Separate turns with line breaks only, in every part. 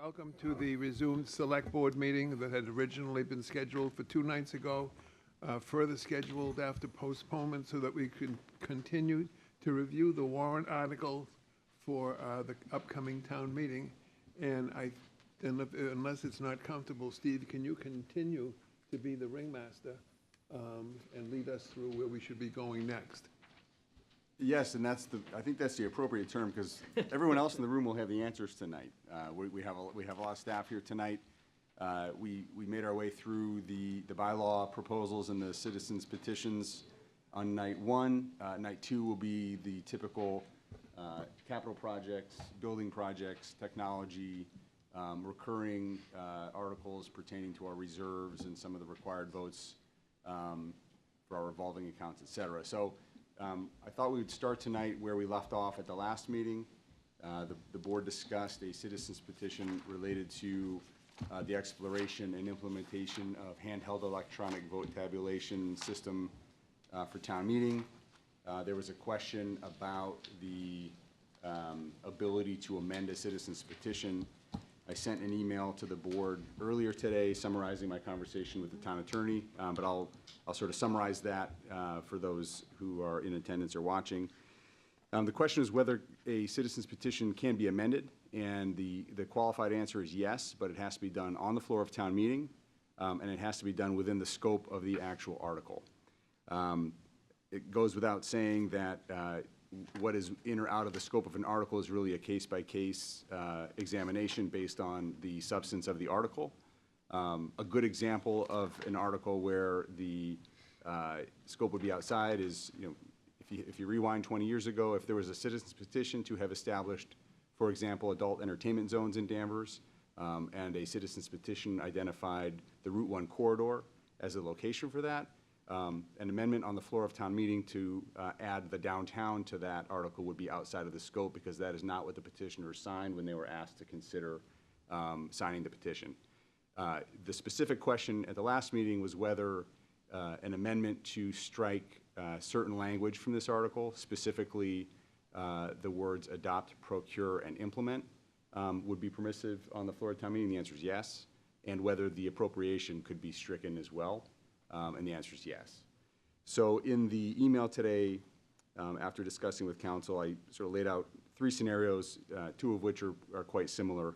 Welcome to the resumed Select Board meeting that had originally been scheduled for 2 nights ago, further scheduled after postponement so that we could continue to review the warrant articles for the upcoming town meeting. And unless it's not comfortable, Steve, can you continue to be the ringmaster and lead us through where we should be going next?
Yes, and I think that's the appropriate term, because everyone else in the room will have the answers tonight. We have a lot of staff here tonight. We made our way through the bylaw proposals and the citizens petitions on night one. Night two will be the typical capital projects, building projects, technology, recurring articles pertaining to our reserves and some of the required votes for our revolving accounts, et cetera. So I thought we would start tonight where we left off at the last meeting. The board discussed a citizens petition related to the exploration and implementation of handheld electronic vote tabulation system for town meeting. There was a question about the ability to amend a citizens petition. I sent an email to the board earlier today summarizing my conversation with the town attorney, but I'll sort of summarize that for those who are in attendance or watching. The question is whether a citizen's petition can be amended, and the qualified answer is yes, but it has to be done on the floor of town meeting, and it has to be done within the scope of the actual article. It goes without saying that what is in or out of the scope of an article is really a case-by-case examination based on the substance of the article. A good example of an article where the scope would be outside is, if you rewind 20 years ago, if there was a citizen's petition to have established, for example, adult entertainment zones in Danvers, and a citizen's petition identified the Route 1 corridor as a location for that, an amendment on the floor of town meeting to add the downtown to that article would be outside of the scope, because that is not what the petitioners signed when they were asked to consider signing the petition. The specific question at the last meeting was whether an amendment to strike certain language from this article, specifically the words adopt, procure, and implement, would be permissive on the floor of town meeting. The answer is yes. And whether the appropriation could be stricken as well. And the answer is yes. So in the email today, after discussing with council, I sort of laid out 3 scenarios, 2 of which are quite similar.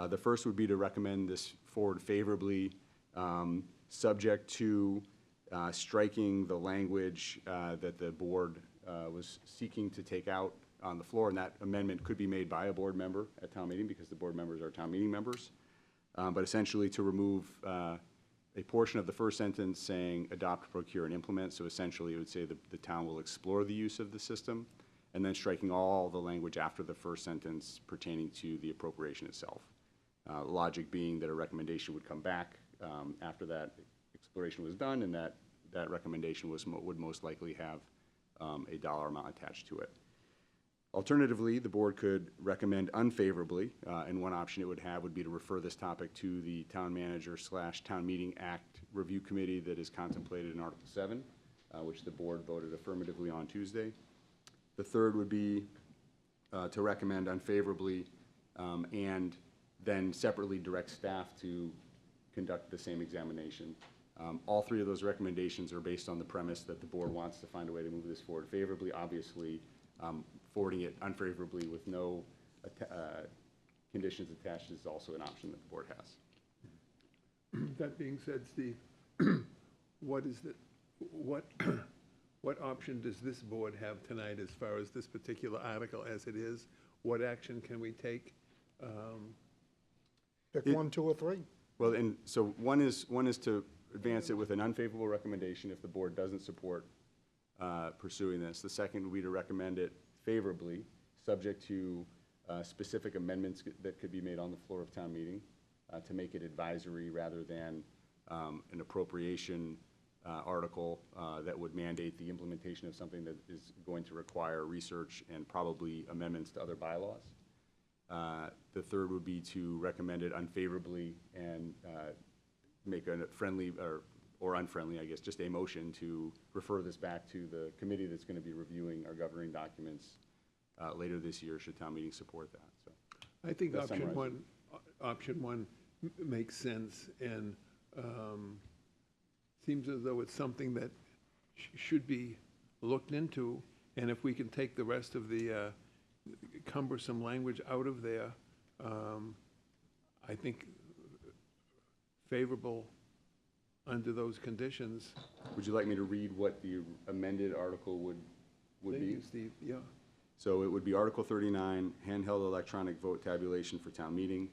The first would be to recommend this forward favorably, subject to striking the language that the board was seeking to take out on the floor, and that amendment could be made by a board member at town meeting, because the board members are town meeting members. But essentially to remove a portion of the first sentence saying adopt, procure, and implement. So essentially it would say the town will explore the use of the system, and then striking all the language after the first sentence pertaining to the appropriation itself. Logic being that a recommendation would come back after that exploration was done, and that recommendation would most likely have a dollar amount attached to it. Alternatively, the board could recommend unfavorably, and one option it would have would be to refer this topic to the town manager / town meeting act review committee that is contemplated in Article 7, which the board voted affirmatively on Tuesday. The third would be to recommend unfavorably, and then separately direct staff to conduct the same examination. All 3 of those recommendations are based on the premise that the board wants to find a way to move this forward favorably. Obviously, forwarding it unfavorably with no conditions attached is also an option that the board has.
That being said, Steve, what option does this board have tonight as far as this particular article as it is? What action can we take?
Pick 1, 2, or 3.
Well, and so one is to advance it with an unfavorable recommendation if the board doesn't support pursuing this. The second would be to recommend it favorably, subject to specific amendments that could be made on the floor of town meeting to make it advisory rather than an appropriation article that would mandate the implementation of something that is going to require research and probably amendments to other bylaws. The third would be to recommend it unfavorably and make a friendly or unfriendly, I guess, just a motion to refer this back to the committee that's going to be reviewing our governing documents later this year, should town meeting support that. So
I think option one makes sense, and seems as though it's something that should be looked into, and if we can take the rest of the cumbersome language out of there, I think favorable under those conditions.
Would you like me to read what the amended article would
Thank
be?
you, Steve, yeah.
So it would be Article 39, handheld electronic vote tabulation for town meeting,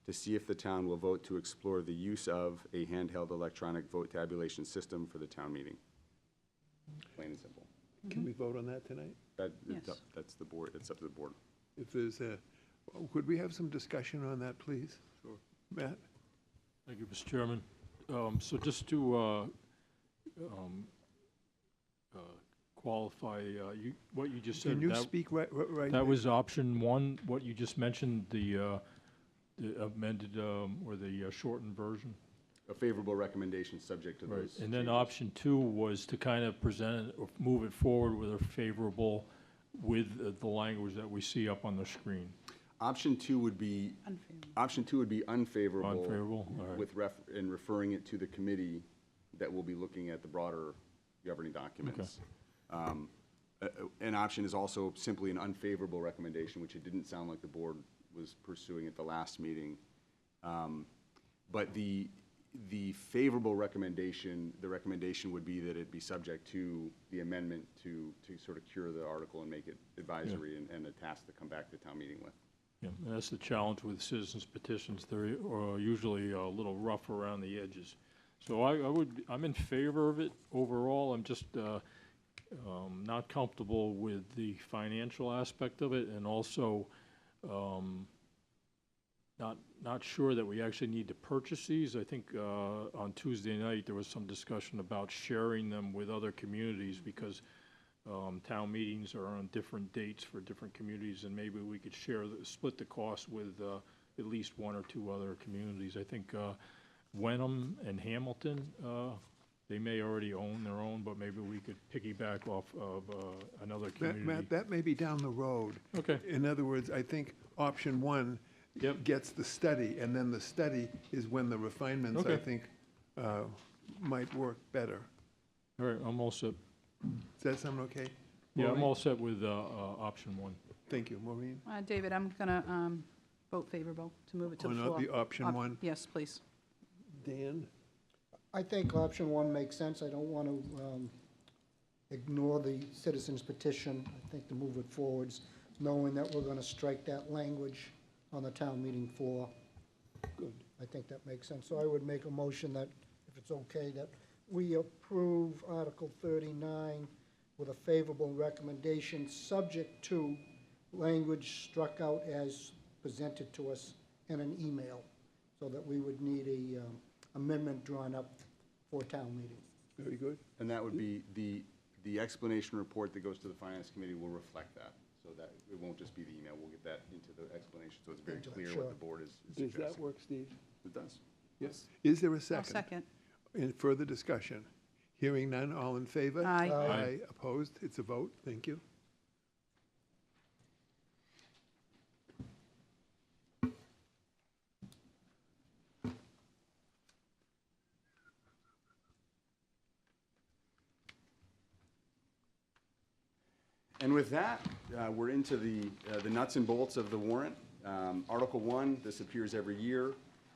to see if the town will vote to explore the use of a handheld electronic vote tabulation system for the town meeting. Plain and simple.
Can we vote on that tonight?
Yes.
That's the board, it's up to the board.
If there's a, could we have some discussion on that, please? Sure. Matt?
Thank you, Mr. Chairman. So just to qualify, what you just said.
Can you
that-
speak right?
That was option one, what you just mentioned, the amended or the shortened version.
A favorable recommendation subject to
Right.
those
And then
changes.
option two was to kind of present it or move it forward with a favorable with the language that we see up on the screen.
Option two would be,
Unfavorable.
option two would be unfavorable.
Unfavorable, all right.
With in referring it to the committee that will be looking at the broader governing documents. An option is also simply an unfavorable recommendation, which it didn't sound like the board was pursuing at the last meeting. But the favorable recommendation, the recommendation would be that it be subject to the amendment to sort of cure the article and make it advisory and a task to come back to town meeting with.
Yeah, and that's the challenge with citizens petitions. They're usually a little rough around the edges. So I'm in favor of it overall. I'm just not comfortable with the financial aspect of it, and also not sure that we actually need to purchase these. I think on Tuesday night, there was some discussion about sharing them with other communities, because town meetings are on different dates for different communities, and maybe we could split the cost with at least one or two other communities. I think Wenham and Hamilton, they may already own their own, but maybe we could piggyback off of another community.
Matt, that may be down the road.
Okay.
In other words, I think option one
Yep.
gets the study, and then the study is when the refinements, I
Okay.
think, might work better.
All right, I'm all set.
Does that sound okay?
Yeah, I'm
Maureen?
all set with option one.
Thank you. Maureen?
David, I'm going to vote favorable to move it to the
On
floor.
the option one?
Yes, please.
Dan?
I think option one makes sense. I don't want to ignore the citizens petition. I think to move it forwards, knowing that we're going to strike that language on the town meeting floor.
Good.
I think that makes sense. So I would make a motion that, if it's okay, that we approve Article 39 with a favorable recommendation, subject to language struck out as presented to us in an email, so that we would need a amendment drawn up for town meeting.
Very good.
And that would be, the explanation report that goes to the finance committee will reflect that. So that it won't just be the email, we'll get that into the explanation, so it's very
Into it,
clear
sure.
what the board is
Does that
suggesting.
work, Steve?
It does.
Yes. Is there a
I'll
second?
second.
Any further discussion? Hearing none, all in favor?
Aye.
Aye. Opposed? It's a vote. Thank you.
And with that, we're into the nuts and bolts of the warrant. Article 1, this appears every year.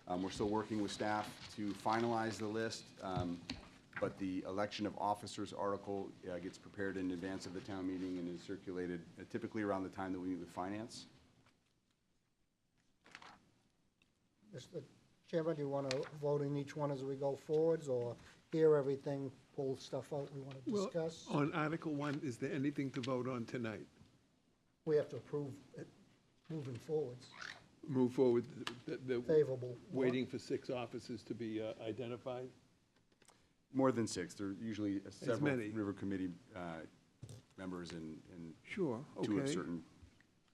We're still working with staff to finalize the list, but the election of officers article gets prepared in advance of the town meeting and is circulated typically around the time that we meet with finance.
Mr. Chairman, do you want to vote in each one as we go forwards, or hear everything, pull stuff out we want to
Well,
discuss?
on Article 1, is there anything to vote on tonight?
We have to approve it moving forwards,
Move forward, the
favorable.
waiting for 6 officers to be identified?
More than 6. There are usually several
many.
river committee members and
Sure,
2 of
okay.
certain.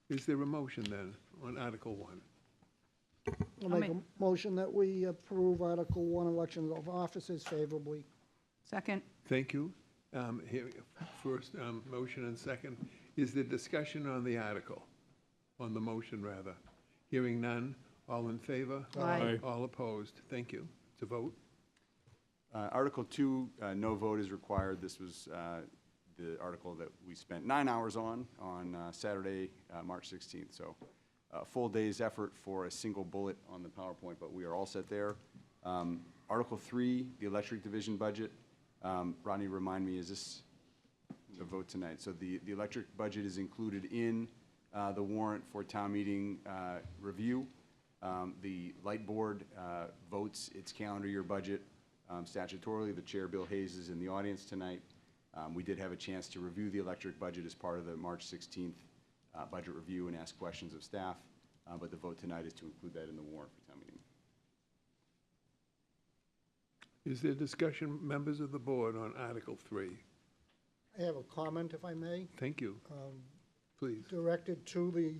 Is there a motion then on Article 1?
I'll make a motion that we approve Article 1, elections of officers favorably.
Second.
Thank you. Here, first, motion and second. Is there discussion on the article? On the motion, rather? Hearing none, All in favor?
Aye.
All opposed? Thank you. To vote?
Article 2, no vote is required. This was the article that we spent 9 hours on Saturday, March 16th. So a full day's effort for a single bullet on the PowerPoint, but we are all set there. Article 3, the electric division budget. Rodney, remind me, is this the vote tonight? So the electric budget is included in the warrant for town meeting review. The light board votes its calendar year budget statutorily. The chair, Bill Hayes, is in the audience tonight. We did have a chance to review the electric budget as part of the March 16th budget review and ask questions of staff, but the vote tonight is to include that in the warrant for town meeting.
Is there discussion, members of the board, on Article 3?
I have a comment, if I may,
Thank you. Please.
directed to the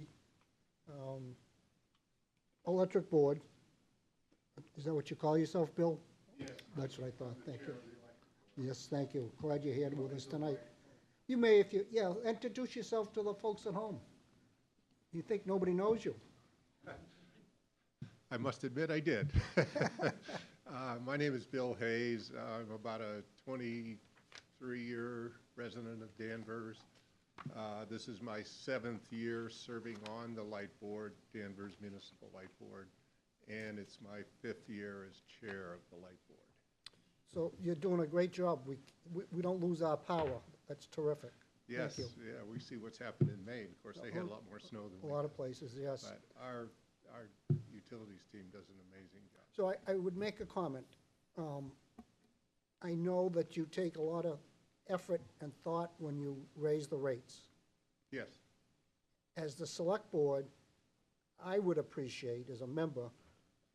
electric board. Is that what you call yourself, Bill? Yes. That's what I thought, thank you. Yes, thank you. Glad you're here with us tonight. You may, if you, yeah, introduce yourself to the folks at home. You think nobody knows you?
I must admit I did. My name is Bill Hayes. I'm about a 23-year resident of Danvers. This is my 7th year serving on the Light Board, Danvers Municipal Light Board, and it's my 5th year as chair of the Light Board.
So you're doing a great job. We don't lose our power. That's terrific.
Yes,
Thank you.
yeah, we see what's happened in Maine. Of course, they had a lot more snow than
A
we
lot
did.
of places, yes.
But our utilities team does an amazing job.
So I would make a comment. I know that you take a lot of effort and thought when you raise the rates.
Yes,
As the select board, I would appreciate, as a member,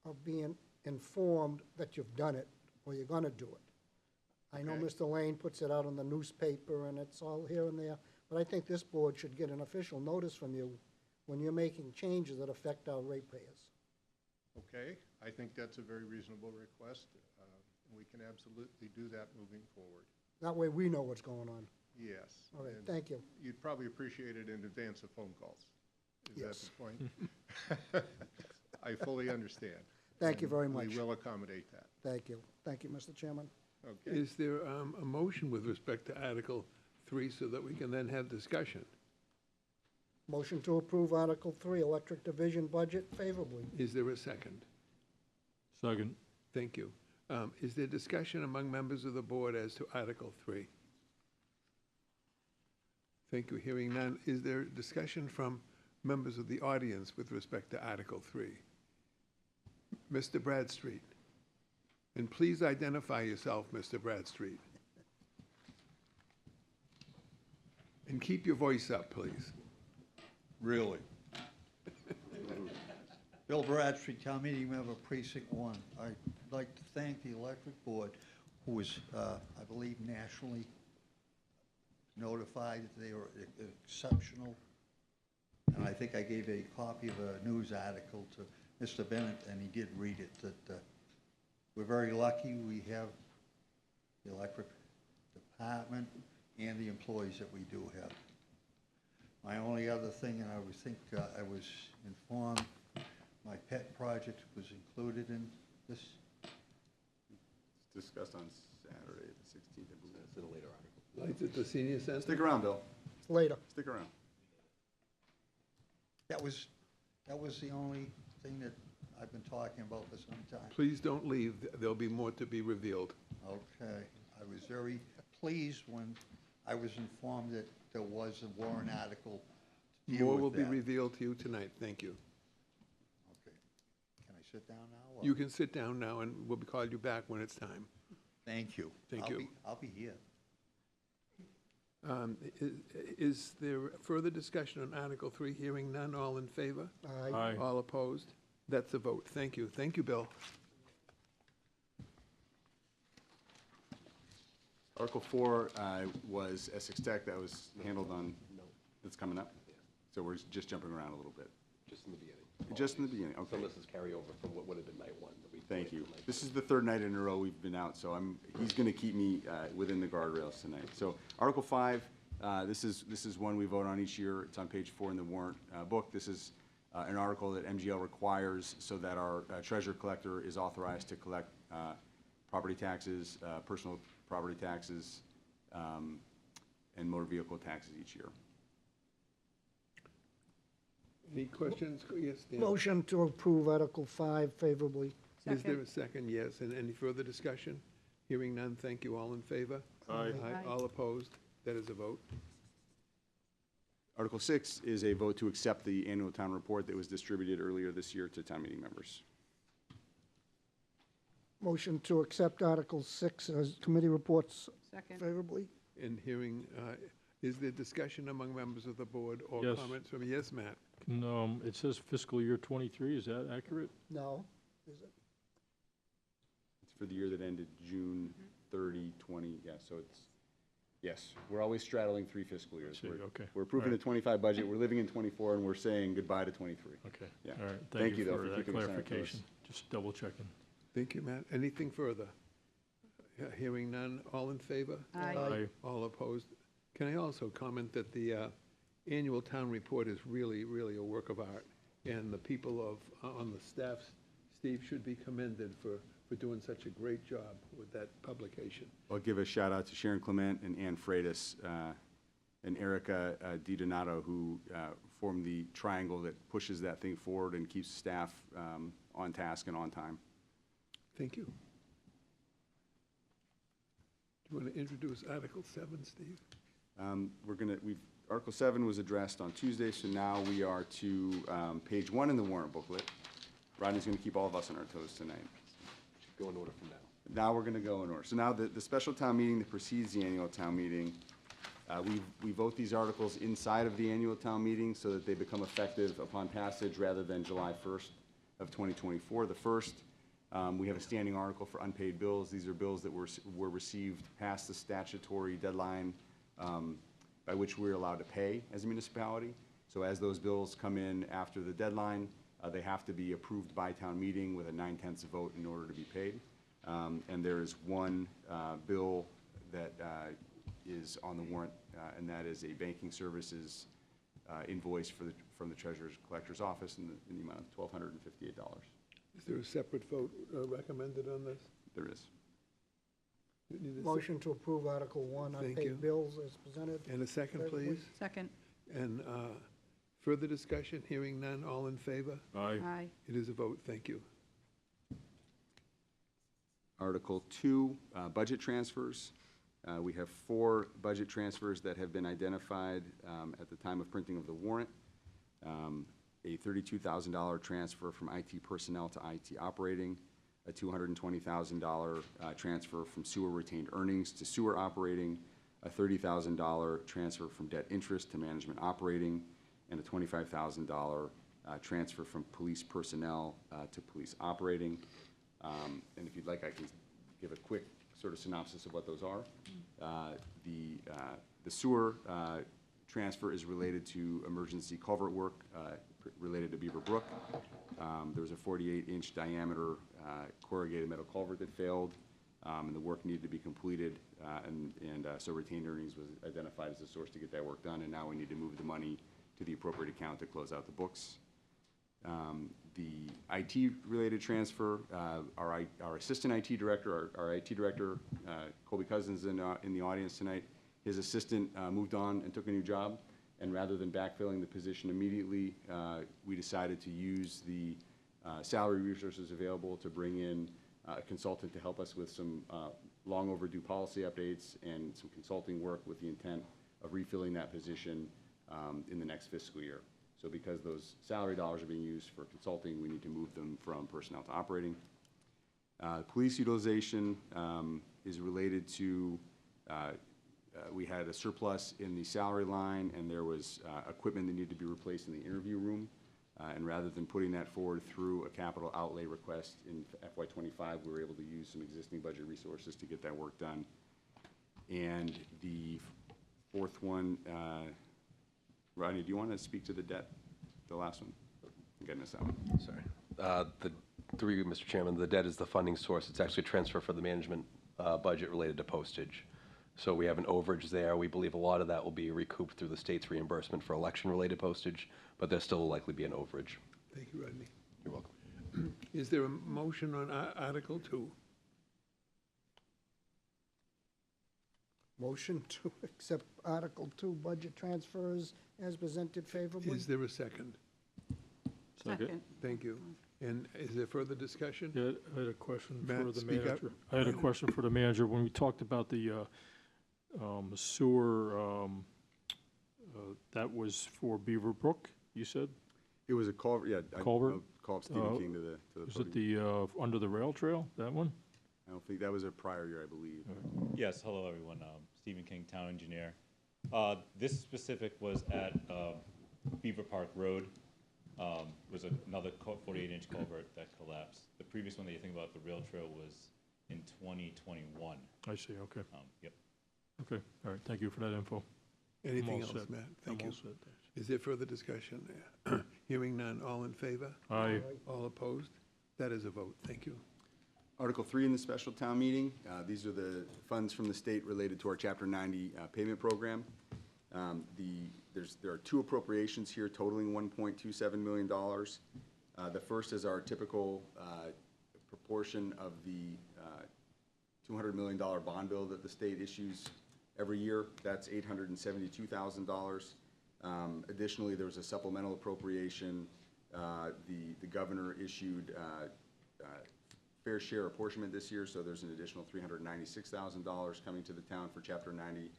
of being informed that you've done it or you're gonna do it. I know
Okay.
Mr. Lane puts it out in the newspaper and it's all here and there, but I think this board should get an official notice from you when you're making changes that affect our ratepayers.
okay. I think that's a very reasonable request. We can absolutely do that moving forward.
That way we know what's going on.
Yes.
All right,
and
thank you.
You'd probably appreciate it in advance of phone calls. Is that
Yes.
the point? I fully understand.
Thank you
and
very much.
We will accommodate that.
Thank you. Thank you, Mr. Chairman.
Okay.
Is there a motion with respect to Article 3 so that we can then have discussion?
Motion to approve Article 3, Electric Division Budget favorably.
Is there a second?
Second.
Thank you. Is there discussion among members of the board as to Article 3? Thank you. Hearing none. Is there discussion from members of the audience with respect to Article 3? Mr. Bradstreet. And please identify yourself, Mr. Bradstreet. And keep your voice up, please.
Really? Bill Bradstreet, Town Meeting Member, Precinct 1. I'd like to thank the Electric Board, who was, I believe, nationally notified that they were exceptional. And I think I gave a copy of a news article to Mr. Bennett, and he did read it, that we're very lucky we have the electric department and the employees that we do have. My only other thing, and I was informed, my pet project was included in this.
It's discussed on Saturday, the 16th, I believe.
It's in a later article.
Lights at the senior center?
Stick around, Bill.
Later.
Stick around.
That was the only thing that I've been talking about for some time.
Please don't leave. There'll be more to be revealed.
Okay. I was very pleased when I was informed that there was a warrant article to deal
More
with
will be
that.
revealed to you tonight. Thank you.
Okay. Can I sit down now? or-
You can sit down now, and we'll call you back when it's time.
Thank you.
Thank you.
I'll be here.
Is there further discussion on Article 3? Hearing none, all in favor?
Aye.
All opposed? That's a vote. Thank you. Thank you, Bill.
Article 4 was Essex Tech. That was handled on, it's coming up? So we're just jumping around a little bit.
Just in the beginning.
Just in the beginning, okay.
Some of this is carryover from what would have been night one. that we
Thank
played
you.
for night
This
two.
is the third night in a row we've been out, so he's going to keep me within the guardrails tonight. So Article 5, this is one we vote on each year. It's on page 4 in the warrant book. This is an article that MGL requires so that our treasurer collector is authorized to collect property taxes, personal property taxes, and motor vehicle taxes each year.
Any questions? Yes, Dan?
Motion to approve Article 5 favorably.
Is there
Second.
a second? Yes. And any further discussion? Hearing none, thank you. All in favor?
Aye.
Aye.
All opposed? That is a vote.
Article 6 is a vote to accept the annual town report that was distributed earlier this year to town meeting members.
Motion to accept Article 6 as committee reports
Second.
favorably.
And hearing, is there discussion among members of the board or
Yes.
comments from, yes, Matt?
It says fiscal year '23, is that accurate?
No? Is it?
It's for the year that ended June 30, 20, yeah, so it's, yes, we're always straddling 3 fiscal years.
See,
We're-
okay.
We're approving the
All right.
25 budget, we're living in 24, and we're saying goodbye to 23.
Okay,
Yeah.
all right,
Thank
thank
you,
you
though,
for
for
that
keeping us on our toes.
clarification, just double checking.
Thank you, Matt. Anything further? Hearing none, all in favor?
Aye.
Aye.
All opposed? Can I also comment that the annual town report is really, really a work of art, and the people on the staff, Steve, should be commended for doing such a great job with that publication.
I'll give a shout out to Sharon Clement and Ann Freitas and Erica DiDonato, who form the triangle that pushes that thing forward and keeps staff on task and on time.
Thank you. Do you want to introduce Article 7, Steve?
Article 7 was addressed on Tuesday, so now we are to page 1 in the warrant booklet. Rodney's going to keep all of us on our toes tonight.
Go in order from now.
Now we're going to go in order. So now the special town meeting that precedes the annual town meeting, we vote these articles inside of the annual town meeting so that they become effective upon passage rather than July 1st of 2024. The first, we have a standing article for unpaid bills. These are bills that were received past the statutory deadline by which we're allowed to pay as a municipality. So as those bills come in after the deadline, they have to be approved by town meeting with a 9/10 vote in order to be paid. And there is one bill that is on the warrant, and that is a banking services invoice from the treasurer's collector's office in the amount of $1,258.
Is there a separate vote recommended on this?
There is.
You need a sec-
Motion to approve Article 1
Thank you.
unpaid bills as presented.
And a second,
Favorably.
please?
Second.
And further discussion? Hearing none, all in favor?
Aye.
Aye.
It is a vote. Thank you.
Article 2, budget transfers. We have 4 budget transfers that have been identified at the time of printing of the warrant. A $32,000 transfer from IT personnel to IT operating, a $220,000 transfer from sewer retained earnings to sewer operating, a $30,000 transfer from debt interest to management operating, and a $25,000 transfer from police personnel to police operating. And if you'd like, I can give a quick sort of synopsis of what those are. The sewer transfer is related to emergency culvert work related to Beaver Brook. There was a 48-inch diameter corrugated metal culvert that failed, and the work needed to be completed, so retained earnings was identified as the source to get that work done, and now we need to move the money to the appropriate account to close out the books. The IT-related transfer, our assistant IT director, our IT director, Colby Cousins, in the audience tonight, his assistant moved on and took a new job, and rather than backfilling the position immediately, we decided to use the salary resources available to bring in a consultant to help us with some long overdue policy updates and some consulting work with the intent of refilling that position in the next fiscal year. So because those salary dollars are being used for consulting, we need to move them from personnel to operating. Police utilization is related to, we had a surplus in the salary line, and there was equipment that needed to be replaced in the interview room. And rather than putting that forward through a capital outlay request in FY25, we were able to use some existing budget resources to get that work done. And the fourth one, Rodney, do you want to speak to the debt, the last one? I think I missed that one.
Sorry. Through you, Mr. Chairman, the debt is the funding source. It's actually a transfer for the management budget related to postage. So we have an overage there. We believe a lot of that will be recouped through the state's reimbursement for election-related postage, but there still will likely be an overage.
Thank you, Rodney.
You're welcome.
Is there a motion on Article 2?
Motion to accept Article 2 budget transfers as presented favorably.
Is there a second?
Second.
Thank you. And is there further discussion?
Yeah, I had a question for
Matt,
the
speak up.
manager. I had a question for the manager. When we talked about the sewer, that was for Beaver Brook, you said?
It was a culvert, yeah.
Culvert?
I'll call up Stephen King to the
Was it
podium.
the, under the rail trail, that one?
I don't think, that was a prior year, I believe.
Yes, hello, everyone. Stephen King, town engineer. This specific was at Beaver Park Road. Was another 48-inch culvert that collapsed. The previous one that you think about, the rail trail, was in 2021.
I see, okay.
Yep.
Okay, all right, thank you for that info.
Anything
all
else,
set.
Matt? Thank
I'm
you.
all set, thanks.
Is there further discussion there? Hearing none, all in favor?
Aye.
All opposed? That is a vote. Thank you.
Article 3 in the special town meeting, these are the funds from the state related to our Chapter 90 payment program. There are two appropriations here totaling $1.27 million. The first is our typical proportion of the $200 million bond bill that the state issues every year. That's $872,000. Additionally, there was a supplemental appropriation. The governor issued fair share apportionment this year, so there's an additional $396,000 coming to the town for Chapter 90,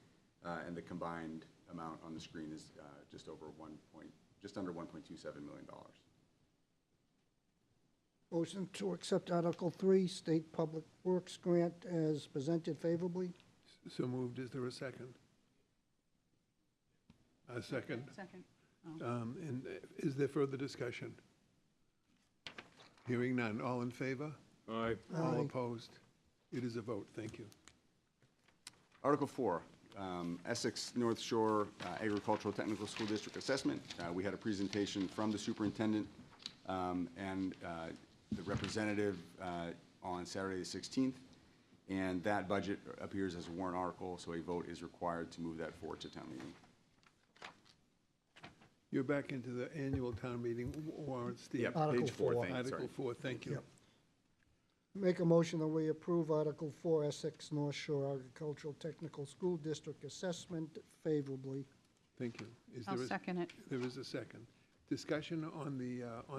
and the combined amount on the screen is just under $1.27 million.
Motion to accept Article 3, State Public Works Grant as presented favorably.
So moved. Is there a second? A second.
Second.
And is there further discussion? Hearing none. All in favor?
Aye.
All
Aye.
opposed? It is a vote. Thank you.
Article 4, Essex North Shore Agricultural Technical School District Assessment. We had a presentation from the superintendent and the representative on Saturday the 16th, and that budget appears as a warrant article, so a vote is required to move that forward to town meeting.
You're back into the annual town meeting warrant, Steve.
Yep,
Article
page 4,
4.
thank you, sorry.
Article 4, thank you.
Yep. Make a motion that we approve Article 4, Essex North Shore Agricultural Technical School District Assessment favorably.
Thank you. Is
I'll
there a-
second it.
There is a second. Discussion on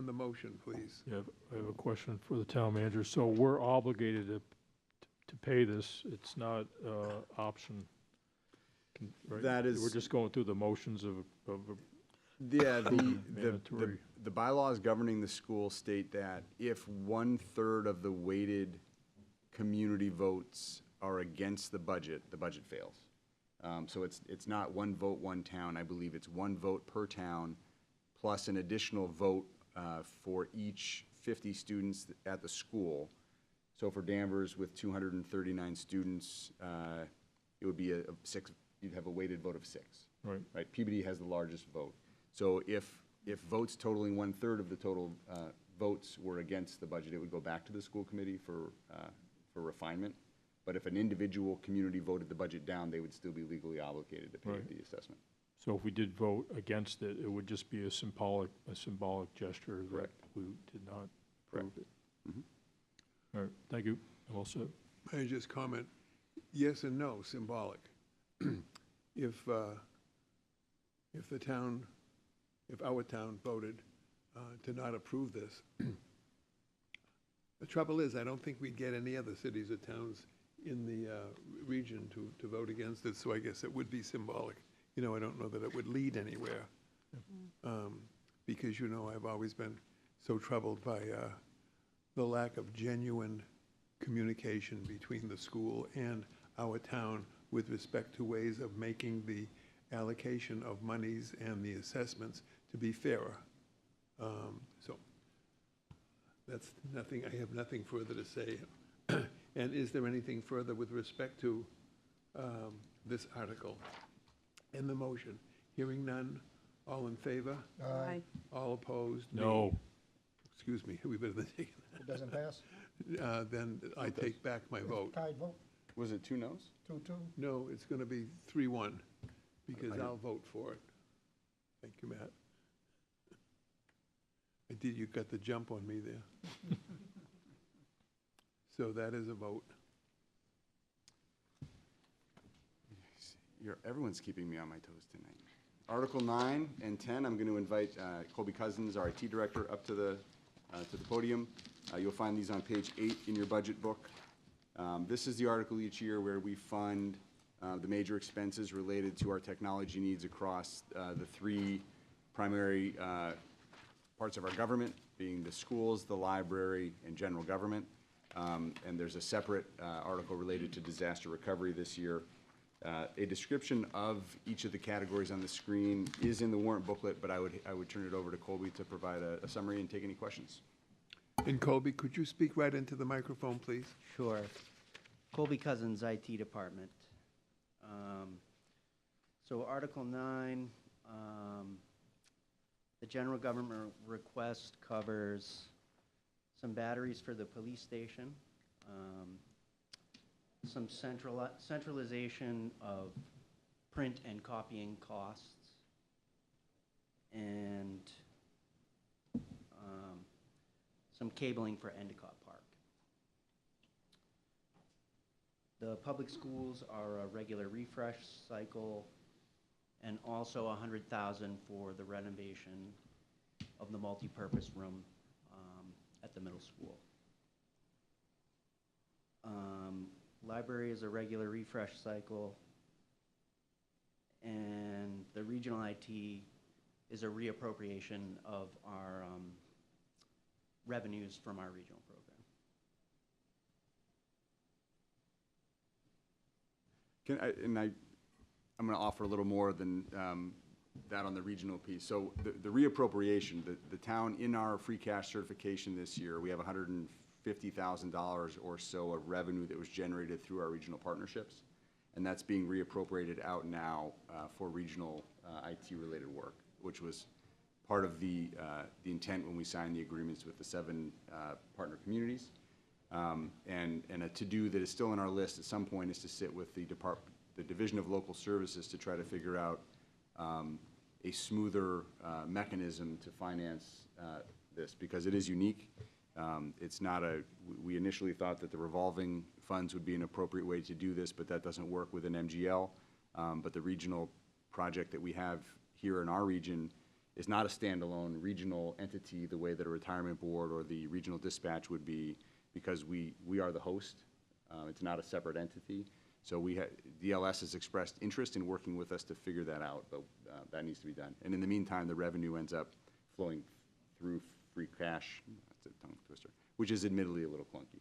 the motion, please.
Yeah, I have a question for the town manager. So we're obligated to pay this. It's not option, right?
That is-
We're just going through the motions of
Yeah,
Mandatory.
the bylaws governing the school state that if 1/3 of the weighted community votes are against the budget fails. So it's not one vote, one town. I believe it's one vote per town, plus an additional vote for each 50 students at the school. So for Danvers, with 239 students, it would be you'd have a weighted vote of 6.
Right.
Right, Peabody has the largest vote. So if votes totaling 1/3 of the total votes were against the budget, it would go back to the school committee for refinement. But if an individual community voted the budget down, they would still be legally obligated to pay
Right.
the assessment.
So if we did vote against it, it would just be a symbolic gesture that
Correct.
we did not
Correct.
approve it.
Mhm.
All right, thank you. I'm all set.
May I just comment, yes and no, symbolic. If our town voted to not approve this, the trouble is, I don't think we'd get any other cities or towns in the region to vote against it, so I guess it would be symbolic. I don't know that it would lead anywhere. Because, I've always been so troubled by the lack of genuine communication between the school and our town with respect to ways of making the allocation of monies and the assessments to be fairer. So that's nothing, I have nothing further to say. And is there anything further with respect to this article and the motion? Hearing none, all in favor?
Aye.
All opposed? Nay.
No.
Excuse me, we better than take
It doesn't pass?
Then I take back my vote.
Tied vote.
Was it 2 noes?
2-2?
No, it's going to be 3-1, because
I-
I'll vote for it. Thank you, Matt. I did, you got the jump on me there. So that is a vote.
Everyone's keeping me on my toes tonight. Article 9 and 10, I'm going to invite Colby Cousins, our IT director, up to the podium. You'll find these on page 8 in your budget book. This is the article each year where we fund the major expenses related to our technology needs across the 3 primary parts of our government, being the schools, the library, and general government. And there's a separate article related to disaster recovery this year. A description of each of the categories on the screen is in the warrant booklet, but I would turn it over to Colby to provide a summary and take any questions.
And Colby, could you speak right into the microphone, please?
Sure. Colby Cousins, IT Department. So Article 9, the general government request covers some batteries for the police station, some centralization of print and copying costs, and some cabling for Endicott Park. The public schools are a regular refresh cycle, and also $100,000 for the renovation of the multipurpose room at the middle school. Library is a regular refresh cycle, and the regional IT is a reappropriation of our revenues from our regional program.
I'm going to offer a little more than that on the regional piece. So the reappropriation, the town in our free cash certification this year, we have $150,000 or so of revenue that was generated through our regional partnerships, and that's being reappropriated out now for regional IT-related work, which was part of the intent when we signed the agreements with the 7 partner communities. And a to-do that is still on our list at some point is to sit with the Division of Local Services to try to figure out a smoother mechanism to finance this, because it is unique. It's not we initially thought that the revolving funds would be an appropriate way to do this, but that doesn't work with an MGL. But the regional project that we have here in our region is not a standalone regional entity the way that a retirement board or the regional dispatch would be, because we are the host. It's not a separate entity. So DLS has expressed interest in working with us to figure that out, but that needs to be done. And in the meantime, the revenue ends up flowing through free cash, that's a tongue twister, which is admittedly a little clunky.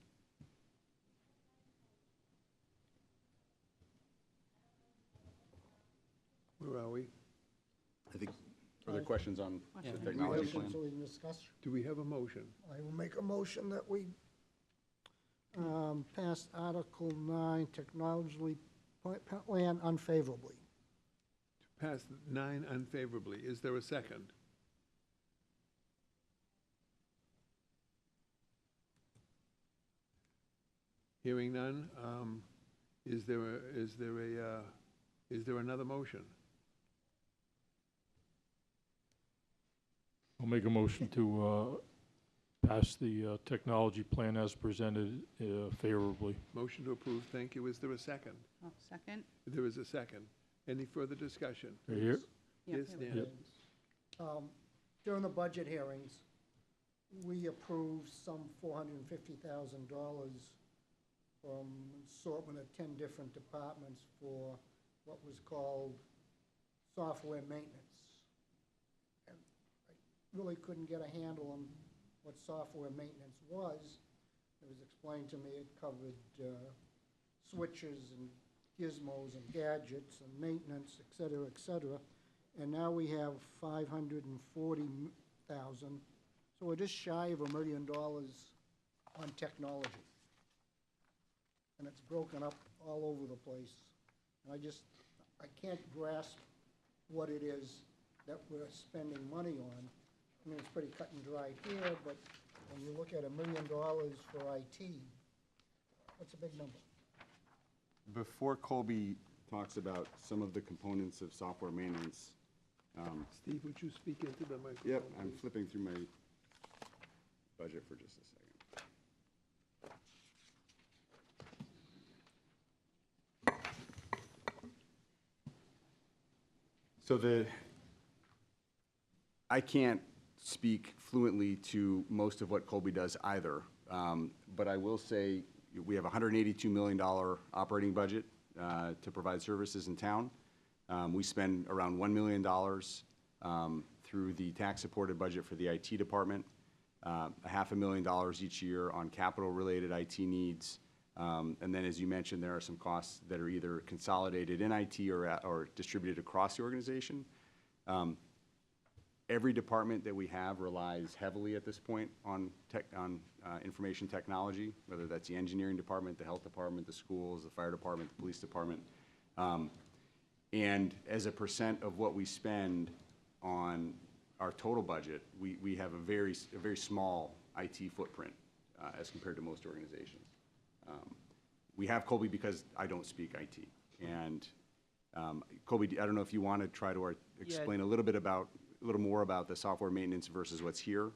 Where are we?
I think, are there questions on the
Do we
technology
have-
plan?
So we can discuss.
Do we have a motion?
I will make a motion that we pass Article 9, technology plan unfavorably.
Pass 9 unfavorably. Is there a second? Hearing none, is there another motion?
I'll make a motion to pass the technology plan as presented favorably.
Motion to approve, thank you. Is there a second?
Oh, second?
There is a second. Any further discussion?
Right here?
Yeah,
Yes,
here we
Dan?
go.
During the budget hearings, we approved some $450,000 from assortment of 10 different departments for what was called software maintenance. And I really couldn't get a handle on what software maintenance was. It was explained to me it covered switches and gizmos and gadgets and maintenance, et cetera, and now we have 540,000, so we're just shy of $1 million on technology. And it's broken up all over the place, and I can't grasp what it is that we're spending money on. I mean, it's pretty cut and dry here, but when you look at $1 million for IT, that's a big number.
Before Colby talks about some of the components of software maintenance,
Steve, would you speak into the microphone?
yep, I'm
please?
flipping through my budget for just a second. So I can't speak fluently to most of what Colby does either, but I will say we have a $182 million operating budget to provide services in town. We spend around $1 million through the tax-supported budget for the IT department, $500,000 each year on capital-related IT needs. And then, as you mentioned, there are some costs that are either consolidated in IT or distributed across the organization. Every department that we have relies heavily at this point on information technology, whether that's the engineering department, the health department, the schools, the fire department, the police department. And as a percent of what we spend on our total budget, we have a very small IT footprint as compared to most organizations. We have Colby because I don't speak IT. And Colby, I don't know if you want to try to explain a little more about the software maintenance versus what's here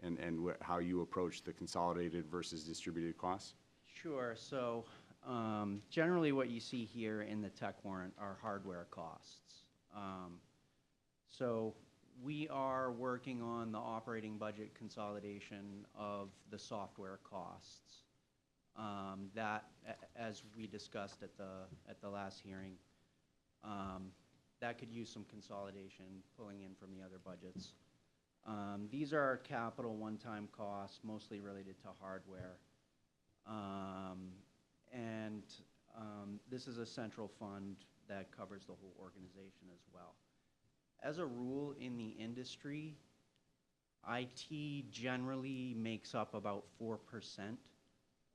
and how you approach the consolidated versus distributed costs?
Sure. So generally what you see here in the tech warrant are hardware costs. So we are working on the operating budget consolidation of the software costs. That, as we discussed at the last hearing, that could use some consolidation, pulling in from the other budgets. These are capital one-time costs, mostly related to hardware. And this is a central fund that covers the whole organization as well. As a rule in the industry, IT generally makes up about 4%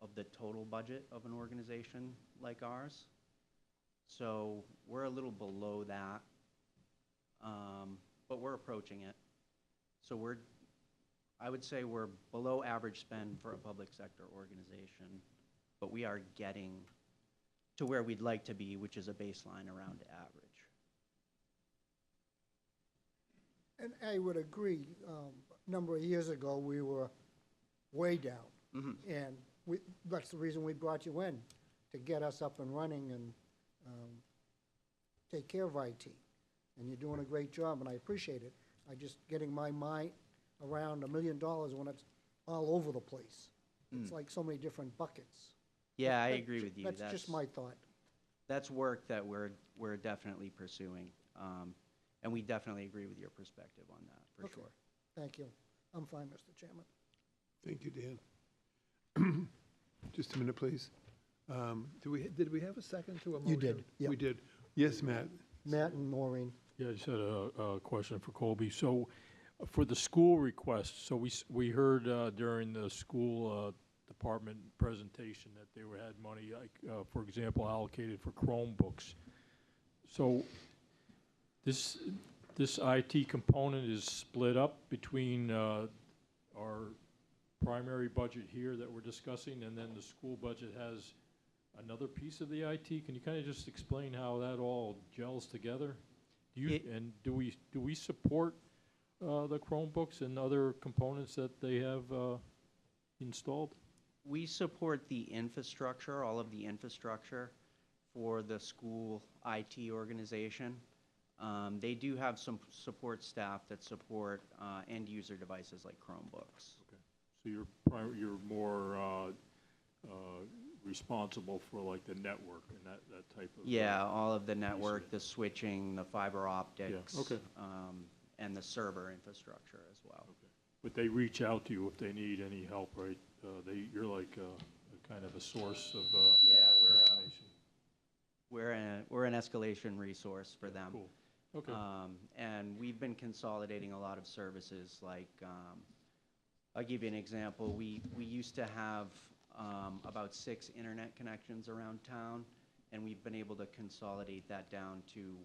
of the total budget of an organization like ours. So we're a little below that, but we're approaching it. So I would say we're below average spend for a public sector organization, but we are getting to where we'd like to be, which is a baseline around average.
And I would agree, a number of years ago, we were way down. And that's the reason we brought you in, to get us up and running and take care of IT. And you're doing a great job, and I appreciate it. I just getting my mind around $1 million when it's all over the place. It's like so many different buckets.
Yeah, I agree with you.
That's just my thought.
That's work that we're definitely pursuing. And we definitely agree with your perspective on that, for sure.
Thank you. I'm fine, Mr. Chairman.
Thank you, Dan. Just a minute, please. Did we have a second to a motion?
You did, yep.
We did. Yes, Matt.
Matt and Maureen.
Yeah, I just had a question for Colby. So for the school request, so we heard during the school department presentation that they had money, like, for example, allocated for Chromebooks. So this IT component is split up between our primary budget here that we're discussing, and then the school budget has another piece of the IT. Can you kind of just explain how that all gels together? Do we support the Chromebooks and other components that they have installed?
We support the infrastructure, all of the infrastructure for the school IT organization. They do have some support staff that support end-user devices like Chromebooks.
Okay. So you're more responsible for like the network and that type of...
Yeah, all of the network, the switching, the fiber optics.
Yeah, okay.
And the server infrastructure as well.
Okay. But they reach out to you if they need any help, right? You're like a kind of a source of
Yeah,
information.
we're an escalation resource for them.
Cool. Okay.
And we've been consolidating a lot of services. Like, I'll give you an example. We used to have about 6 internet connections around town, and we've been able to consolidate that down to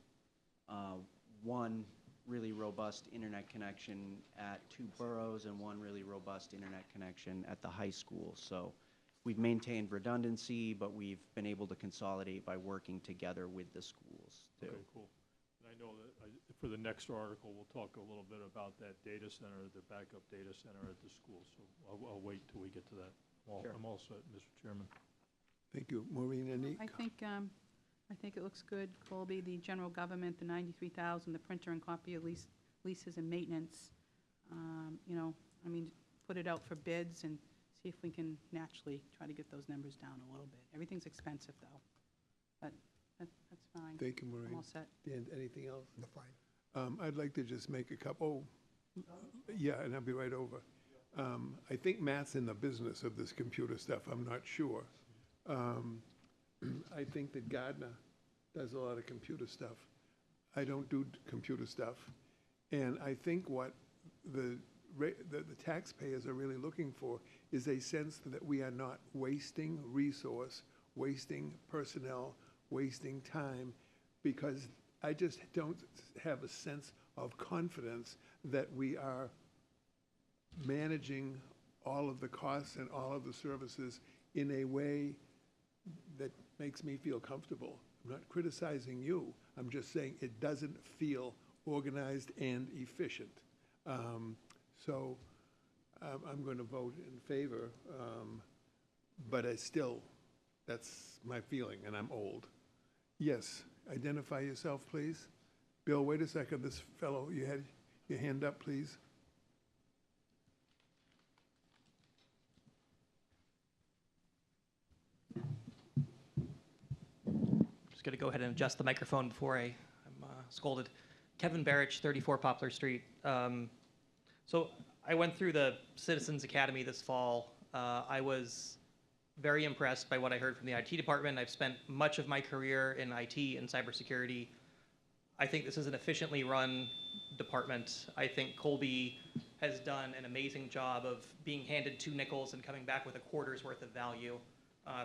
one really robust internet connection at 2 boroughs and one really robust internet connection at the high school. So we've maintained redundancy, but we've been able to consolidate by working together with the schools too.
Okay, cool. And I know that for the next article, we'll talk a little bit about that data center, the backup data center at the school, so I'll wait till we get to that.
Sure.
I'm all set, Mr. Chairman.
Thank you. Maureen, any?
I think it looks good. Colby, the general government, the 93,000, the printer and copy leases and maintenance. You know, I mean, put it out for bids and see if we can naturally try to get those numbers down a little bit. Everything's expensive, though, but that's fine.
Thank you,
I'm
Maureen.
all set.
Dan, anything else?
No, fine.
I'd like to just make a couple, yeah, and I'll be right over. I think Matt's in the business of this computer stuff, I'm not sure. I think that Gardner does a lot of computer stuff. I don't do computer stuff. And I think what the taxpayers are really looking for is a sense that we are not wasting resource, wasting personnel, wasting time, because I just don't have a sense of confidence that we are managing all of the costs and all of the services in a way that makes me feel comfortable. I'm not criticizing you. I'm just saying it doesn't feel organized and efficient. So I'm going to vote in favor, but that's my feeling, and I'm old. Yes, identify yourself, please. Bill, wait a second. This fellow, you had your hand up, please.
Just going to go ahead and adjust the microphone before I'm scolded. Kevin Barrich, 34 Poplar Street. So I went through the Citizens Academy this fall. I was very impressed by what I heard from the IT department. I've spent much of my career in IT and cybersecurity. I think this is an efficiently run department. I think Colby has done an amazing job of being handed 2 nickels and coming back with a quarter's worth of value,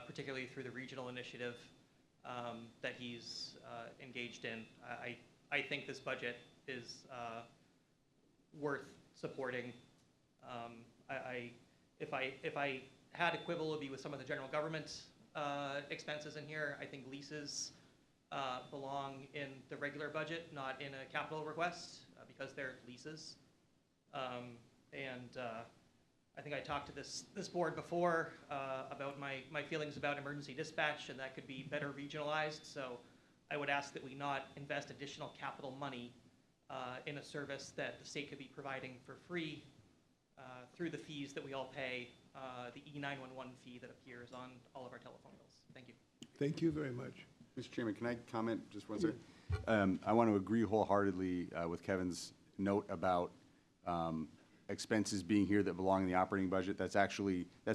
particularly through the regional initiative that he's engaged in. I think this budget is worth supporting. If I had a quibble, it would be with some of the general government expenses in here. I think leases belong in the regular budget, not in a capital request, because they're leases. I think I talked to this board before about my feelings about emergency dispatch, and that could be better regionalized. So I would ask that we not invest additional capital money in a service that the state could be providing for free through the fees that we all pay, the E911 fee that appears on all of our telephone bills. Thank you.
Thank you very much.
Mr. Chairman, can I comment just one second? I want to agree wholeheartedly with Kevin's note about expenses being here that belong in the operating budget. That's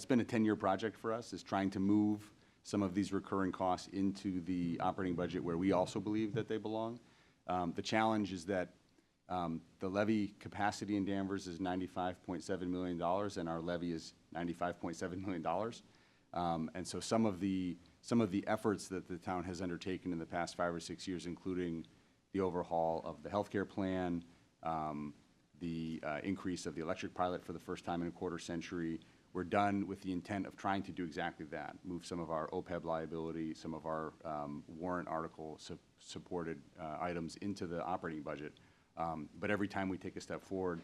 been a 10-year project for us, is trying to move some of these recurring costs into the operating budget where we also believe that they belong. The challenge is that the levy capacity in Danvers is $95.7 million, and our levy is $95.7 million. And so some of the efforts that the town has undertaken in the past 5 or 6 years, including the overhaul of the healthcare plan, the increase of the electric pilot for the first time in a quarter century, were done with the intent of trying to do exactly that, move some of our OPEB liability, some of our warrant article supported items into the operating budget. But every time we take a step forward,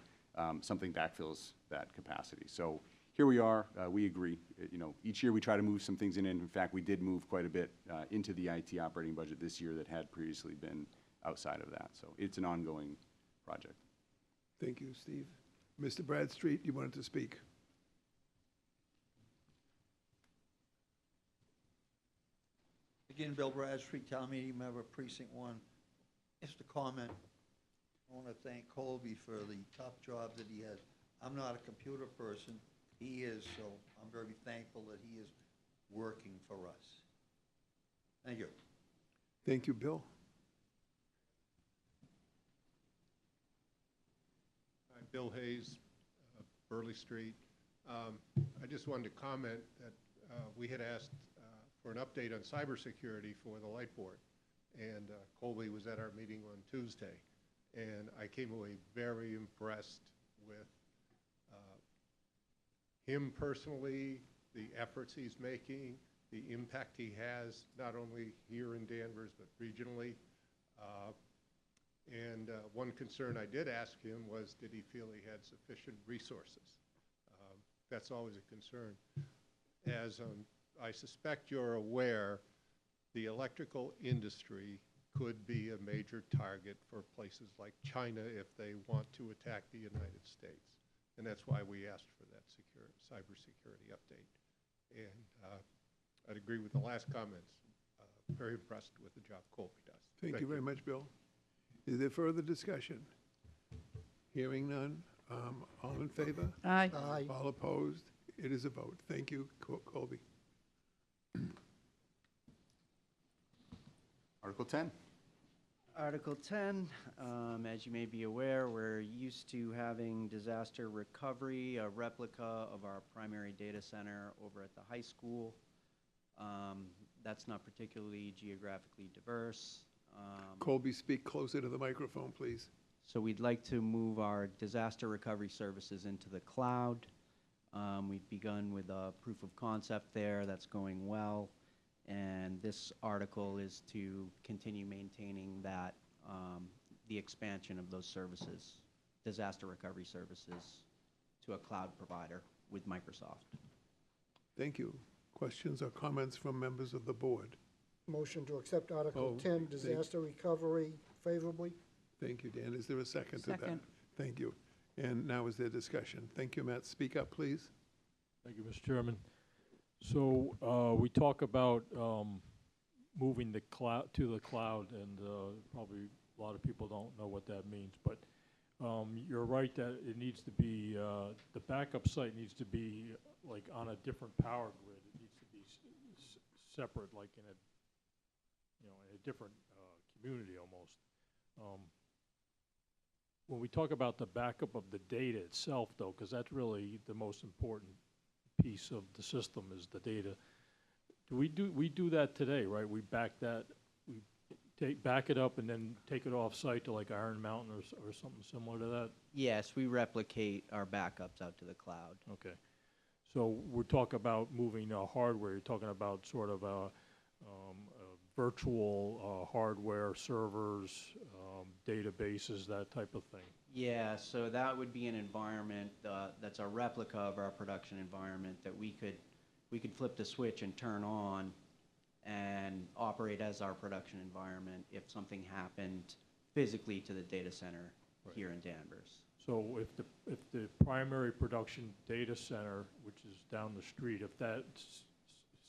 something backfills that capacity. So here we are. We agree. Each year we try to move some things in. And in fact, we did move quite a bit into the IT operating budget this year that had previously been outside of that. So it's an ongoing project.
Thank you, Steve. Mr. Bradstreet, you wanted to speak.
Again, Bill Bradstreet, Town Meeting Member, Precinct 1. Just a comment. I want to thank Colby for the tough job that he has. I'm not a computer person. He is, so I'm very thankful that he is working for us. Thank you.
Thank you, Bill.
Hi, Bill Hayes, Burley Street. I just wanted to comment that we had asked for an update on cybersecurity for the light board, and Colby was at our meeting on Tuesday, and I came away very impressed with him personally, the efforts he's making, the impact he has, not only here in Danvers, but regionally. One concern I did ask him was, did he feel he had sufficient resources? That's always a concern. As I suspect you're aware, the electrical industry could be a major target for places like China if they want to attack the United States. And that's why we asked for that cybersecurity update. And I'd agree with the last comments. Very impressed with the job Colby does.
Thank you very much, Bill. Is there further discussion? Hearing none. All in favor?
Aye.
Aye.
All opposed? It is a vote. Thank you, Colby.
Article 10.
Article 10, as you may be aware, we're used to having disaster recovery, a replica of our primary data center over at the high school. That's not particularly geographically diverse.
Colby, speak closer to the microphone, please.
So we'd like to move our disaster recovery services into the cloud. We've begun with a proof of concept there. That's going well. And this article is to continue maintaining that, the expansion of those services, disaster recovery services, to a cloud provider with Microsoft.
Thank you. Questions or comments from members of the board?
Motion to accept Article
Oh,
10,
thank-
disaster recovery favorably.
Thank you, Dan. Is there a second to that?
Second.
Thank you. And now is there discussion? Thank you, Matt. Speak up, please.
Thank you, Mr. Chairman. So we talk about moving the cloud to the cloud, and probably a lot of people don't know what that means. But you're right that it needs to be the backup site needs to be like on a different power grid. It needs to be separate, like in a in a different community almost. When we talk about the backup of the data itself, though, because that's really the most important piece of the system is the data. We do that today, right? We back it up and then take it off site to like Iron Mountain or something similar to that.
Yes, we replicate our backups out to the cloud.
Okay, so we're talking about moving hardware. You're talking about sort of a virtual hardware servers, databases, that type of thing.
Yeah, so that would be an environment that's a replica of our production environment that we could flip the switch and turn on and operate as our production environment if something happened physically to the data center here in Danvers.
So if the primary production data center, which is down the street, if that,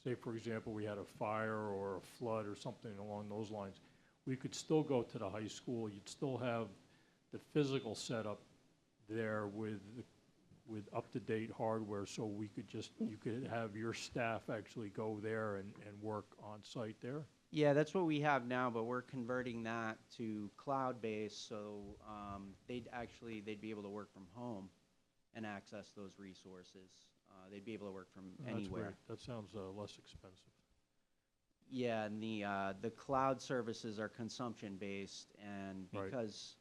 say for example, we had a fire or a flood or something along those lines, we could still go to the high school. You'd still have the physical setup there with up-to-date hardware, so you could have your staff actually go there and work on site there?
Yeah, that's what we have now, but we're converting that to cloud-based, so they'd be able to work from home and access those resources. They'd be able to work from
That's
anywhere.
great. That sounds less expensive.
Yeah, and the cloud services are consumption-based, and
Right.
because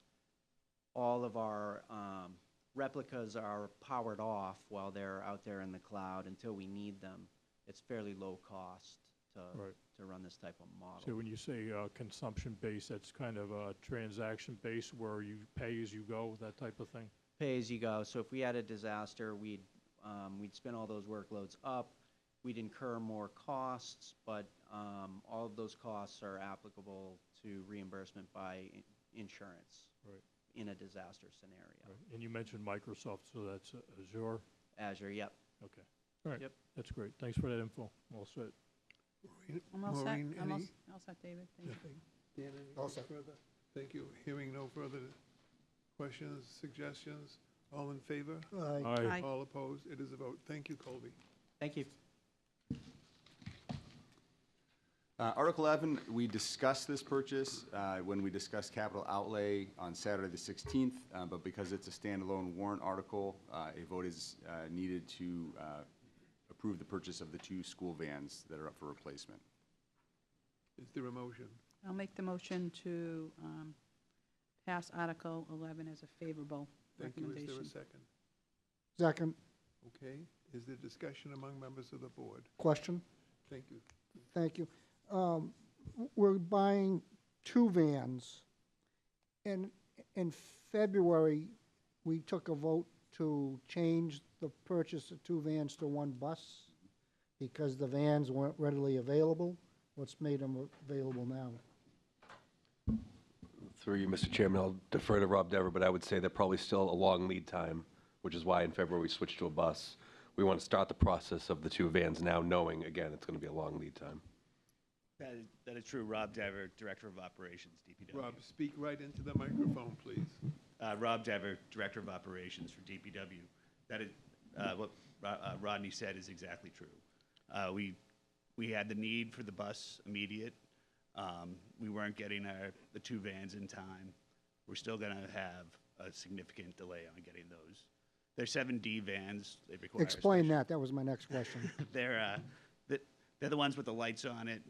all of our replicas are powered off while they're out there in the cloud until we need them, it's fairly low cost
Right.
to run this type of model.
So when you say consumption-based, that's kind of a transaction-based where you pay as you go, that type of thing?
Pay as you go. So if we had a disaster, we'd spin all those workloads up. We'd incur more costs, but all of those costs are applicable to reimbursement by insurance
Right.
in a disaster scenario.
Right. And you mentioned Microsoft, so that's Azure?
Azure, yep.
Okay. All right.
Yep.
That's great. Thanks for that info. All set.
I'm all set.
Maureen,
I'm all
any?
all set, David. Thank you.
Nothing. Dan,
All
anything
set.
further? Thank you. Hearing no further questions, suggestions? All in favor?
Aye.
Aye.
All opposed? It is a vote. Thank you, Colby.
Thank you.
Article 11, we discussed this purchase when we discussed capital outlay on Saturday the 16th, but because it's a standalone warrant article, a vote is needed to approve the purchase of the 2 school vans that are up for replacement.
Is there a motion?
I'll make the motion to pass Article 11 as a favorable
Thank you. Is there
recommendation.
a second?
Second.
Okay. Is there discussion among members of the board?
Question?
Thank you.
Thank you. We're buying 2 vans. In February, we took a vote to change the purchase of 2 vans to 1 bus because the vans weren't readily available. What's made them available now?
Through you, Mr. Chairman, I'll defer to Rob Dever, but I would say they're probably still a long lead time, which is why in February we switched to a bus. We want to start the process of the 2 vans now, knowing, again, it's going to be a long lead time.
That is true. Rob Dever, Director of Operations, DPW.
Rob, speak right into the microphone, please.
Rob Dever, Director of Operations for DPW. That is, what Rodney said is exactly true. We had the need for the bus immediate. We weren't getting the 2 vans in time. We're still going to have a significant delay on getting those. They're 7D vans. They require
Explain that. That was my next question.
They're the ones with the lights on it.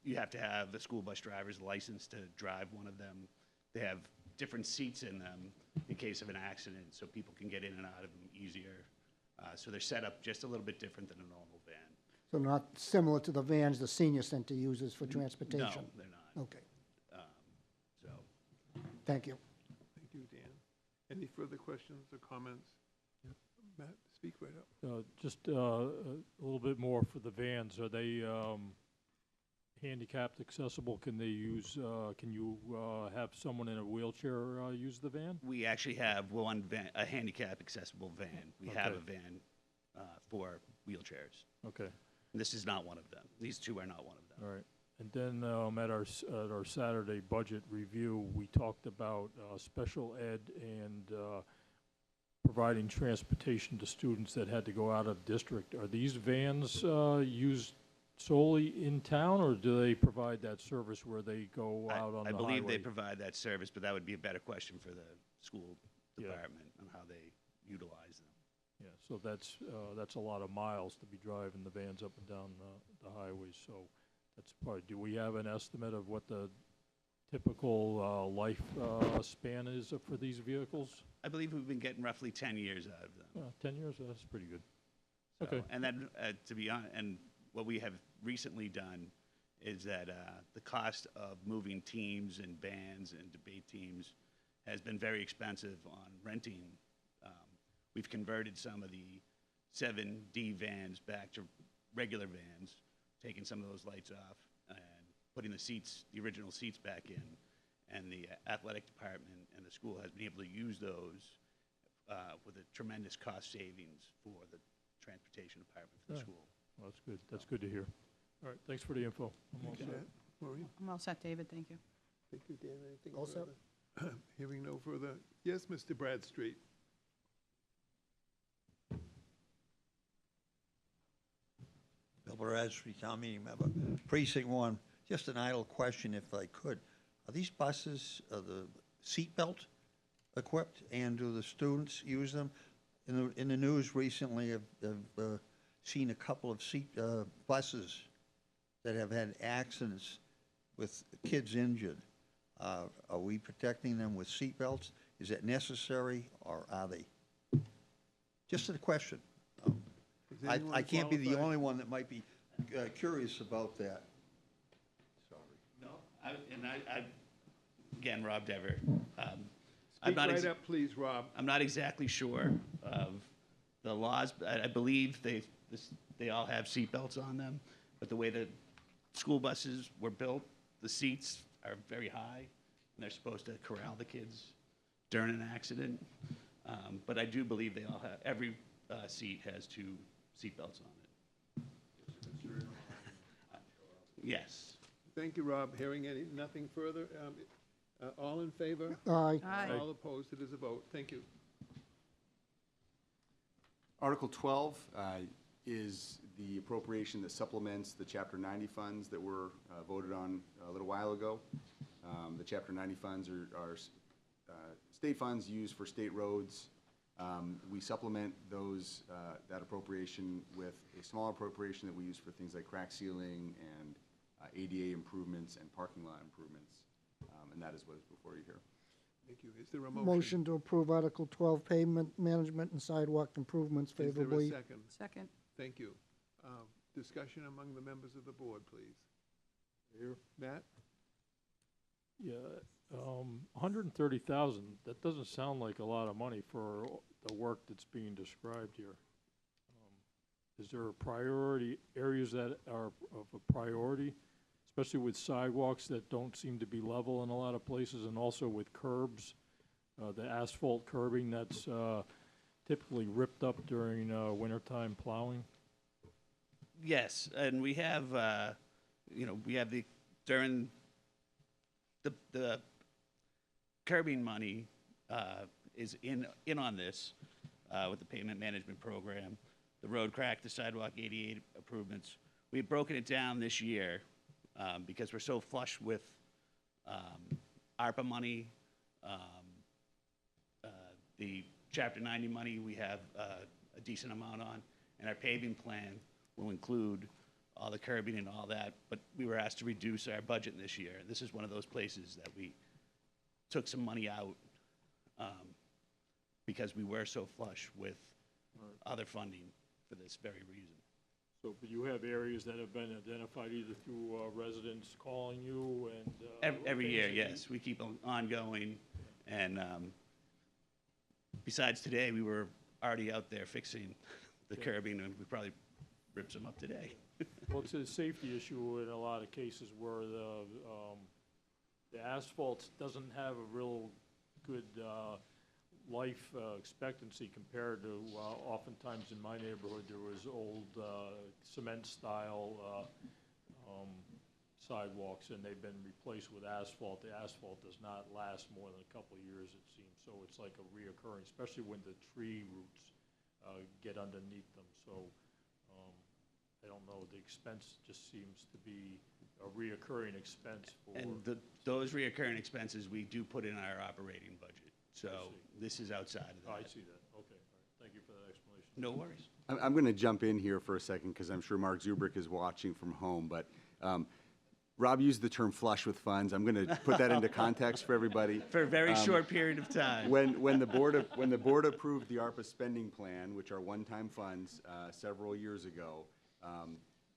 You have to have the school bus driver's license to drive one of them. They have different seats in them in case of an accident, so people can get in and out of them easier. So they're set up just a little bit different than a normal van.
So not similar to the vans the senior center uses for transportation?
No, they're not.
Okay,
So
thank you.
Thank you, Dan. Any further questions or comments? Matt, speak right up.
Just a little bit more for the vans. Are they handicapped accessible? Can they use, can you have someone in a wheelchair use the van?
we actually have one van, a handicap accessible van. We have
Okay.
a van for wheelchairs.
Okay.
This is not one of them. These 2 are not one of them.
All right. And then at our Saturday budget review, we talked about special ed and providing transportation to students that had to go out of district. Are these vans used solely in town, or do they provide that service where they go out on the
I believe they
highway?
provide that service, but that would be a better question for the school
Yeah.
department on how they utilize them.
Yeah, so that's a lot of miles to be driving the vans up and down the highways, so that's probably, do we have an estimate of what the typical life span is for these vehicles?
I believe we've been getting roughly 10 years out of them.
10 years, that's pretty good.
So,
Okay.
And then, to be honest, and what we have recently done is that the cost of moving teams and bands and debate teams has been very expensive on renting. We've converted some of the 7D vans back to regular vans, taking some of those lights off and putting the seats, the original seats back in. And the athletic department and the school has been able to use those with a tremendous cost savings for the transportation department for the
Yeah.
school.
Well, that's good. That's good to hear. All right, thanks for the info. I'm all
Thank you,
set.
Matt. Maureen?
I'm all set, David, thank you.
Thank you, Dan. Anything
All set?
further? Hearing no further. Yes, Mr. Bradstreet?
Bill Bradstreet, town meeting member. Precinct 1, just an idle question if I could. Are these buses, the seatbelt equipped, and do the students use them? In the news recently, I've seen a couple of buses that have had accidents with kids injured. Are we protecting them with seatbelts? Is it necessary, or are they? Just a question.
Is anyone
I can't be the
qualified?
only one that might be curious about that. Sorry.
No, again, Rob Dever.
Speak right up, please, Rob.
I'm not exactly sure of the laws, but I believe they all have seatbelts on them, but the way that school buses were built, the seats are very high, and they're supposed to corral the kids during an accident. But I do believe they all have, every seat has 2 seatbelts on it. Yes.
Thank you, Rob. Hearing nothing further, all in favor?
Aye.
Aye.
All opposed, it is a vote. Thank you.
Article 12 is the appropriation that supplements the Chapter 90 funds that were voted on a little while ago. The Chapter 90 funds are state funds used for state roads. We supplement that appropriation with a small appropriation that we use for things like crack sealing and ADA improvements and parking lot improvements, and that is what is before you here.
Thank you. Is there a motion?
Motion to approve Article 12, pavement management and sidewalk improvements favorably.
Is there a second?
Second.
Thank you. Discussion among the members of the board, please. Matt?
Yeah, 130,000, that doesn't sound like a lot of money for the work that's being described here. Is there a priority, areas that are of a priority, especially with sidewalks that don't seem to be level in a lot of places, and also with curbs, the asphalt curbing that's typically ripped up during wintertime plowing?
Yes, and we have, we have during the curbing money is in on this with the payment management program, the road crack, the sidewalk 88 improvements. We've broken it down this year because we're so flush with ARPA money, the Chapter 90 money we have a decent amount on, and our paving plan will include all the curbing and all that, but we were asked to reduce our budget this year. This is one of those places that we took some money out because we were so flush with other funding for this very reason.
So, but you have areas that have been identified either through residents calling you and...
Every year, yes. We keep on ongoing, and besides today, we were already out there fixing the curbing, and we probably ripped some up today.
Well, it's a safety issue in a lot of cases where the asphalt doesn't have a real good life expectancy compared to, oftentimes in my neighborhood, there was old cement-style sidewalks, and they've been replaced with asphalt. The asphalt does not last more than a couple of years, it seems, so it's like a reoccurring, especially when the tree roots get underneath them. So I don't know, the expense just seems to be a reoccurring expense for...
And those reoccurring expenses, we do put in our operating budget. So this is outside of that.
I see that, okay, all right, thank you for that explanation.
No worries.
I'm going to jump in here for a second because I'm sure Mark Zubrick is watching from home, but Rob used the term flush with funds. I'm going to put that into context for everybody.
For a very short period of time.
When the board approved the ARPA spending plan, which are one-time funds, several years ago,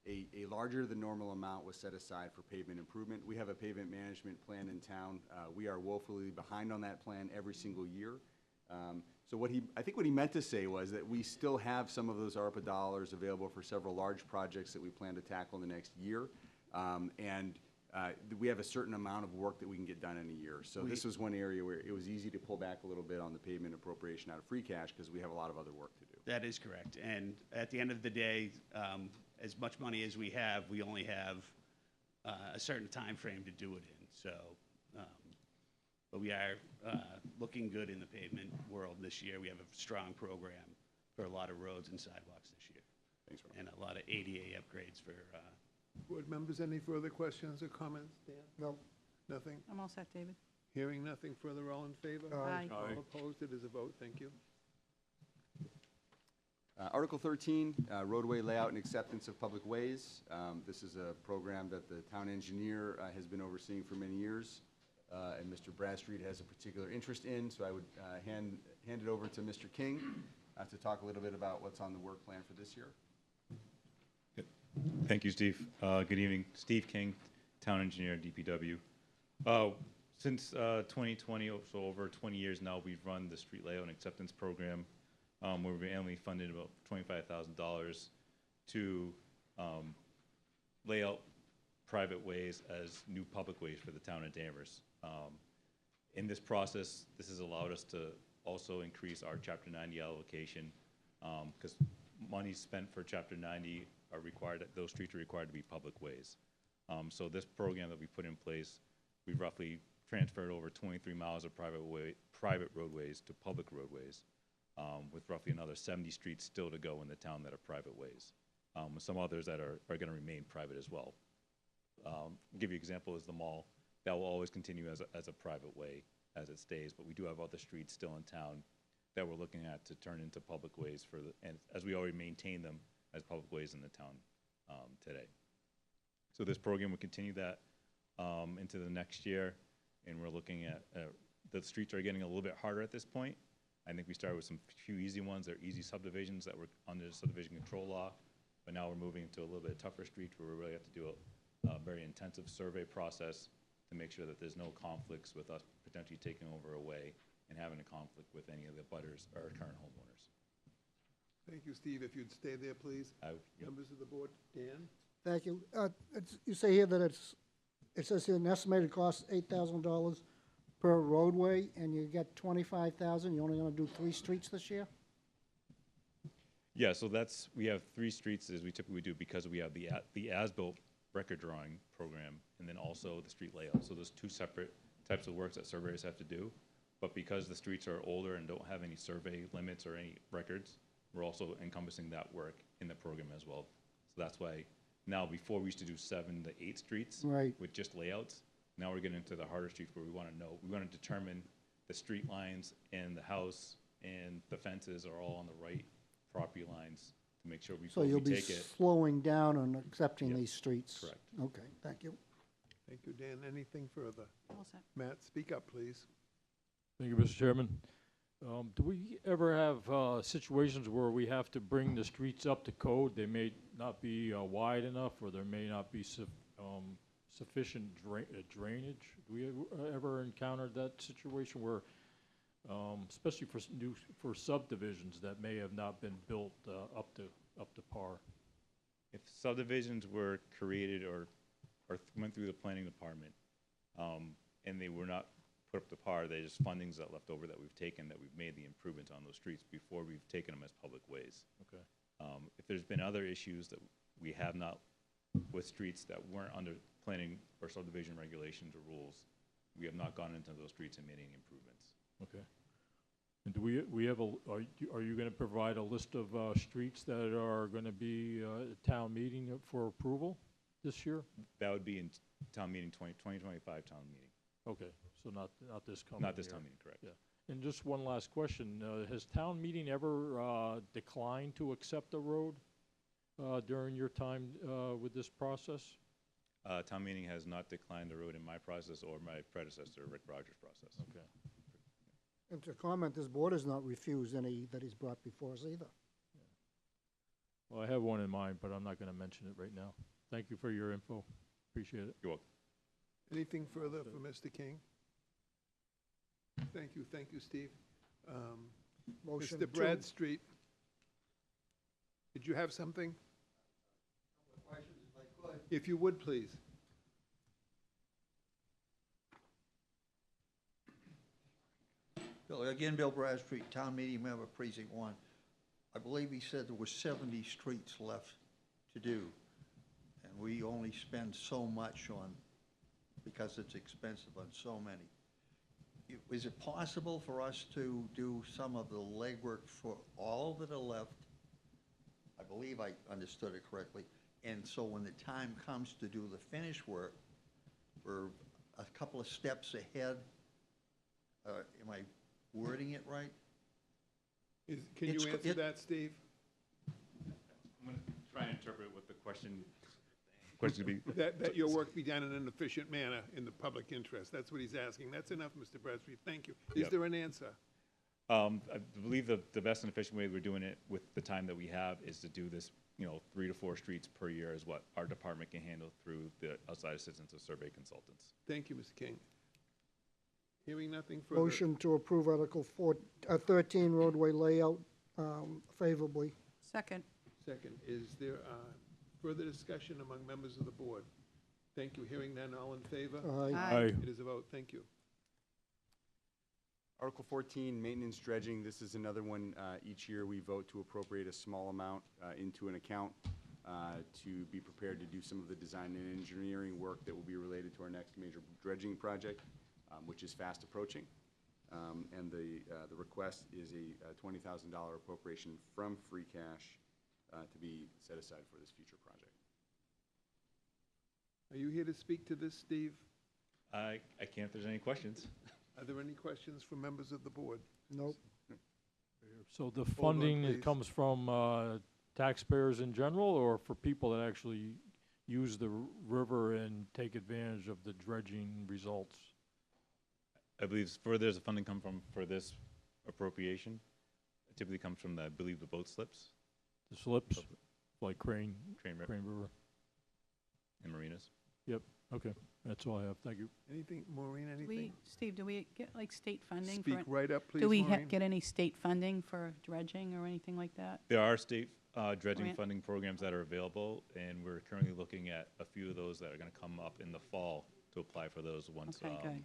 a larger than normal amount was set aside for pavement improvement. We have a pavement management plan in town. We are woefully behind on that plan every single year. So I think what he meant to say was that we still have some of those ARPA dollars available for several large projects that we plan to tackle in the next year. We have a certain amount of work that we can get done in a year. So this was one area where it was easy to pull back a little bit on the pavement appropriation out of free cash because we have a lot of other work to do.
That is correct. And at the end of the day, as much money as we have, we only have a certain time frame to do it in. So, but we are looking good in the pavement world this year. We have a strong program for a lot of roads and sidewalks this year.
Thanks, Rob.
And a lot of ADA upgrades for
Board members, any further questions or comments? Dan?
No.
Nothing?
I'm all set, David.
Hearing nothing further, all in favor?
Aye.
All opposed, it is a vote, thank you.
Article 13, roadway layout and acceptance of public ways. This is a program that the town engineer has been overseeing for many years, and Mr. Bradstreet has a particular interest in, so I would hand it over to Mr. King to talk a little bit about what's on the work plan for this year.
Thank you, Steve. Good evening. Steve King, Town Engineer, DPW. Since 2020, so over 20 years now, we've run the street layout and acceptance program, where we've annually funded about $25,000 to lay out private ways as new public ways for the town of Danvers. In this process, this has allowed us to also increase our Chapter 90 allocation, because money spent for Chapter 90 are required, those streets are required to be public ways. So this program that we put in place, we've roughly transferred over 23 miles of private roadways to public roadways, with roughly another 70 streets still to go in the town that are private ways, with some others that are going to remain private as well. Give you an example is the mall. That will always continue as a private way as it stays, but we do have other streets still in town that we're looking at to turn into public ways and as we already maintain them as public ways in the town today. So this program will continue that into the next year, and we're looking at the streets are getting a little bit harder at this point. I think we started with some few easy ones. They're easy subdivisions that were under the subdivision control law, but now we're moving into a little bit tougher streets where we really have to do a very intensive survey process to make sure that there's no conflicts with us potentially taking over away and having a conflict with any of the butters or current homeowners.
Thank you, Steve. If you'd stay there, please. Members of the board, Dan?
Thank you. You say here that it says here an estimated cost $8,000 per roadway, and you get 25,000, you're only gonna do 3 streets this year?
Yeah, so we have 3 streets as we typically do because we have the as-built record drawing program and then also the street layout. So there's 2 separate types of works that surveyors have to do. But because the streets are older and don't have any survey limits or any records, we're also encompassing that work in the program as well. So that's why now, before we used to do 7 to 8 streets
Right.
with just layouts. Now we're getting into the harder streets where we want to determine the street lines and the house and the fences are all on the right property lines to make sure
So
before we
you'll be
take it.
slowing down on accepting
Yep,
these streets?
correct.
Okay, thank you.
Thank you, Dan. Anything further?
All set.
Matt, speak up, please.
Thank you, Mr. Chairman. Do we ever have situations where we have to bring the streets up to code? They may not be wide enough, or there may not be sufficient drainage? Do we ever encounter that situation where, especially for subdivisions that may have not been built up to par?
If subdivisions were created or went through the planning department, and they were not put up to par, they just fundings that left over that we've taken, that we've made the improvements on those streets before we've taken them as public ways.
Okay.
If there's been other issues that we have not, with streets that weren't under planning or subdivision regulations or rules, we have not gone into those streets and made any improvements.
Okay. And do we have are you going to provide a list of streets that are going to be at town meeting for approval this year?
That would be in town meeting 2025 town meeting.
Okay, so not this coming
Not this
year.
town meeting, correct.
Yeah. And just one last question. Has town meeting ever declined to accept a road during your time with this process?
Town meeting has not declined the road in my process or my predecessor, Rick Rogers' process.
Okay.
And to comment, this board has not refused any that he's brought before us either.
Well, I have one in mind, but I'm not going to mention it right now. Thank you for your info. Appreciate it.
You're welcome.
Anything further for Mr. King? Thank you, Steve.
Motion
Mr.
to-
Bradstreet, did you have something? If you would, please.
Bill Bradstreet, Town Meeting Member, Precinct 1. I believe he said there were 70 streets left to do, and we only spend so much on, because it's expensive on so many. Is it possible for us to do some of the legwork for all that are left? I believe I understood it correctly. And so when the time comes to do the finish work, we're a couple of steps ahead. Am I wording it right?
Can you answer that, Steve?
I'm going to try and interpret what the question would be.
That your work be done in an efficient manner in the public interest. That's what he's asking. That's enough, Mr. Bradstreet. Thank you. Is
Yep.
there an answer?
I believe the best and efficient way we're doing it with the time that we have is to do this, 3 to 4 streets per year is what our department can handle through the outside assistance of survey consultants.
Thank you, Mr. King. Hearing nothing further.
Motion to approve Article 13 roadway layout favorably.
Second.
Second, is there further discussion among members of the board? Thank you. Hearing none, all in favor?
Aye.
Aye.
It is a vote. Thank you.
Article 14, maintenance dredging. This is another one. Each year, we vote to appropriate a small amount into an account to be prepared to do some of the design and engineering work that will be related to our next major dredging project, which is fast approaching. And the request is a $20,000 appropriation from free cash to be set aside for this future project.
Are you here to speak to this, Steve?
I can't if there's any questions.
Are there any questions from members of the board?
Nope.
So the
on,
funding,
please.
it comes from taxpayers in general, or for people that actually use the river and take advantage of the dredging results?
I believe where there's a funding come from for this appropriation, it typically comes from, I believe, the boat slips
The slips, like Crane
train
River.
and marinas.
Yep, okay, that's all I have, thank you.
Anything, Maureen,
Do
anything?
Steve, do we get like state funding for?
Speak right up, please,
Do we
Maureen.
get any state funding for dredging or anything like that?
There are state dredging
Grant.
funding programs that are available, and we're currently looking at a few of those that are going to come up in the fall to apply for those once.
Okay, good.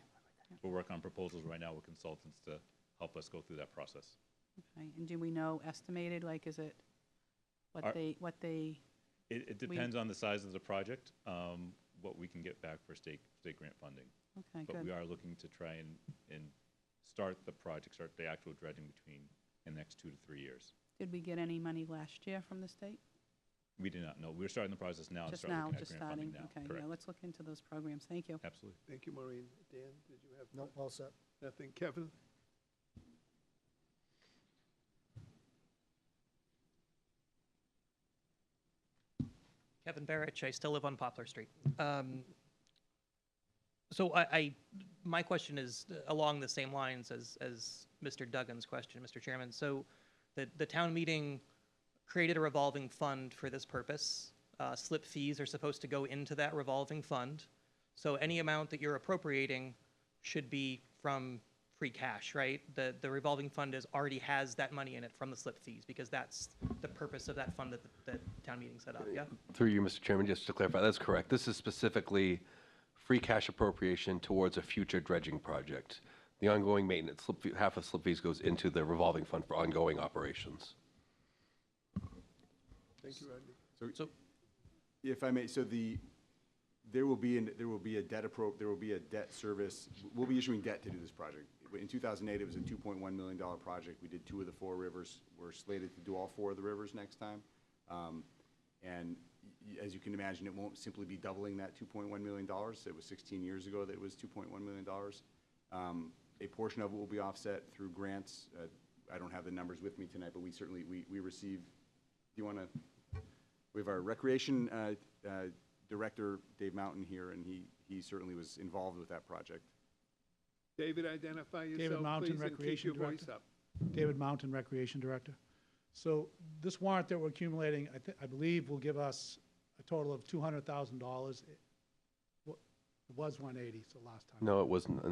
We're working on proposals right now with consultants to help us go through that process.
Okay, and do we know estimated, like, is it
Our-
what they,
It depends on the size of the project, what we can get back for state grant funding.
okay,
But we
good.
are looking to try and start the project, start the actual dredging between the next 2 to 3 years.
Did we get any money last year from the state?
We do not know. We're starting the process now and
Just
start
now,
looking at
just
grant funding
starting?
now.
Okay,
Correct.
yeah, let's look into those programs. Thank you.
Absolutely.
Thank you, Maureen. Dan, did you have?
No, all set.
Nothing. Kevin?
Kevin Barrich, I still live on Poplar Street. So my question is along the same lines as Mr. Duggan's question, Mr. Chairman. So the town meeting created a revolving fund for this purpose. Slip fees are supposed to go into that revolving fund. So any amount that you're appropriating should be from free cash, right? The revolving fund already has that money in it from the slip fees, because that's the purpose of that fund that the town meeting set up, yeah?
Through you, Mr. Chairman, just to clarify, that's correct. This is specifically free cash appropriation towards a future dredging project. The ongoing maintenance, half of slip fees goes into the revolving fund for ongoing operations.
Thank you, Rodney.
So
If I may, so there will be a debt service. We'll be issuing debt to do this project. In 2008, it was a $2.1 million project. We did 2 of the 4 rivers. We're slated to do all 4 of the rivers next time. And as you can imagine, it won't simply be doubling that $2.1 million. It was 16 years ago that it was $2.1 million. A portion of it will be offset through grants. I don't have the numbers with me tonight, but we certainly, we receive, do you want to, we have our recreation director, Dave Mountain, here, and he certainly was involved with that project.
David, identify yourself,
David Mountain,
please, and keep
Recreation
your voice
Director.
up.
David Mountain, Recreation Director. So this warrant that we're accumulating, I believe will give us a total of $200,000. It was 180, so last time.
No, it wasn't,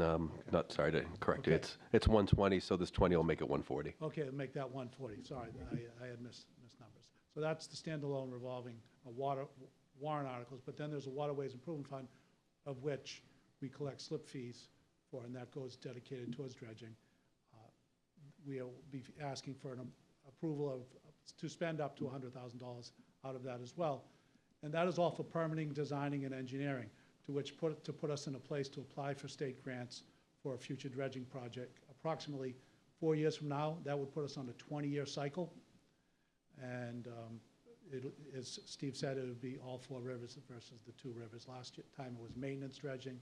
not, sorry to correct you.
Okay.
It's 120, so this 20 will make it 140.
Okay, make that 140, sorry, I had missed numbers. So that's the standalone revolving warrant articles, but then there's a Waterways Improvement Fund, of which we collect slip fees for, and that goes dedicated towards dredging. We'll be asking for an approval to spend up to $100,000 out of that as well. And that is all for permitting, designing, and engineering, to put us in a place to apply for state grants for a future dredging project. Approximately 4 years from now, that would put us on a 20-year cycle. And as Steve said, it would be all 4 rivers versus the 2 rivers. Last time it was maintenance dredging.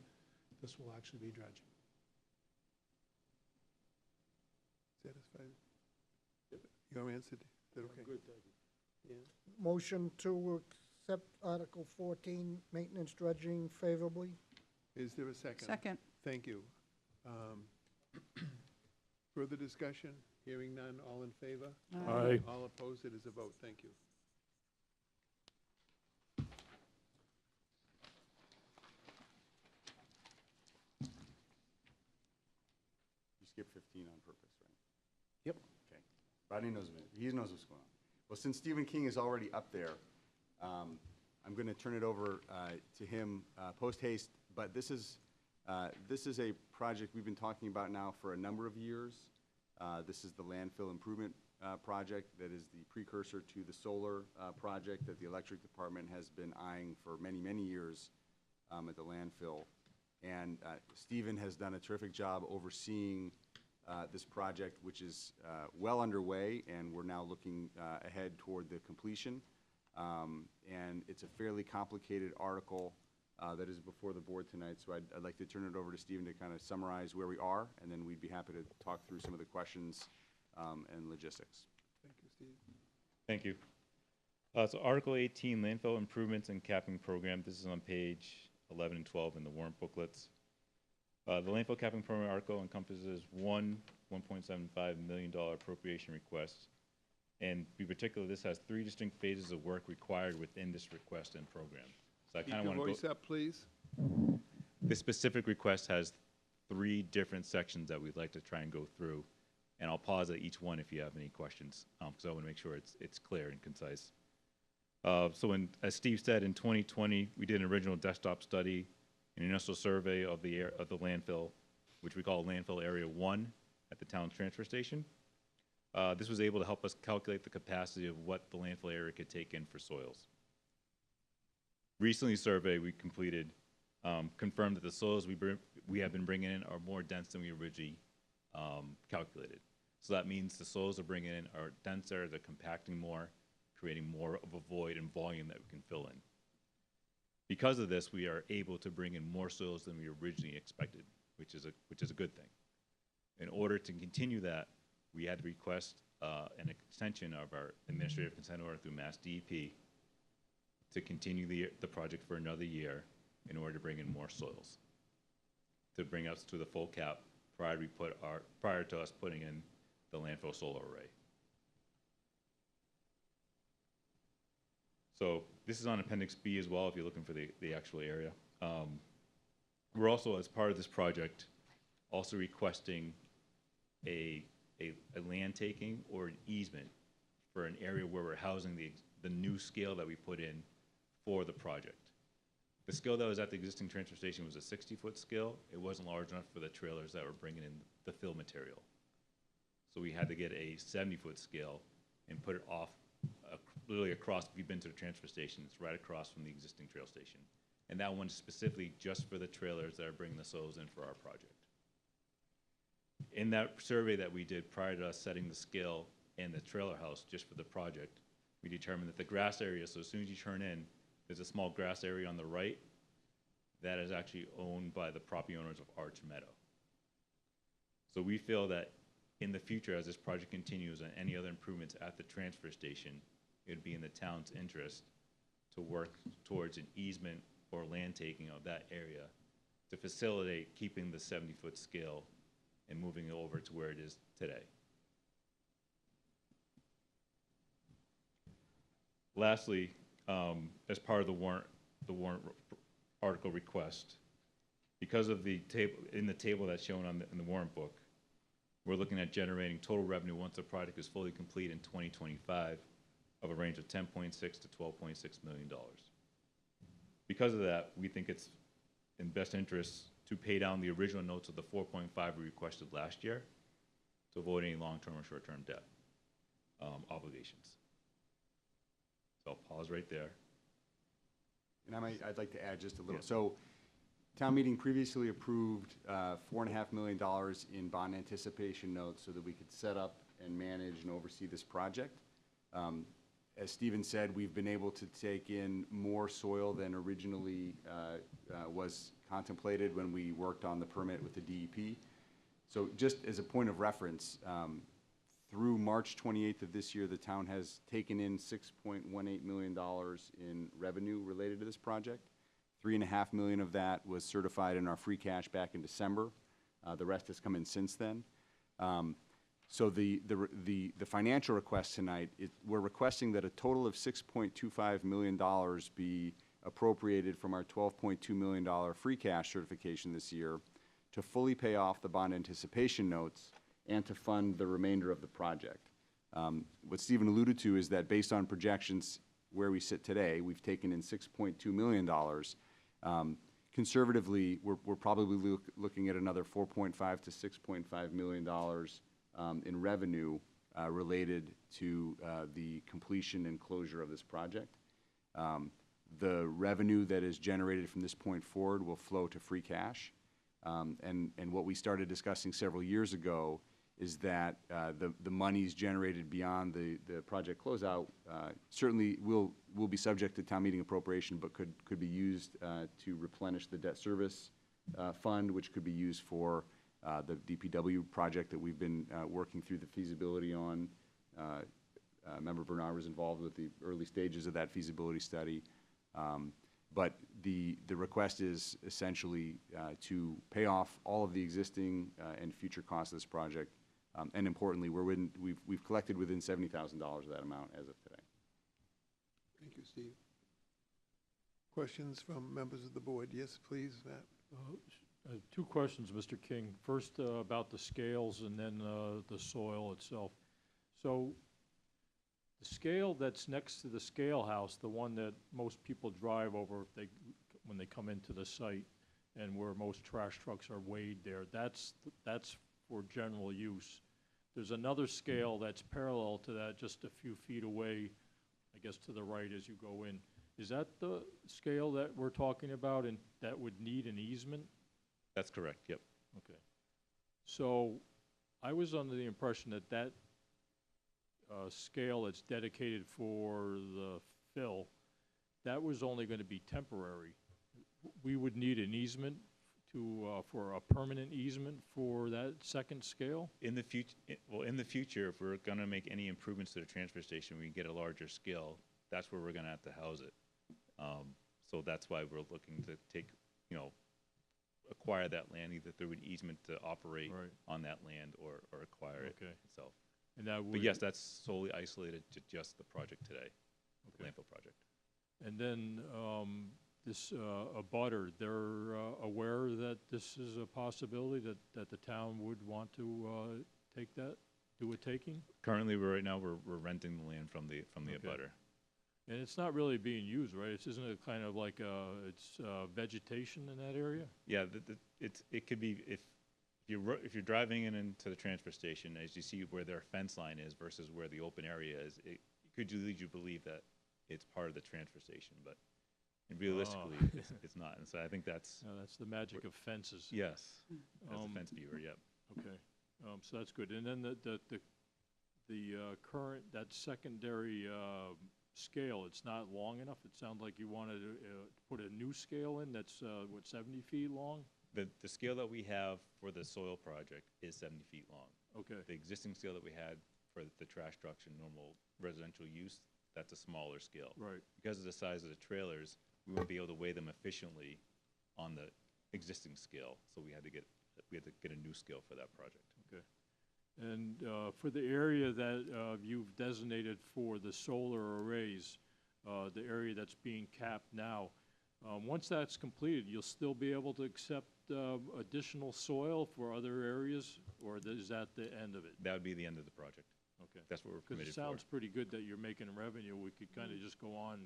This will actually be dredging.
Satisfied? Your answer, is that okay? Good, thank you.
Motion to accept Article 14, maintenance dredging favorably.
Is there a second?
Second.
Thank you. Further discussion? Hearing none, all in favor?
Aye.
All opposed, it is a vote. Thank you.
You skipped 15 on purpose, right? Yep. Okay. Rodney knows what's going on. Well, since Stephen King is already up there, I'm going to turn it over to him post haste. But this is a project we've been talking about now for a number of years. This is the landfill improvement project that is the precursor to the solar project that the electric department has been eyeing for many, many years at the landfill. And Stephen has done a terrific job overseeing this project, which is well underway, and we're now looking ahead toward the completion. And it's a fairly complicated article that is before the board tonight, so I'd like to turn it over to Stephen to kind of summarize where we are, and then we'd be happy to talk through some of the questions and logistics.
Thank you, Steve.
Thank you. So Article 18, landfill improvements and capping program. This is on page 11 and 12 in the warrant booklets. The landfill capping permit article encompasses one $1.75 million appropriation request. And be particular, this has 3 distinct phases of work required within this request and program. So I
Keep
kind of
your
want to
voice up, please.
This specific request has 3 different sections that we'd like to try and go through. And I'll pause at each one if you have any questions, because I want to make sure it's clear and concise. As Steve said, in 2020, we did an original desktop study, an initial survey of the landfill, which we call Landfill Area 1 at the town transfer station. This was able to help us calculate the capacity of what the landfill area could take in for soils. Recently, a survey we completed confirmed that the soils we have been bringing in are more dense than we originally calculated. So that means the soils are bringing in are denser, they're compacting more, creating more of a void and volume that we can fill in. Because of this, we are able to bring in more soils than we originally expected, which is a good thing. In order to continue that, we had to request an extension of our administrative consent order through Mass DEP to continue the project for another year in order to bring in more soils, to bring us to the full cap prior to us putting in the landfill solar array. So this is on Appendix B as well, if you're looking for the actual area. We're also, as part of this project, also requesting a land taking or an easement for an area where we're housing the new scale that we put in for the project. The scale that was at the existing transfer station was a 60-foot scale. It wasn't large enough for the trailers that were bringing in the fill material. So we had to get a 70-foot scale and put it off, literally across. If you've been to the transfer station, it's right across from the existing trail station. And that one's specifically just for the trailers that are bringing the soils in for our project. In that survey that we did prior to us setting the scale and the trailer house just for the project, we determined that the grass area, so as soon as you turn in, there's a small grass area on the right that is actually owned by the property owners of Arch Meadow. So we feel that in the future, as this project continues and any other improvements at the transfer station, it would be in the town's interest to work towards an easement or land taking of that area to facilitate keeping the 70-foot scale and moving it over to where it is today. Lastly, as part of the warrant article request, because of the table that's shown in the warrant book, we're looking at generating total revenue once the project is fully complete in 2025 of a range of $10.6 to $12.6 million. Because of that, we think it's in best interest to pay down the original notes of the 4.5 we requested last year to avoid any long-term or short-term debt obligations. So I'll pause right there.
And I'd like to add just a little. So town meeting previously approved $4.5 million in bond anticipation notes so that we could set up and manage and oversee this project. As Stephen said, we've been able to take in more soil than originally was contemplated when we worked on the permit with the DEP. So just as a point of reference, through March 28th of this year, the town has taken in $6.18 million in revenue related to this project. $3.5 million of that was certified in our free cash back in December. The rest has come in since then. So the financial request tonight, we're requesting that a total of $6.25 million be appropriated from our $12.2 million free cash certification this year to fully pay off the bond anticipation notes and to fund the remainder of the project. What Stephen alluded to is that based on projections where we sit today, we've taken in $6.2 million. Conservatively, we're probably looking at another $4.5 to $6.5 million in revenue related to the completion and closure of this project. The revenue that is generated from this point forward will flow to free cash. And what we started discussing several years ago is that the monies generated beyond the project closeout certainly will be subject to town meeting appropriation, but could be used to replenish the debt service fund, which could be used for the DPW project that we've been working through the feasibility on. Member Bernard was involved with the early stages of that feasibility study. But the request is essentially to pay off all of the existing and future costs of this project. And importantly, we've collected within $70,000 of that amount as of today.
Thank you, Steve. Questions from members of the board? Yes, please, Matt.
Two questions, Mr. King. First, about the scales and then the soil itself. So the scale that's next to the scale house, the one that most people drive over when they come into the site and where most trash trucks are weighed there, that's for general use. There's another scale that's parallel to that, just a few feet away, I guess to the right as you go in. Is that the scale that we're talking about and that would need an easement?
That's correct, yep.
Okay. So I was under the impression that that scale that's dedicated for the fill, that was only going to be temporary. We would need an easement for a permanent easement for that second scale?
In the future, if we're going to make any improvements to the transfer station, we get a larger scale, that's where we're going to have to house it. So that's why we're looking to acquire that land, either through an easement to operate on that land or acquire it itself.
And that would,
but yes, that's solely isolated to just the project today, the landfill project.
And then this abutter, they're aware that this is a possibility that the town would want to take that, do a taking?
Currently, right now, we're renting the land from the abutter.
And it's not really being used, right? Isn't it kind of like it's vegetation in that area?
Yeah, it could be if you're driving into the transfer station, as you see where their fence line is versus where the open area is, it could lead you to believe that it's part of the transfer station, but realistically, it's not. And so I think that's
the magic of fences.
Yes, as a fence viewer, yep.
Okay, so that's good. And then the current, that secondary scale, it's not long enough. It sounds like you wanted to put a new scale in that's, 70 feet long?
The scale that we have for the soil project is 70 feet long.
Okay.
The existing scale that we had for the trash trucks and normal residential use, that's a smaller scale.
Right.
Because of the size of the trailers, we won't be able to weigh them efficiently on the existing scale, so we had to get a new scale for that project.
Okay. And for the area that you've designated for the solar arrays, the area that's being capped now, once that's completed, you'll still be able to accept additional soil for other areas, or is that the end of it?
That would be the end of the project.
Okay.
That's what we're committed for.
Because it sounds pretty good that you're making revenue. We could kind of just go on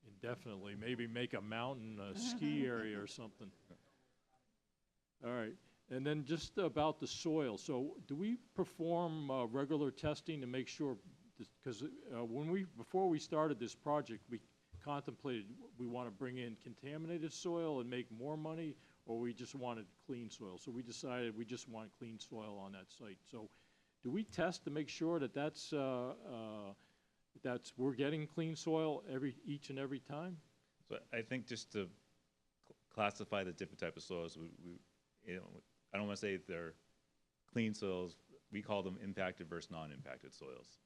indefinitely, maybe make a mountain, a ski area or something. All right. And then just about the soil. So do we perform regular testing to make sure, because before we started this project, we contemplated we want to bring in contaminated soil and make more money, or we just wanted clean soil. So we decided we just want clean soil on that site. So do we test to make sure that we're getting clean soil each and every time?
So I think just to classify the different type of soils, I don't want to say they're clean soils. We call them impacted versus non-impacted soils.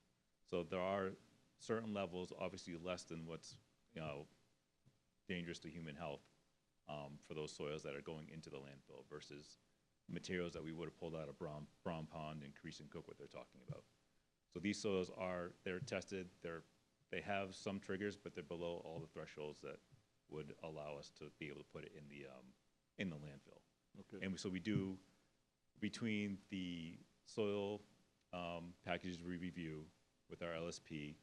So there are certain levels, obviously less than what's dangerous to human health for those soils that are going into the landfill versus materials that we would have pulled out of Brown Pond and Crease and Cook, what they're talking about. So these soils they're tested. They have some triggers, but they're below all the thresholds that would allow us to be able to put it in the landfill.
Okay.
And so we do, between the soil packages we review with our LSP,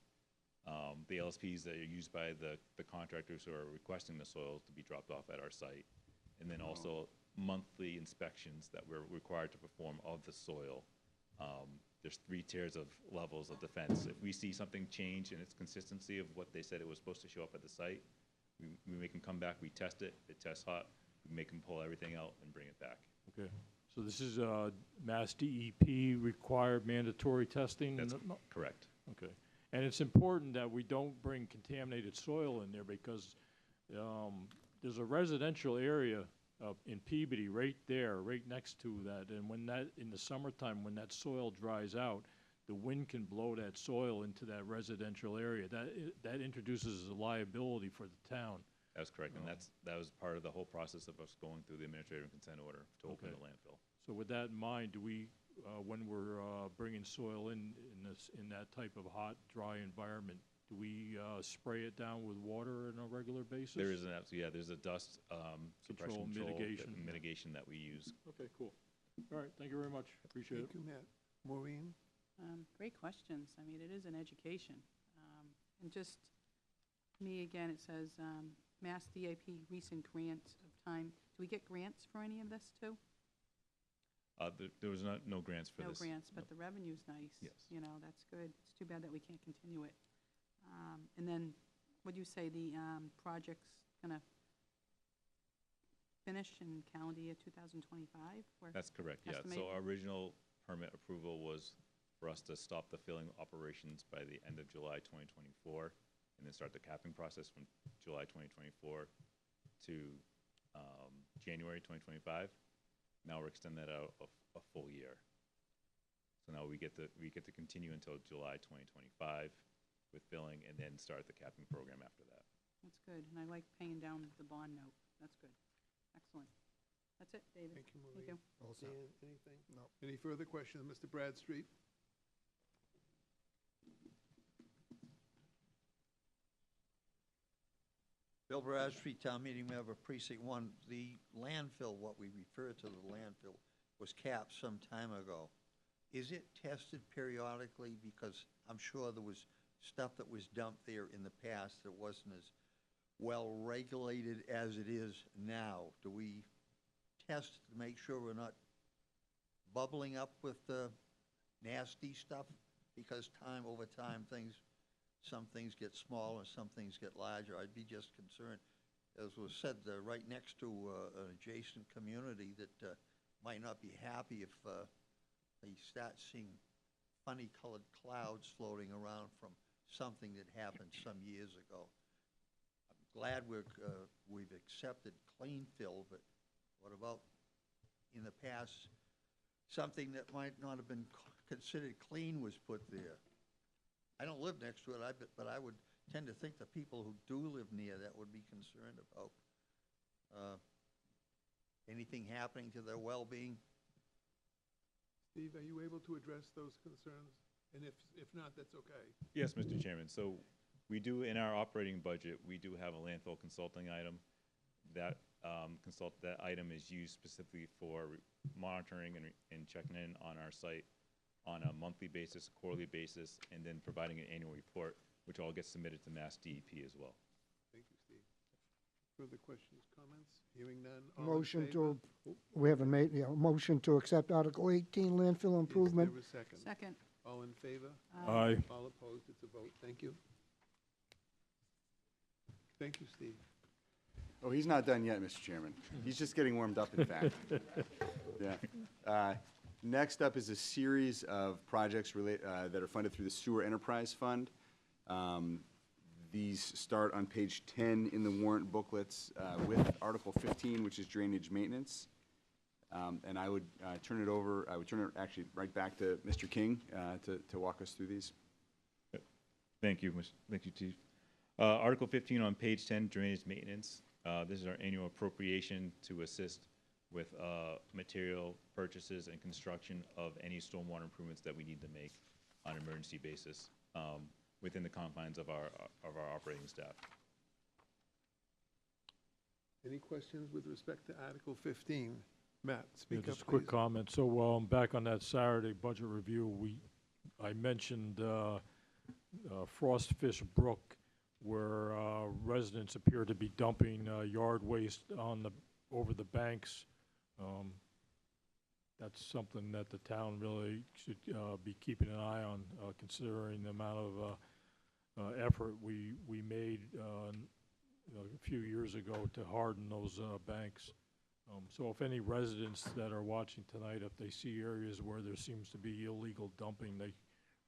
the LSPs that are used by the contractors who are requesting the soil to be dropped off at our site, and then also monthly inspections that we're required to perform of the soil. There's 3 tiers of levels of defense. If we see something change in its consistency of what they said it was supposed to show up at the site, we make them come back, we test it, it tests hot, we make them pull everything out and bring it back.
Okay. So this is Mass DEP required mandatory testing?
That's correct.
Okay. And it's important that we don't bring contaminated soil in there because there's a residential area in Peabody right there, right next to that. And when in the summertime, when that soil dries out, the wind can blow that soil into that residential area. That introduces a liability for the town.
That's correct, and that was part of the whole process of us going through the administrative consent order to open
Okay.
the landfill.
So with that in mind, do we, when we're bringing soil in that type of hot, dry environment, do we spray it down with water on a regular basis?
There is there's a dust suppression
mitigation.
mitigation that we use.
Okay, cool. All right, thank you very much. Appreciate it.
Thank you, Matt. Maureen?
Great questions. I mean, it is an education. And just, me again, it says, Mass DAP recent grant of time. Do we get grants for any of this too?
There was no grants for this.
No grants, but the revenue's nice.
Yes.
You know, that's good. It's too bad that we can't continue it. And then, would you say the project's gonna finish in calendar year 2025?
That's correct, yeah.
Estimated?
So our original permit approval was for us to stop the filling operations by the end of July 2024, and then start the capping process from July 2024 to January 2025. Now we're extending that out a full year. So now we get to continue until July 2025 with filling, and then start the capping program after that.
That's good. And I like paying down the bond note. That's good. Excellent. That's it, David.
Thank you, Maureen.
Thank you.
All set.
Dan, anything?
No.
Any further questions, Mr. Bradstreet?
Bill Bradstreet, Town Meeting Member, Precinct 1. The landfill, what we refer to the landfill, was capped some time ago. Is it tested periodically? Because I'm sure there was stuff that was dumped there in the past that wasn't as well regulated as it is now. Do we test to make sure we're not bubbling up with nasty stuff? Because over time, some things get smaller, some things get larger. I'd be just concerned, as was said, right next to an adjacent community that might not be happy if they start seeing funny colored clouds floating around from something that happened some years ago. I'm glad we've accepted clean fill, but what about in the past, something that might not have been considered clean was put there? I don't live next to it, but I would tend to think the people who do live near that would be concerned about anything happening to their well-being.
Steve, are you able to address those concerns? And if not, that's okay.
Yes, Mr. Chairman. So we do, in our operating budget, we do have a landfill consulting item. That that item is used specifically for monitoring and checking in on our site on a monthly basis, quarterly basis, and then providing an annual report, which all gets submitted to Mass DEP as well.
Thank you, Steve. Further questions, comments? Hearing none. All in
Motion
favor?
to, we haven't made, motion to accept Article 18 landfill improvement.
Is there a second?
Second.
All in favor?
Aye.
All opposed? It's a vote. Thank you. Thank you, Steve.
Oh, he's not done yet, Mr. Chairman. He's just getting warmed up, in fact. Yeah. Next up is a series of projects that are funded through the Sewer Enterprise Fund. These start on page 10 in the warrant booklets with Article 15, which is drainage maintenance. And I would turn it actually right back to Mr. King to walk us through these.
Thank you, Chief. Article 15 on page 10, drainage maintenance. This is our annual appropriation to assist with material purchases and construction of any stormwater improvements that we need to make on an emergency basis within the confines of our operating staff.
Any questions with respect to Article 15? Matt,
Yeah,
speak up,
just a quick
please.
comment. So, back on that Saturday budget review, I mentioned Frostfish Brook, where residents appear to be dumping yard waste over the banks. That's something that the town really should be keeping an eye on, considering the amount of effort we made a few years ago to harden those banks. So if any residents that are watching tonight, if they see areas where there seems to be illegal dumping, they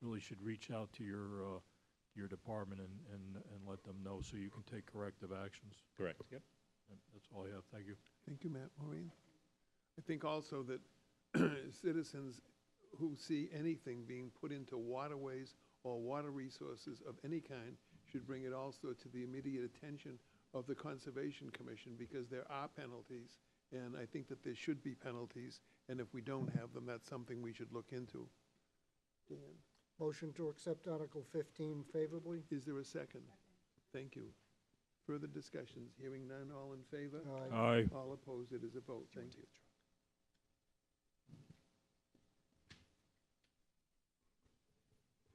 really should reach out to your department and let them know so you can take corrective actions.
Correct. Yep.
That's all I have. Thank you.
Thank you, Matt. Maureen? I think also that citizens who see anything being put into waterways or water resources of any kind should bring it also to the immediate attention of the Conservation Commission, because there are penalties, and I think that there should be penalties, and if we don't have them, that's something we should look into. Dan,
Motion to accept Article 15 favorably?
is there a second? Thank you. Further discussions? Hearing none, all in favor?
Aye.
Aye.
All opposed, it is a vote. Thank you.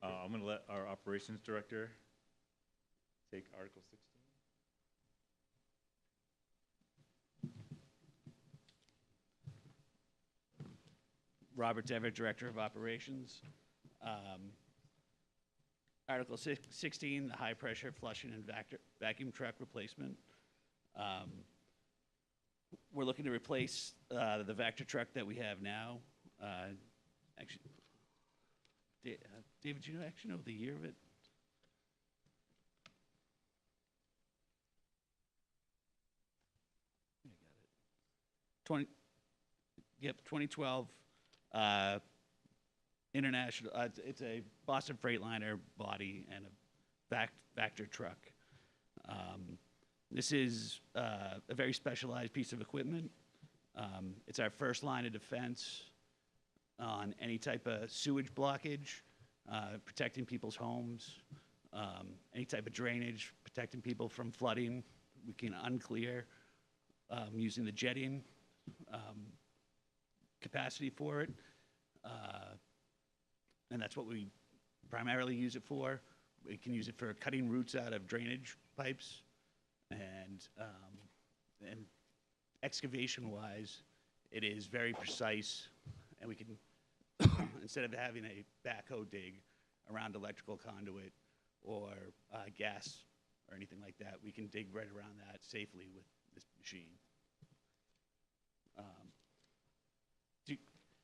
I'm gonna let our operations director take Article 16.
Robert Dever, Director of Operations. Article 16, the high-pressure flushing and vacuum truck replacement. We're looking to replace the Vector truck that we have now. Actually, David, do you actually know the year of it? I got it. 2012. International. It's a Boston Freightliner body and a Vector truck. This is a very specialized piece of equipment. It's our first line of defense on any type of sewage blockage, protecting people's homes, any type of drainage, protecting people from flooding. We can unclear using the jetting capacity for it. And that's what we primarily use it for. We can use it for cutting roots out of drainage pipes, and excavation-wise, it is very precise, and we can, instead of having a backhoe dig around electrical conduit or gas or anything like that, we can dig right around that safely with this machine.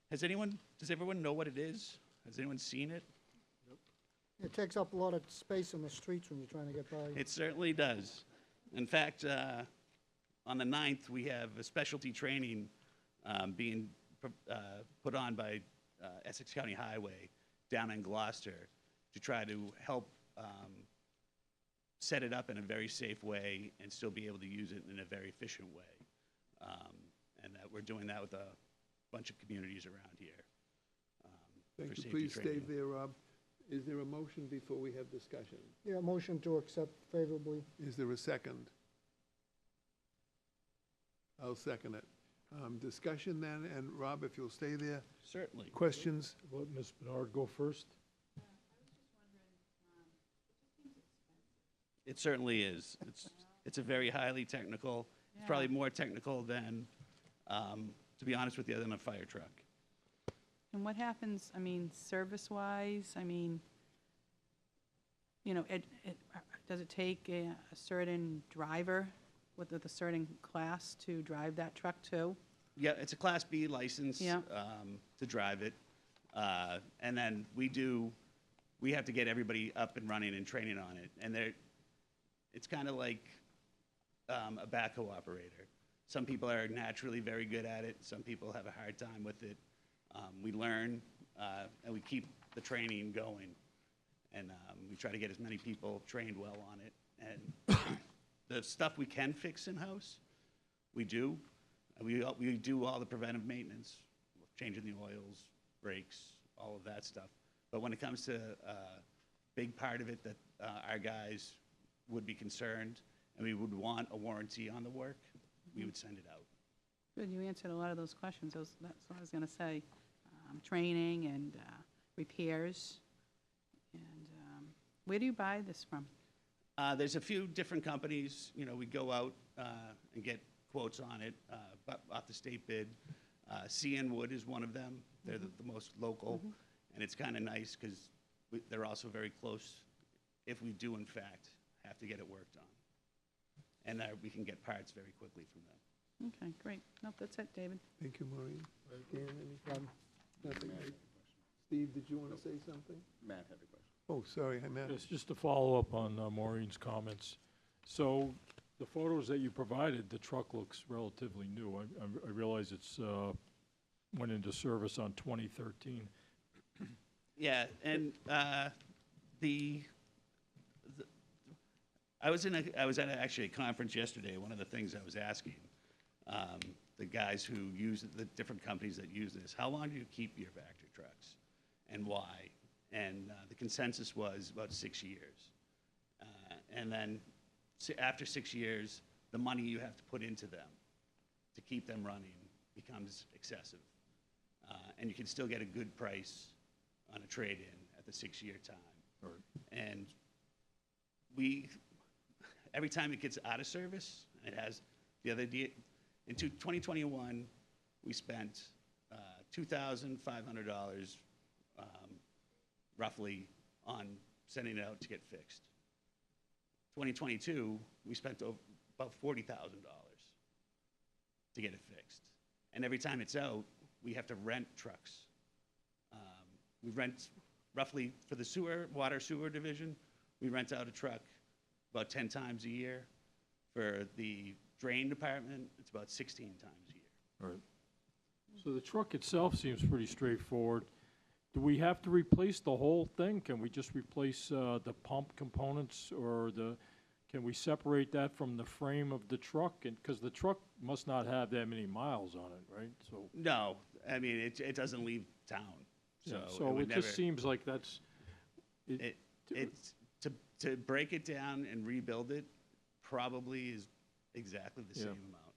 Does everyone know what it is? Has anyone seen it?
It takes up a lot of space in the streets when you're trying to get by.
It certainly does. In fact, on the 9th, we have a specialty training being put on by Essex County Highway down in Gloucester to try to help set it up in a very safe way and still be able to use it in a very efficient way. And that we're doing that with a bunch of communities around here. For
Thank you.
safety
Please stay
training.
there, Rob. Is there a motion before we have discussion?
Yeah, motion to accept favorably.
Is there a second? I'll second it. Discussion then, and Rob, if you'll stay there.
Certainly.
Questions?
Let Ms. Bernard go first.
It certainly is. It's a very highly technical, it's probably more technical than, to be honest with you, than a fire truck.
And what happens, I mean, service-wise, I mean, you know, does it take a certain driver with a certain class to drive that truck too?
Yeah, it's a Class B license
Yeah.
to drive it. And then we have to get everybody up and running and training on it. And it's kind of like a backhoe operator. Some people are naturally very good at it. Some people have a hard time with it. We learn, and we keep the training going. And we try to get as many people trained well on it. And the stuff we can fix in-house, we do. We do all the preventive maintenance, changing the oils, brakes, all of that stuff. But when it comes to a big part of it that our guys would be concerned, and we would want a warranty on the work, we would send it out.
Good, you answered a lot of those questions. That's what I was going to say. Training and repairs. And where do you buy this from?
There's a few different companies. You know, we go out and get quotes on it off the state bid. CN Wood is one of them. They're the most local, and it's kind of nice because they're also very close if we do, in fact, have to get it worked on. And we can get parts very quickly from them.
Okay, great. Nope, that's it, David.
Thank you, Maureen. Dan, any problem? Nothing. Steve, did you want to say something?
Matt had a question.
Oh, sorry, hi, Matt.
Yes, just to follow up on Maureen's comments. So the photos that you provided, the truck looks relatively new. I realize it's went into service on 2013.
Yeah, and I was at actually a conference yesterday. One of the things I was asking the guys who use the different companies that use this, how long do you keep your factory trucks, and why? And the consensus was about 6 years. And then after 6 years, the money you have to put into them to keep them running becomes excessive. And you can still get a good price on a trade-in at the 6-year time. And every time it gets out of service, it has, the other day, in 2021, we spent $2,500 roughly on sending it out to get fixed. 2022, we spent about $40,000 to get it fixed. And every time it's out, we have to rent trucks. We rent roughly, for the water sewer division, we rent out a truck about 10 times a year. For the drain department, it's about 16 times a year.
Right. So the truck itself seems pretty straightforward. Do we have to replace the whole thing? Can we just replace the pump components, or can we separate that from the frame of the truck? And because the truck must not have that many miles on it, right? So
No, I mean, it doesn't leave town.
yeah,
So,
so
would
it just
never-
seems like that's
It's to break it down and rebuild it probably is exactly the
Yeah.
same amount.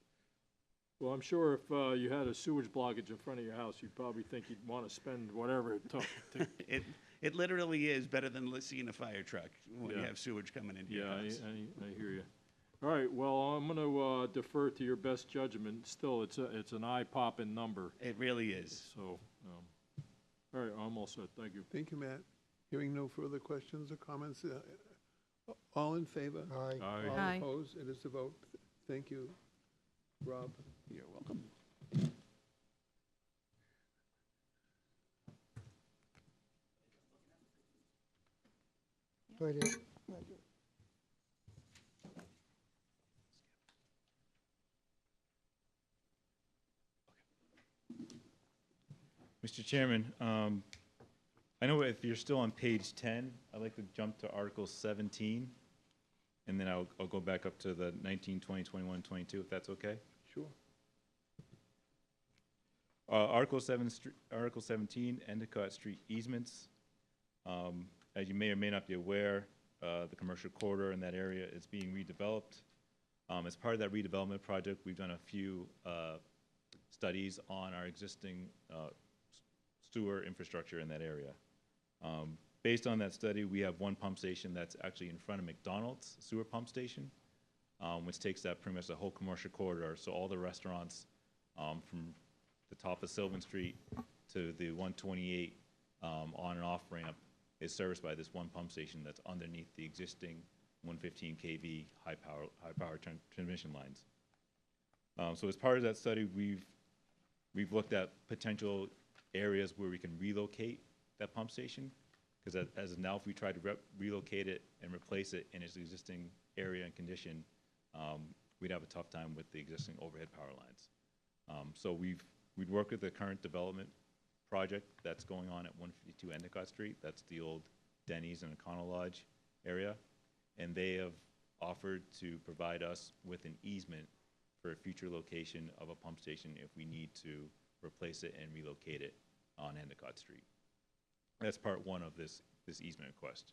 Well, I'm sure if you had a sewage blockage in front of your house, you'd probably think you'd want to spend whatever it took.
It literally is better than seeing a fire truck when you
Yeah.
have sewage coming into your
Yeah,
house.
I hear you. All right, well, I'm going to defer to your best judgment. Still, it's an eye-popping number,
It really is.
so, all right, I'm all set, thank you.
Thank you, Matt. Hearing no further questions or comments, all in favor?
Aye.
Aye.
All
Aye.
opposed? It is a vote. Thank you. Rob?
You're welcome.
Right here.
Mr. Chairman, I know if you're still on page 10, I'd like to jump to Article 17, and then I'll go back up to the 19, 20, 21, 22, if that's okay.
Sure.
Article 17, Endicott Street easements. As you may or may not be aware, the commercial corridor in that area is being redeveloped. As part of that redevelopment project, we've done a few studies on our existing sewer infrastructure in that area. Based on that study, we have one pump station that's actually in front of McDonald's sewer pump station, which takes that pretty much the whole commercial corridor. So all the restaurants from the top of Sylvan Street to the 128 on and off ramp is serviced by this one pump station that's underneath the existing 115 kV high power transmission lines. So as part of that study, we've looked at potential areas where we can relocate that pump station, because as of now, if we try to relocate it and replace it in its existing area and condition, we'd have a tough time with the existing overhead power lines. So we'd work with the current development project that's going on at 152 Endicott Street. That's the old Denny's and Econo Lodge area. And they have offered to provide us with an easement for a future location of a pump station if we need to replace it and relocate it on Endicott Street. That's part one of this easement request.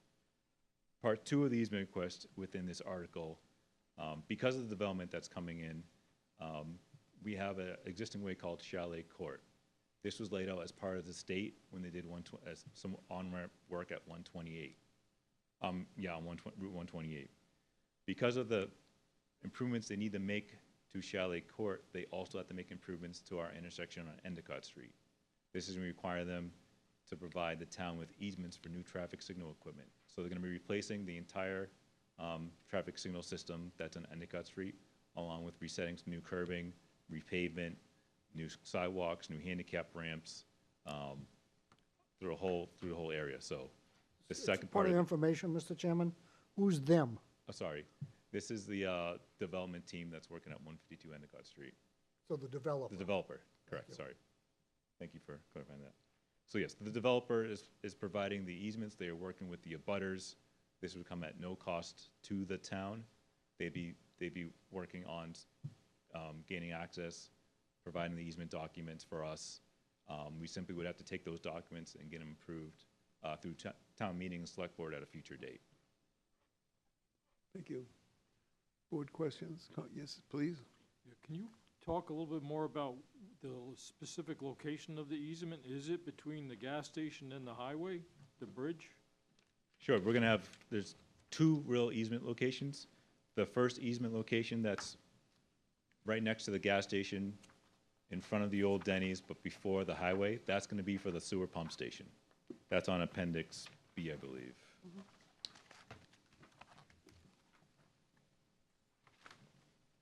Part two of the easement request within this article, because of the development that's coming in, we have an existing way called Chalet Court. This was laid out as part of the state when they did some on-ramp work at 128. On Route 128. Because of the improvements they need to make to Chalet Court, they also have to make improvements to our intersection on Endicott Street. This is going to require them to provide the town with easements for new traffic signal equipment. So they're going to be replacing the entire traffic signal system that's on Endicott Street, along with resetting some new curbing, repavement, new sidewalks, new handicap ramps through the whole area. So the second part
Point of information, Mr. Chairman, who's them?
Oh, sorry. This is the development team that's working at 152 Endicott Street.
So the developer.
The developer, correct, sorry. Thank you for clarifying that. So yes, the developer is providing the easements. They are working with the abutters This would come at no cost to the town. They'd be working on gaining access, providing the easement documents for us. We simply would have to take those documents and get them approved through town meeting and select board at a future date.
Thank you. Board questions? Yes, please.
Yeah, can you talk a little bit more about the specific location of the easement? Is it between the gas station and the highway, the bridge?
Sure, there's two real easement locations. The first easement location that's right next to the gas station, in front of the old Denny's, but before the highway, that's gonna be for the sewer pump station. That's on Appendix B, I believe.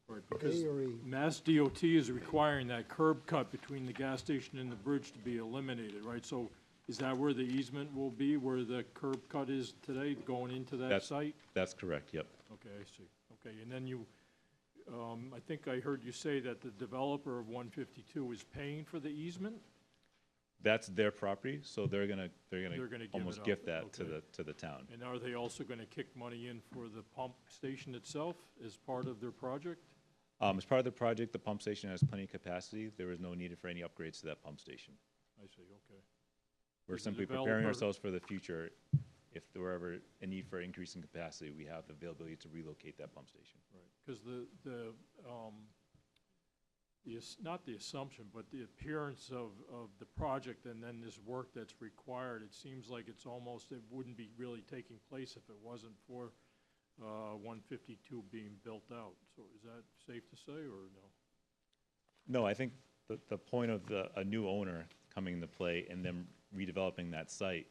Right, because
A or E?
Mass DOT is requiring that curb cut between the gas station and the bridge to be eliminated, right? So is that where the easement will be, where the curb cut is today, going into that site?
That's correct, yep.
Okay, I see. Okay, and then I think I heard you say that the developer of 152 is paying for the easement?
That's their property, so they're gonna
give
almost
it up,
gift that
okay.
to the town.
And are they also gonna kick money in for the pump station itself as part of their project?
As part of the project, the pump station has plenty of capacity. There is no need for any upgrades to that pump station.
I see, okay.
We're
Is the
simply preparing
developer-
ourselves for the future. If there were ever a need for increasing capacity, we have the availability to relocate that pump station.
Right, because not the assumption, but the appearance of the project and then this work that's required, it seems like it wouldn't be really taking place if it wasn't for 152 being built out. So is that safe to say, or no?
No, I think the point of a new owner coming into play and them redeveloping that site,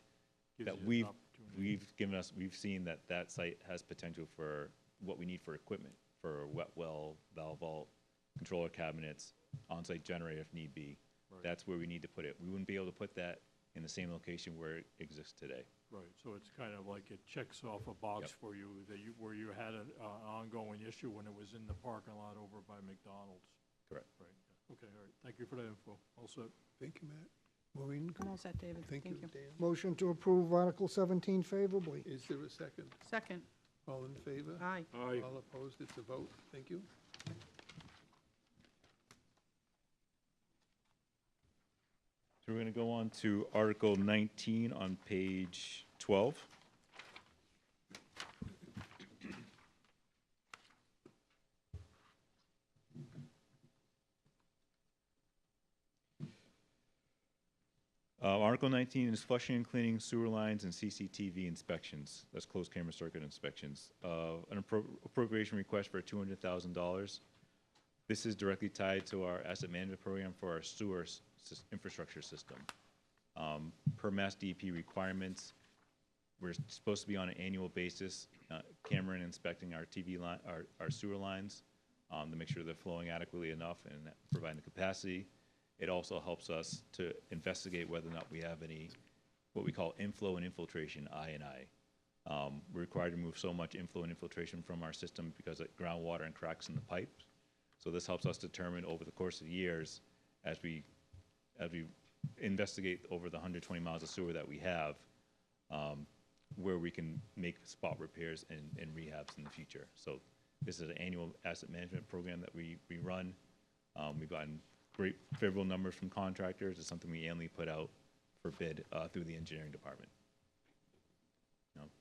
Gives
that
you an opportunity.
we've seen that site has potential for what we need for equipment, for wet well, valve vault, controller cabinets, on-site generator if need be.
Right.
That's where we need to put it. We wouldn't be able to put that in the same location where it exists today.
Right, so it's kind of like it checks off a box
Yep.
for you, where you had an ongoing issue when it was in the parking lot over by McDonald's.
Correct.
Right, yeah. Okay, all right, thank you for that info. All set.
Thank you, Matt. Maureen?
I'm all set, David.
Thank you, Dan.
Motion to approve Article 17 favorably.
Is there a second?
Second,
All in favor?
aye.
Aye.
All opposed? It's a vote. Thank you.
So we're going to go on to Article 19 on page 12. Article 19 is flushing and cleaning sewer lines and CCTV inspections. That's closed camera circuit inspections. An appropriation request for $200,000. This is directly tied to our asset management program for our sewer infrastructure system. Per Mass DEP requirements, we're supposed to be on an annual basis, camera and inspecting our TV line, our sewer lines, to make sure they're flowing adequately enough and providing the capacity. It also helps us to investigate whether or not we have any, what we call inflow and infiltration, I&I. We're required to remove so much inflow and infiltration from our system because of groundwater and cracks in the pipes. So this helps us determine over the course of years, as we investigate over the 120 miles of sewer that we have, where we can make spot repairs and rehabs in the future. So this is an annual asset management program that we run. We've gotten great favorable numbers from contractors. It's something we annually put out for bid through the engineering department.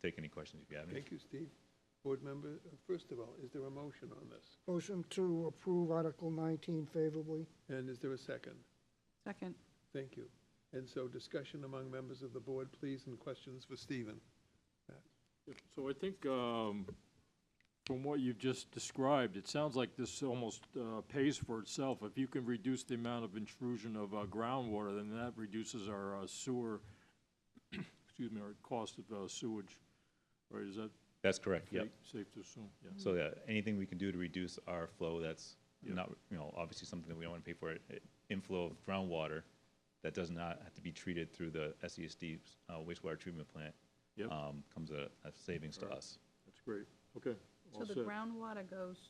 Take any questions if you have any.
Thank you, Steve. Board member, first of all, is there a motion on this?
Motion to approve Article 19 favorably.
And is there a second?
Second,
Thank you. And so discussion among members of the board, please, and questions for Stephen.
So I think, from what you've just described, it sounds like this almost pays for itself. If you can reduce the amount of intrusion of groundwater, then that reduces our sewer, excuse me, our cost of sewage, right? Is that
That's correct, yep.
safe to assume? Yeah.
So yeah, anything we can do to reduce our flow, that's
Yeah.
not, obviously something that we don't want to pay for. Inflow of groundwater that does not have to be treated through the SESD wastewater treatment plant
Yep.
comes at a savings to
Right.
us.
That's great. Okay.
so
all
the
set.
groundwater goes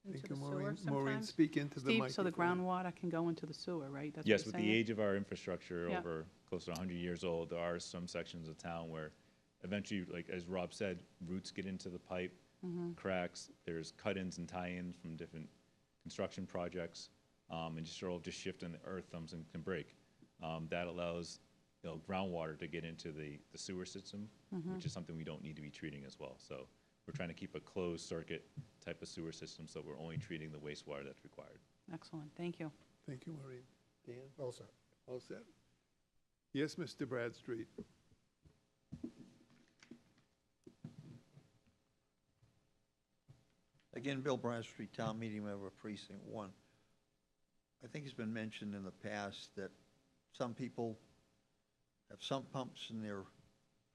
into
Thank
the
you,
sewer
Maureen.
sometimes?
Maureen, speak into the
Steve,
microphone.
so the groundwater can go into the sewer, right? That's what
Yes,
you're
with the
saying?
age of our infrastructure,
Yeah.
over close to 100 years old, there are some sections of town where eventually, like as Rob said, roots get into the pipe, cracks, there's cut-ins and tie-ins from different construction projects, and just sort of just shifting the earth thumbs and can break. That allows, you know, groundwater to get into the sewer system, which is something we don't need to be treating as well. So we're trying to keep a closed circuit type of sewer system, so we're only treating the wastewater that's required.
Excellent, thank you.
Thank you, Maureen. Dan?
Well said.
All set? Yes, Mr. Bradstreet?
Again, Bill Bradstreet, Town Meeting Member, Precinct 1. I think it's been mentioned in the past that some people have sump pumps in their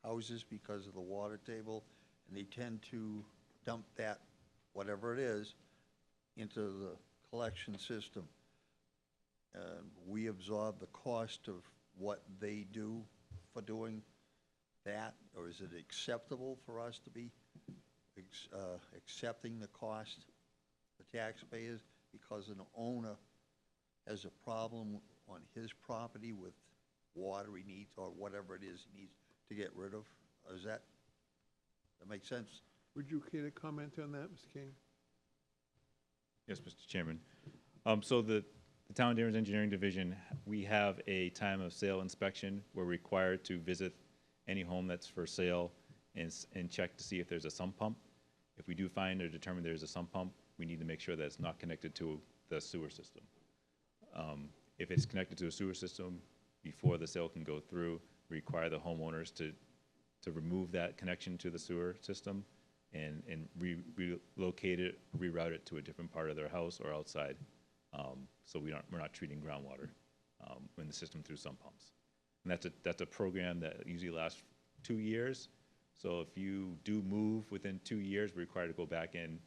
houses because of the water table, and they tend to dump that, whatever it is, into the collection system. We absorb the cost of what they do for doing that, or is it acceptable for us to be accepting the cost, the taxpayers, because an owner has a problem on his property with water he needs, or whatever it is he needs to get rid of? Does that make sense?
Would you care to comment on that, Mr. King?
Yes, Mr. Chairman. So the Town of Danvers Engineering Division, we have a time of sale inspection. We're required to visit any home that's for sale and check to see if there's a sump pump. If we do find or determine there's a sump pump, we need to make sure that it's not connected to the sewer system. If it's connected to a sewer system, before the sale can go through, we require the homeowners to remove that connection to the sewer system and relocate it, reroute it to a different part of their house or outside. So we're not treating groundwater in the system through sump pumps. And that's a program that usually lasts 2 years. So if you do move within 2 years, we're required to go back in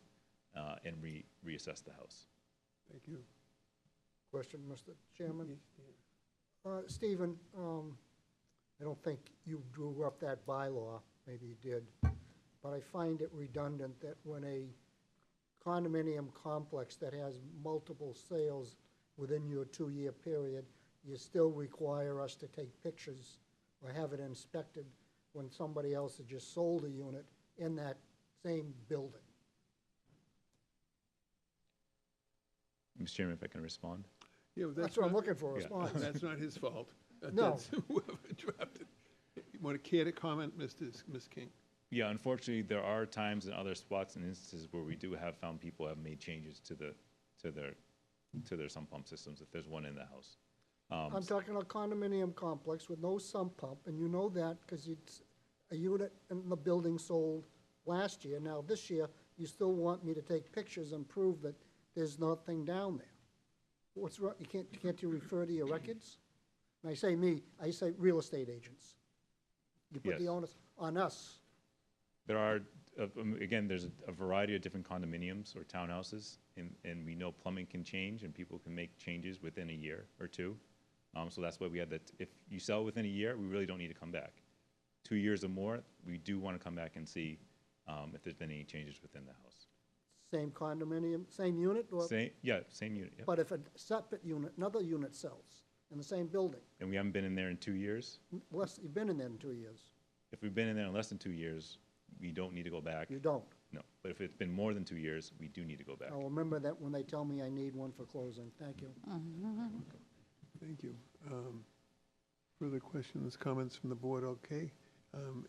and reassess the house.
Thank you.
Question, Mr. Chairman?
Yes, Dan.
Stephen, I don't think you drew up that bylaw, maybe you did, but I find it redundant that when a condominium complex that has multiple sales within your 2-year period, you still require us to take pictures or have it inspected when somebody else has just sold a unit in that same building.
Mr. Chairman, if I can respond.
Yeah,
That's what I'm
not-
looking for, a response.
That's not his fault.
No.
That's whoever drafted. You want to care to comment, Ms. King?
Yeah, unfortunately, there are times in other spots and instances where we do have found people have made changes to their sump pump systems if there's one in the house.
I'm talking a condominium complex with no sump pump, and you know that because it's a unit in the building sold last year. Now, this year, you still want me to take pictures and prove that there's nothing down there. What's wrong? Can't you refer to your records? And I say me, I say real estate agents. You put the
Yes.
onus on us.
There are, again, there's a variety of different condominiums or townhouses, and we know plumbing can change and people can make changes within a year or two. So that's why we had that, if you sell within a year, we really don't need to come back. 2 years or more, we do want to come back and see if there's been any changes within the house.
Same condominium, same unit, or,
Same unit, yeah.
but if a separate unit, another unit sells in the same building,
And we haven't been in there in 2 years.
less, you've been in there in 2 years.
If we've been in there in less than 2 years, we don't need to go back.
You don't.
No, but if it's been more than 2 years, we do need to go back.
I'll remember that when they tell me I need one for closing. Thank you.
Thank you. Further questions, comments from the board? Okay.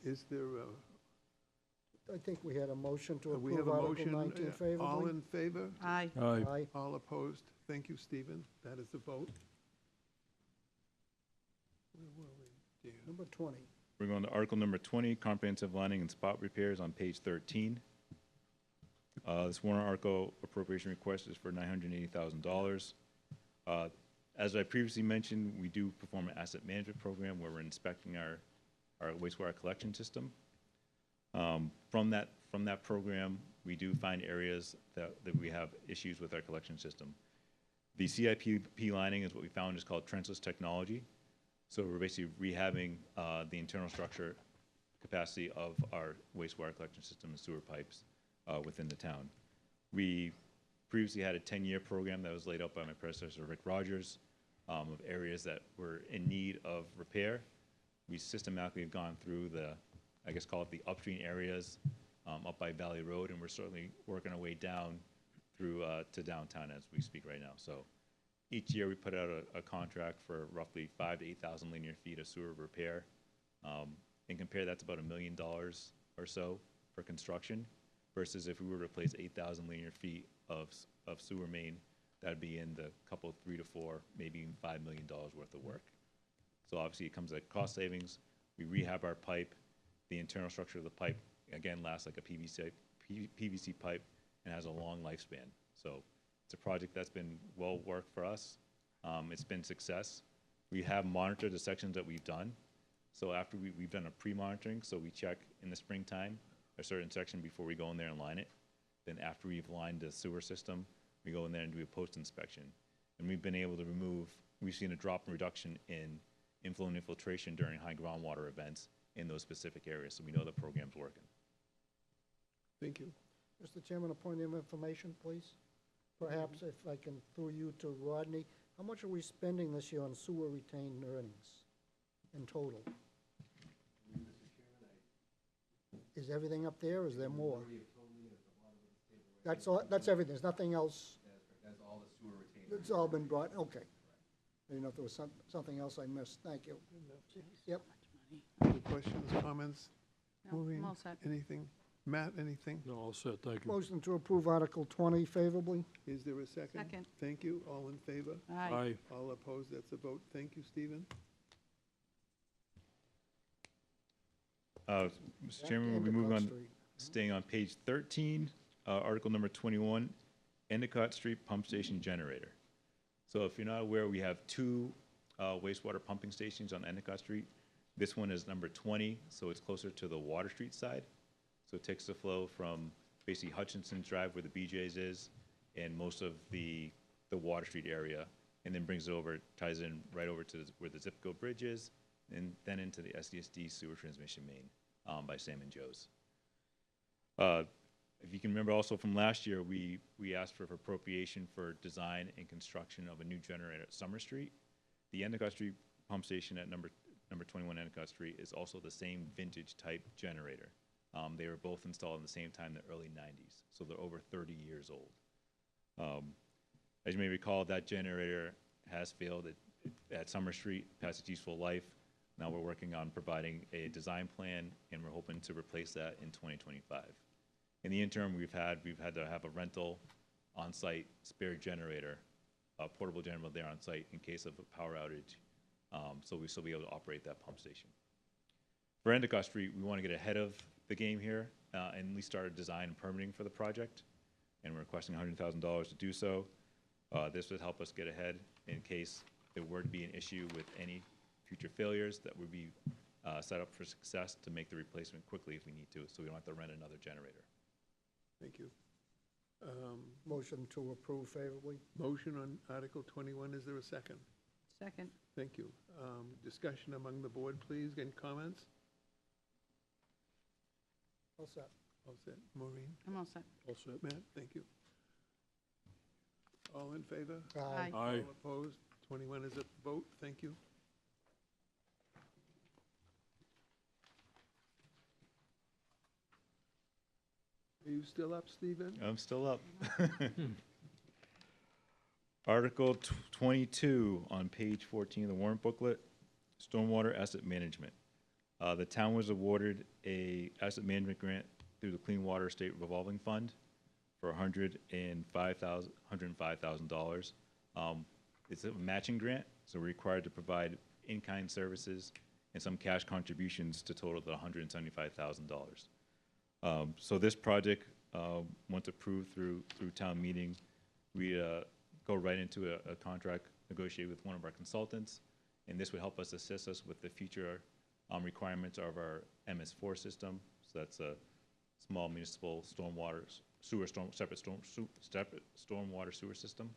Is there
I think we had a motion to
we have
approve
a
Article
motion?
19 favorably.
All in favor?
Aye.
Aye.
Aye.
All opposed? Thank you, Stephen. That is the vote. Where were we, Dan?
Number 20.
We're going to Article number 20, comprehensive lining and spot repairs on page 13. This warrant article appropriation request is for $980,000. As I previously mentioned, we do perform an asset management program where we're inspecting our wastewater collection system. From that program, we do find areas that we have issues with our collection system. The CIP lining is what we found is called trenchless technology. So we're basically rehabbing the internal structure capacity of our wastewater collection system and sewer pipes within the town. We previously had a 10-year program that was laid out by my predecessor, Rick Rogers, of areas that were in need of repair. We systematically have gone through the I guess, call it the upstream areas up by Valley Road, and we're certainly working our way down through to downtown as we speak right now. So each year, we put out a contract for roughly 5,000 to 8,000 linear feet of sewer repair. And compare that to about $1 million or so for construction, versus if we were to replace 8,000 linear feet of sewer main, that'd be in the couple, 3 to 4, maybe even $5 million worth of work. So obviously, it comes at cost savings. We rehab our pipe. The internal structure of the pipe, again, lasts like a PVC pipe and has a long lifespan. So it's a project that's been well worked for us. It's been success. We have monitored the sections that we've done. So after we've done a pre-monitoring, so we check in the springtime a certain section before we go in there and line it. Then after we've lined the sewer system, we go in there and do a post-inspection. And we've been able to we've seen a drop in reduction in inflow and infiltration during high groundwater events in those specific areas. So we know the program's working.
Thank you.
Mr. Chairman, a point of information, please. Perhaps if I can through you to Rodney, how much are we spending this year on sewer retained earnings in total? Is everything up there, or is there more? That's all, that's everything, there's nothing else?
That's all the sewer retained.
It's all been brought, okay. I didn't know if there was something else I missed, thank you. Yep.
Any questions, comments?
No,
Maureen,
I'm all set.
anything? Matt, anything?
No, all set, thank you.
Motion to approve Article 20 favorably?
Is there a second?
Second.
Thank you. All in favor?
Aye.
All opposed? That's a vote. Thank you, Stephen.
Mr. Chairman, we move
Endicott
on,
Street.
staying on page 13, Article number 21, Endicott Street Pump Station Generator. So if you're not aware, we have two wastewater pumping stations on Endicott Street. This one is number 20, so it's closer to the Water Street side. So it takes the flow from basically Hutchinson's Drive where the BJ's is and most of the Water Street area, and then brings it over, ties in right over to where the Zipco Bridge is, and then into the SDSD sewer transmission main by Sam and Joe's. If you can remember also from last year, we asked for appropriation for design and construction of a new generator at Summer Street. The Endicott Street pump station at number 21 Endicott Street is also the same vintage type generator. They were both installed in the same time in the early 90s, so they're over 30 years old. As you may recall, that generator has failed at Summer Street, past its useful life. Now we're working on providing a design plan, and we're hoping to replace that in 2025. In the interim, we've had to have a rental on-site spare generator, a portable generator there on site in case of a power outage, so we still be able to operate that pump station. For Endicott Street, we want to get ahead of the game here and at least start a design and permitting for the project, and we're requesting $100,000 to do so. This would help us get ahead in case there were to be an issue with any future failures that would be set up for success to make the replacement quickly if we need to, so we don't have to rent another generator.
Thank you.
Motion to approve favorably?
Motion on Article 21. Is there a second?
Second.
Thank you. Discussion among the board, please. Any comments?
All set.
All set. Maureen?
I'm all set.
All set.
Matt? Thank you. All in favor?
Aye.
Aye.
All opposed? 21 is a vote. Thank you. Are you still up, Stephen?
I'm still up. Article 22 on page 14 of the warrant booklet, stormwater asset management. The town was awarded a asset management grant through the Clean Water State Revolving Fund for $105,000. It's a matching grant, so we're required to provide in-kind services and some cash contributions to total the $175,000. So this project, once approved through town meeting, we go right into a contract negotiated with one of our consultants, and this would help us assist us with the future requirements of our MS4 system. So that's a small municipal separate stormwater sewer system.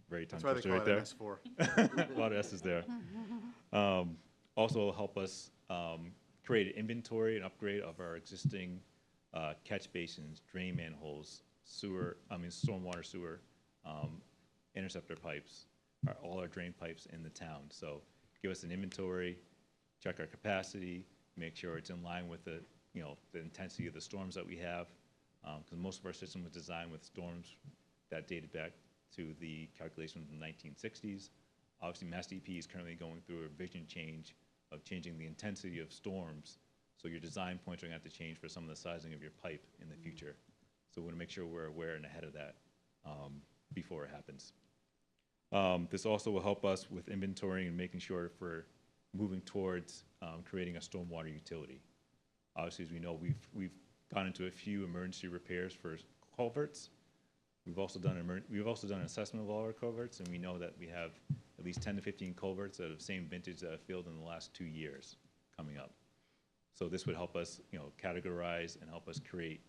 Very tongue
That's why they
twister
call
right
it
there.
MS4.
A lot of S's there. Also help us create an inventory and upgrade of our existing catch basins, drain manholes, stormwater sewer, interceptor pipes, all our drain pipes in the town. So give us an inventory, check our capacity, make sure it's in line with the you know, the intensity of the storms that we have, because most of our system was designed with storms that dated back to the calculation of the 1960s. Obviously, Mass DEP is currently going through a vision change of changing the intensity of storms, so your design points are going to have to change for some of the sizing of your pipe in the future. So we want to make sure we're aware and ahead of that before it happens. This also will help us with inventorying and making sure if we're moving towards creating a stormwater utility. Obviously, as we know, we've gone into a few emergency repairs for culverts. We've also done an assessment of all our culverts, and we know that we have at least 10 to 15 culverts that are the same vintage that have failed in the last 2 years coming up. So this would help us, you know, categorize and help us create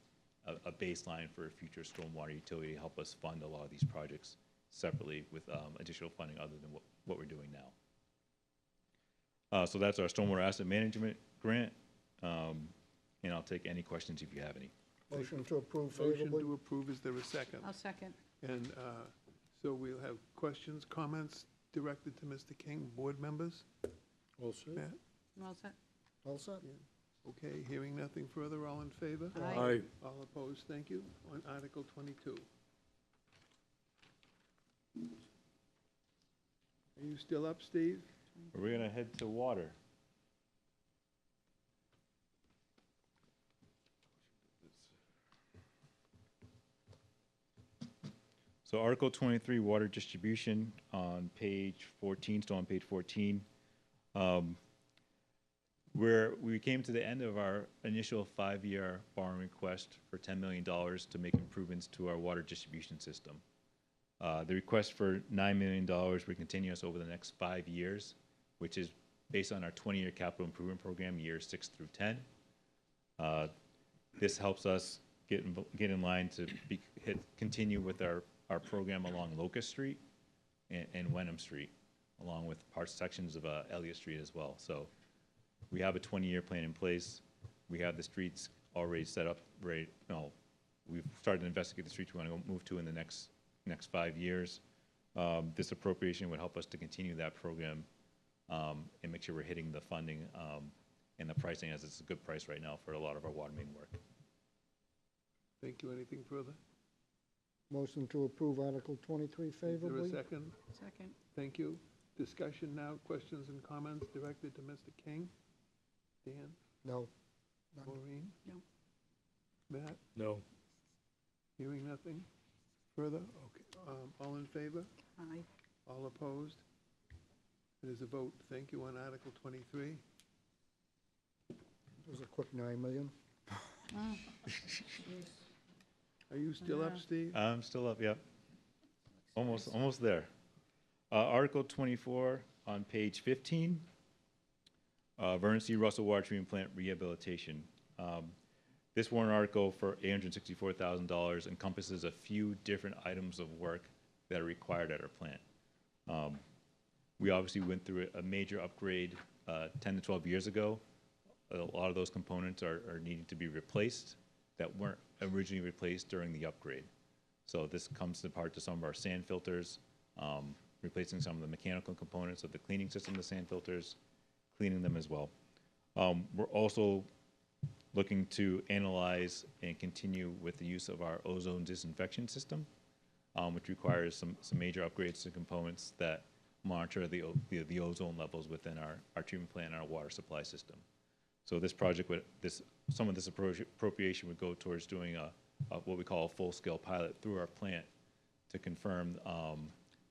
a baseline for a future stormwater utility, help us fund a lot of these projects separately with additional funding other than what we're doing now. So that's our stormwater asset management grant, and I'll take any questions if you have any.
Motion to approve
Motion
favorably.
to approve, is there a second?
I'll second.
And so we'll have questions, comments directed to Mr. King, board members?
All set?
Matt?
You all set?
All set?
Okay, hearing nothing further, all in favor?
Aye.
All opposed, thank you. On Article 22. Are you still up, Steve?
We're gonna head to water. So Article 23, water distribution on page 14, still on page 14. Where we came to the end of our initial 5-year borrowing request for $10 million to make improvements to our water distribution system. The request for $9 million would continue us over the next 5 years, which is based on our 20-year capital improvement program, years 6 through 10. This helps us get in line to continue with our program along Locust Street and Wenham Street, along with sections of Elliott Street as well. So we have a 20-year plan in place. We have the streets already set up, we've started to investigate the streets we want to move to in the next 5 years. This appropriation would help us to continue that program and make sure we're hitting the funding and the pricing, as it's a good price right now for a lot of our water main work.
Thank you. Anything further?
Motion to approve Article 23 favorably.
Is there a second?
Second.
Thank you. Discussion now, questions and comments directed to Mr. King? Dan?
No.
Maureen?
No.
Matt?
No.
Hearing nothing further? Okay. All in favor?
Aye.
All opposed? It is a vote. Thank you on Article 23.
It was a quick 9 million.
Are you still up, Steve?
I'm still up, yep. Almost there. Article 24 on page 15. Vernon C. Russell Water Treatment Plant rehabilitation. This warrant article for $864,000 encompasses a few different items of work that are required at our plant. We obviously went through a major upgrade 10 to 12 years ago. A lot of those components are needing to be replaced that weren't originally replaced during the upgrade. So this comes apart to some of our sand filters, replacing some of the mechanical components of the cleaning system of the sand filters, cleaning them as well. We're also looking to analyze and continue with the use of our ozone disinfection system, which requires some major upgrades to components that monitor the ozone levels within our treatment plant and our water supply system. So this project some of this appropriation would go towards doing what we call a full-scale pilot through our plant to confirm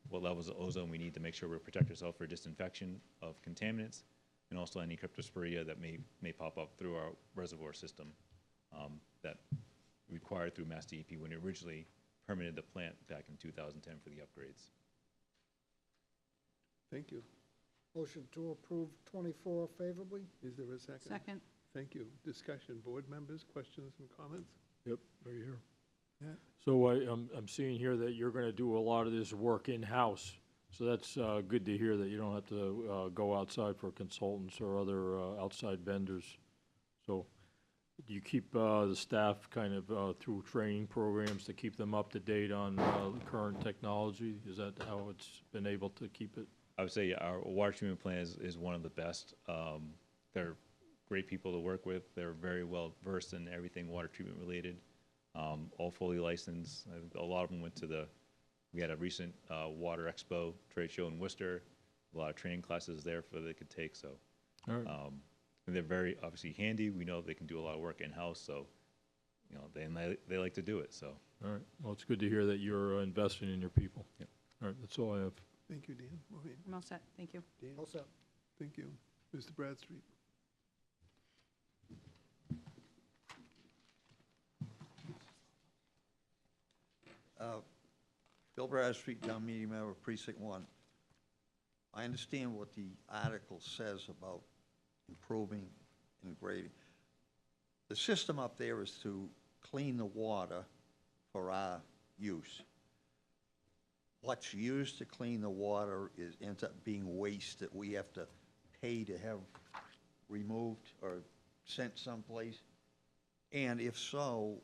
what levels of ozone we need to make sure we protect ourselves for disinfection of contaminants and also any cryptosporia that may pop up through our reservoir system that required through Mass DEP when it originally permitted the plant back in 2010 for the upgrades.
Thank you.
Motion to approve 24 favorably.
Is there a second?
Second.
Thank you. Discussion, board members, questions and comments?
Yep, right here.
Yeah.
So I'm seeing here that you're gonna do a lot of this work in-house. So that's good to hear that you don't have to go outside for consultants or other outside vendors. So do you keep the staff kind of through training programs to keep them up to date on current technology? Is that how it's been able to keep it?
I would say our water treatment plant is one of the best. They're great people to work with. They're very well versed in everything water treatment related, all fully licensed. I think a lot of them went to we had a recent Water Expo trade show in Worcester, a lot of training classes there for they could take, so.
All right.
And they're very obviously handy. We know they can do a lot of work in-house, so, you know, they like to do it, so.
All right. Well, it's good to hear that you're investing in your people.
Yep.
All right, that's all I have.
Thank you, Dan. Maureen?
I'm all set, thank you.
Dan?
All set.
Thank you. Mr. Bradstreet?
Bill Bradstreet, town meeting member, precinct 1. I understand what the article says about improving and grading. The system up there is to clean the water for our use. What's used to clean the water ends up being waste that we have to pay to have removed or sent someplace. And if so,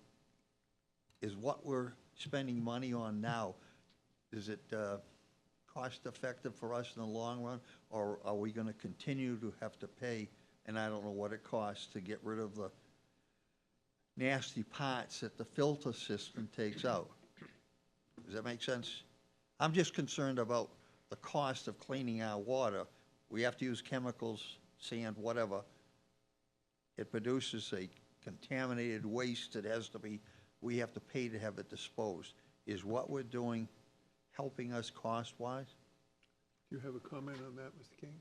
is what we're spending money on now, is it cost effective for us in the long run? Or are we gonna continue to have to pay, and I don't know what it costs, to get rid of the nasty parts that the filter system takes out? Does that make sense? I'm just concerned about the cost of cleaning our water. We have to use chemicals, sand, whatever. It produces a contaminated waste that has to be, we have to pay to have it disposed. Is what we're doing helping us cost-wise?
Do you have a comment on that, Mr. King?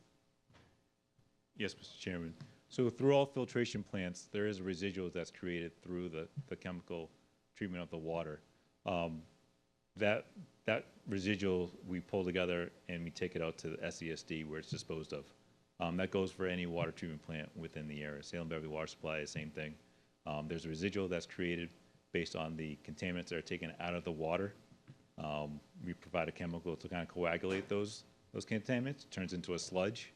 Yes, Mr. Chairman. So through all filtration plants, there is a residual that's created through the chemical treatment of the water. That residual we pull together and we take it out to the SESD where it's disposed of. That goes for any water treatment plant within the area. Salem Beverly Water Supply, same thing. There's a residual that's created based on the contaminants that are taken out of the water. We provide a chemical to kind of coagulate those contaminants. It turns into a sludge.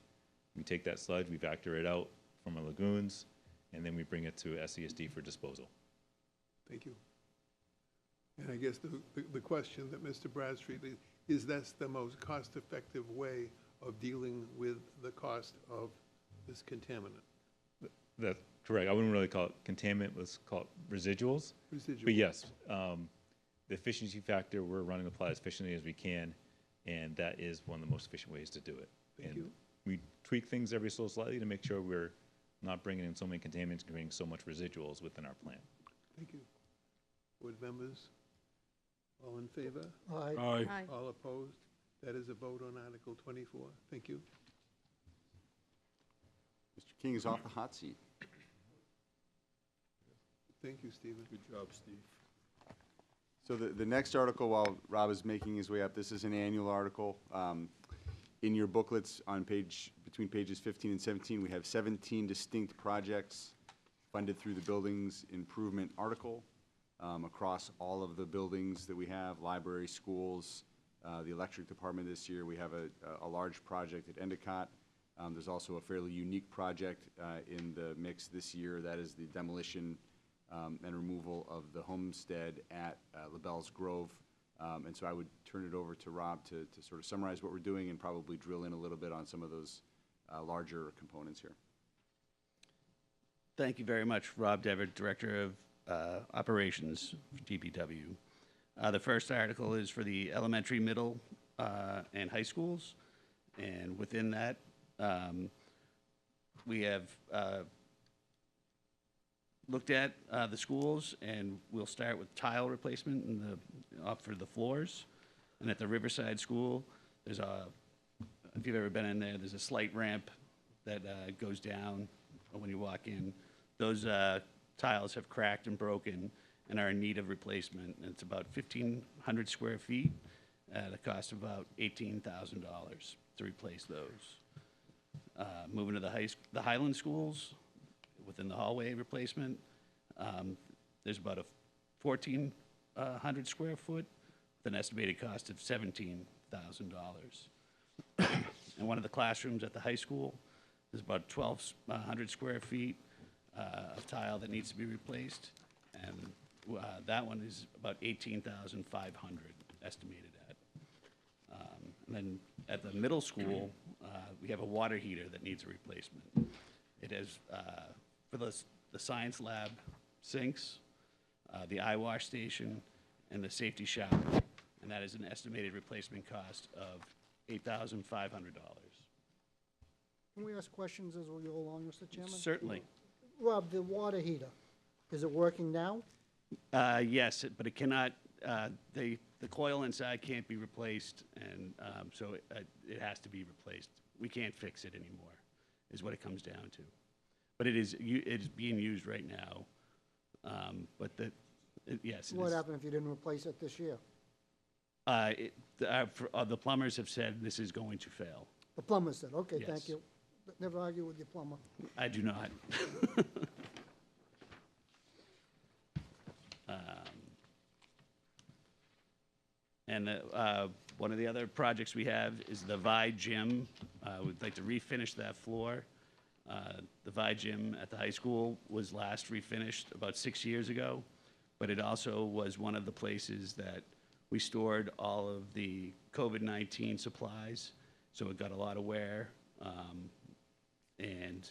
We take that sludge, we factor it out from our lagoons, and then we bring it to SESD for disposal.
Thank you. And I guess the question that Mr. Bradstreet, is that's the most cost-effective way of dealing with the cost of this contaminant?
That's correct. I wouldn't really call it contaminant, let's call it residuals.
Residual.
But yes, the efficiency factor, we're running the plant as efficiently as we can, and that is one of the most efficient ways to do it.
Thank
And
you.
we tweak things every so slightly to make sure we're not bringing in so many contaminants, and creating so much residuals within our plant.
Thank you. Board members, all in favor?
Aye.
Aye.
Aye.
All opposed? That is a vote on Article 24. Thank you.
Mr. King is off the hot seat.
Thank you, Stephen.
Good job, Steve.
So the next article, while Rob is making his way up, this is an annual article. In your booklets between pages 15 and 17, we have 17 distinct projects funded through the buildings improvement article across all of the buildings that we have, library, schools, the electric department this year. We have a large project at Endicott. There's also a fairly unique project in the mix this year. That is the demolition and removal of the homestead at LaBelle's Grove. And so I would turn it over to Rob to sort of summarize what we're doing and probably drill in a little bit on some of those larger components here.
Thank you very much, Rob Devitt, Director of Operations for DPW. The first article is for the elementary, middle, and high schools. And within that, we have looked at the schools, and we'll start with tile replacement for the floors. And at the Riverside School, there's if you've ever been in there, there's a slight ramp that goes down when you walk in. Those tiles have cracked and broken and are in need of replacement. And it's about 1,500 square feet at a cost of about $18,000 to replace those. Moving to the Highland Schools, within the hallway replacement, there's about a 1,400 square foot with an estimated cost of $17,000. And one of the classrooms at the high school is about 1,200 square feet of tile that needs to be replaced, and that one is about 18,500 estimated at. And then at the middle school, we have a water heater that needs a replacement. It is for the science lab sinks, the eye wash station, and the safety shower. And that is an estimated replacement cost of $8,500.
Can we ask questions as we go along, Mr. Chairman?
Certainly.
Rob, the water heater, is it working now?
Yes, but it cannot, the coil inside can't be replaced, and so it has to be replaced. We can't fix it anymore, is what it comes down to. But it is being used right now. But yes. it
What
is-
happened if you didn't replace it this year?
The plumbers have said this is going to fail.
The plumber said, okay,
Yes.
thank you. Never argue with your plumber.
I do not. And one of the other projects we have is the Vi Gym. We'd like to refinish that floor. The Vi Gym at the high school was last refinished about 6 years ago, but it also was one of the places that we stored all of the COVID-19 supplies, so it got a lot of wear. And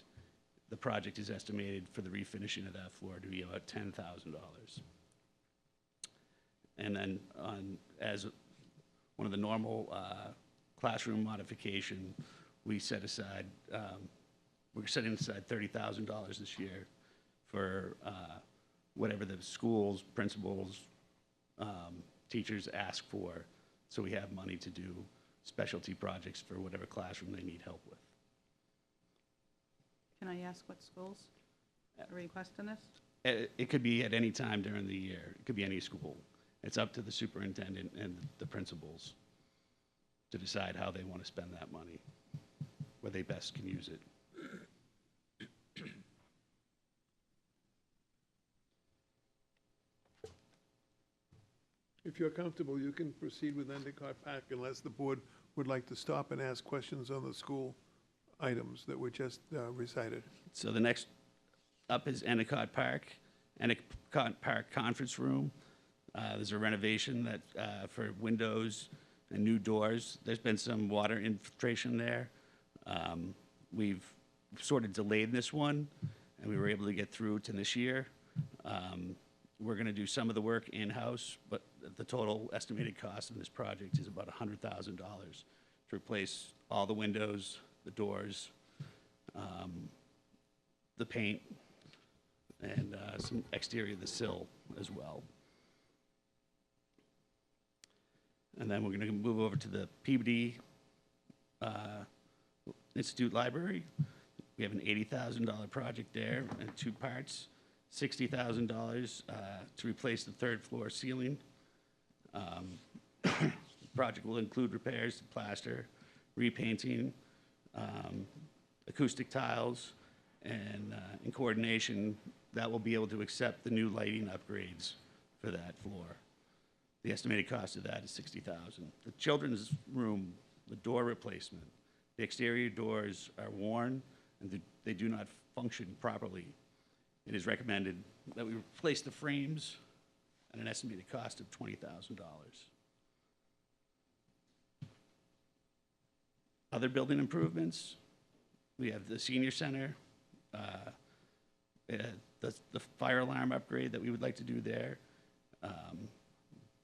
the project is estimated for the refinishing of that floor to be about $10,000. And then as one of the normal classroom modification, we're setting aside $30,000 this year for whatever the schools, principals, teachers ask for, so we have money to do specialty projects for whatever classroom they need help with.
Can I ask what schools are requesting this?
It could be at any time during the year. It could be any school. It's up to the superintendent and the principals to decide how they want to spend that money, where they best can use it.
If you're comfortable, you can proceed with Endicott Park unless the board would like to stop and ask questions on the school items that were just recited.
So the next up is Endicott Park, Endicott Park Conference Room. There's a renovation that, for windows and new doors. There's been some water infiltration there. We've sort of delayed this one, and we were able to get through to this year. We're gonna do some of the work in-house, but the total estimated cost of this project is about $100,000 to replace all the windows, the doors, the paint, and some exterior of the sill as well. And then we're gonna move over to the Peabody Institute Library. We have an $80,000 project there in 2 parts. $60,000 to replace the 3rd floor ceiling. The project will include repairs to plaster, repainting, acoustic tiles, and in coordination, that will be able to accept the new lighting upgrades for that floor. The estimated cost of that is $60,000. The children's room, the door replacement, the exterior doors are worn and they do not function properly. It is recommended that we replace the frames at an estimated cost of $20,000. Other building improvements, we have the senior center, the fire alarm upgrade that we would like to do there.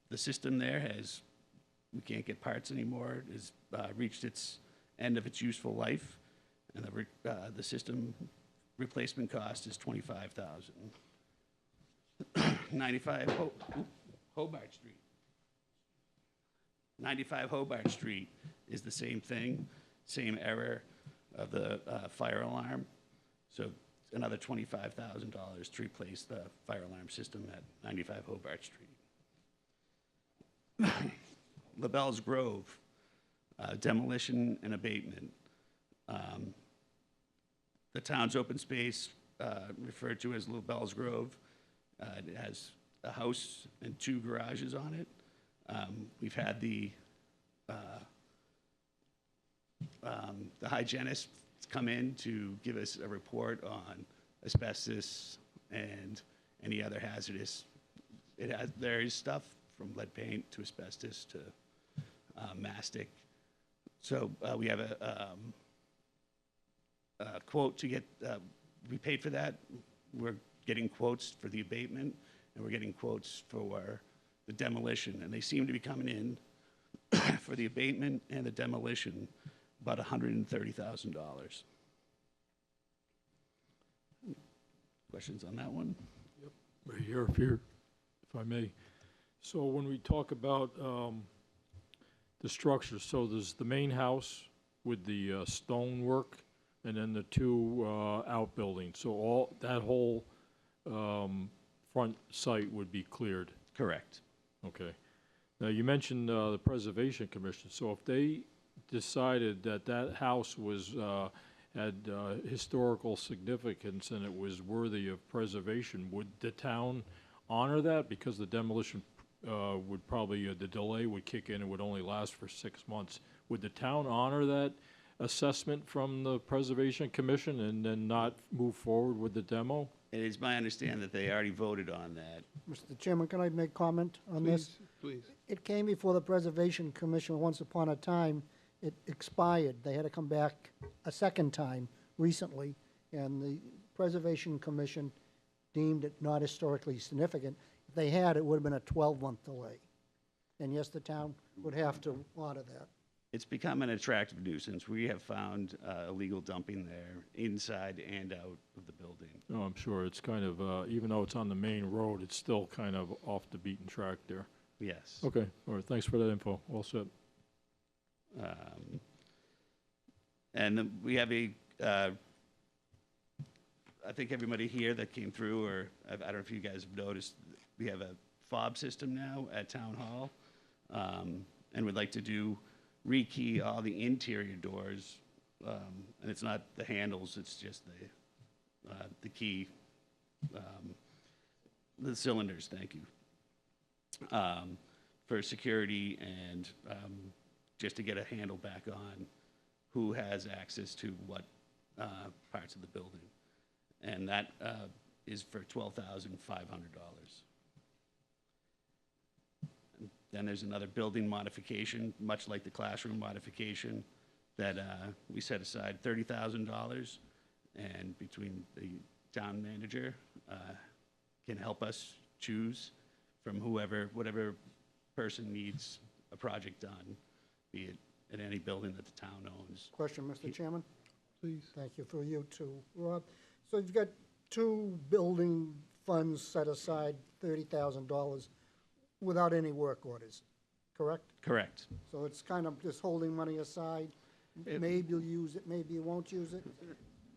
The system there we can't get parts anymore, has reached its end of its useful life, and the system replacement cost is $25,000. 95 Hobart Street. 95 Hobart Street is the same thing, same error of the fire alarm. So another $25,000 to replace the fire alarm system at 95 Hobart Street. LaBelle's Grove, demolition and abatement. The town's open space, referred to as LaBelle's Grove, it has a house and 2 garages on it. We've had the hygienist come in to give us a report on asbestos and any other hazardous. There is stuff from lead paint to asbestos to mastic. So we have quote to get, we paid for that. We're getting quotes for the abatement, and we're getting quotes for the demolition, and they seem to be coming in for the abatement and the demolition, about $130,000. Questions on that one?
Right here, if I may. So when we talk about the structure, so there's the main house with the stonework, and then the two outbuildings. So all, that whole front site would be cleared?
Correct.
Okay. Now, you mentioned the Preservation Commission. So if they decided that that house was, had historical significance and it was worthy of preservation, would the town honor that? Because the demolition would probably, the delay would kick in, it would only last for 6 months. Would the town honor that assessment from the Preservation Commission and then not move forward with the demo?
It is my understanding that they already voted on that.
Mr. Chairman, can I make comment on this?
Please.
It came before the Preservation Commission once upon a time. It expired. They had to come back a second time recently, and the Preservation Commission deemed it not historically significant. If they had, it would have been a 12-month delay. And yes, the town would have to honor that.
It's become an attractive nuisance. We have found illegal dumping there, inside and out of the building.
No, I'm sure it's kind of, even though it's on the main road, it's still kind of off the beaten track there.
Yes.
Okay, all right, thanks for that info. All set.
And then we have a, I think everybody here that came through, or I don't know if you guys have noticed, we have a fob system now at Town Hall. And we'd like to do rekey all the interior doors. And it's not the handles, it's just the key, the cylinders, thank you. For security and just to get a handle back on who has access to what parts of the building. And that is for $12,500. Then there's another building modification, much like the classroom modification, that we set aside $30,000, and between the town manager can help us choose from whatever person needs a project done, be it at any building that the town owns.
Question, Mr. Chairman?
Please.
Thank you, for you too, Rob. So you've got two building funds set aside, $30,000, without any work orders, correct?
Correct.
So it's kind of just holding money aside. Maybe you'll use it, maybe you won't use it.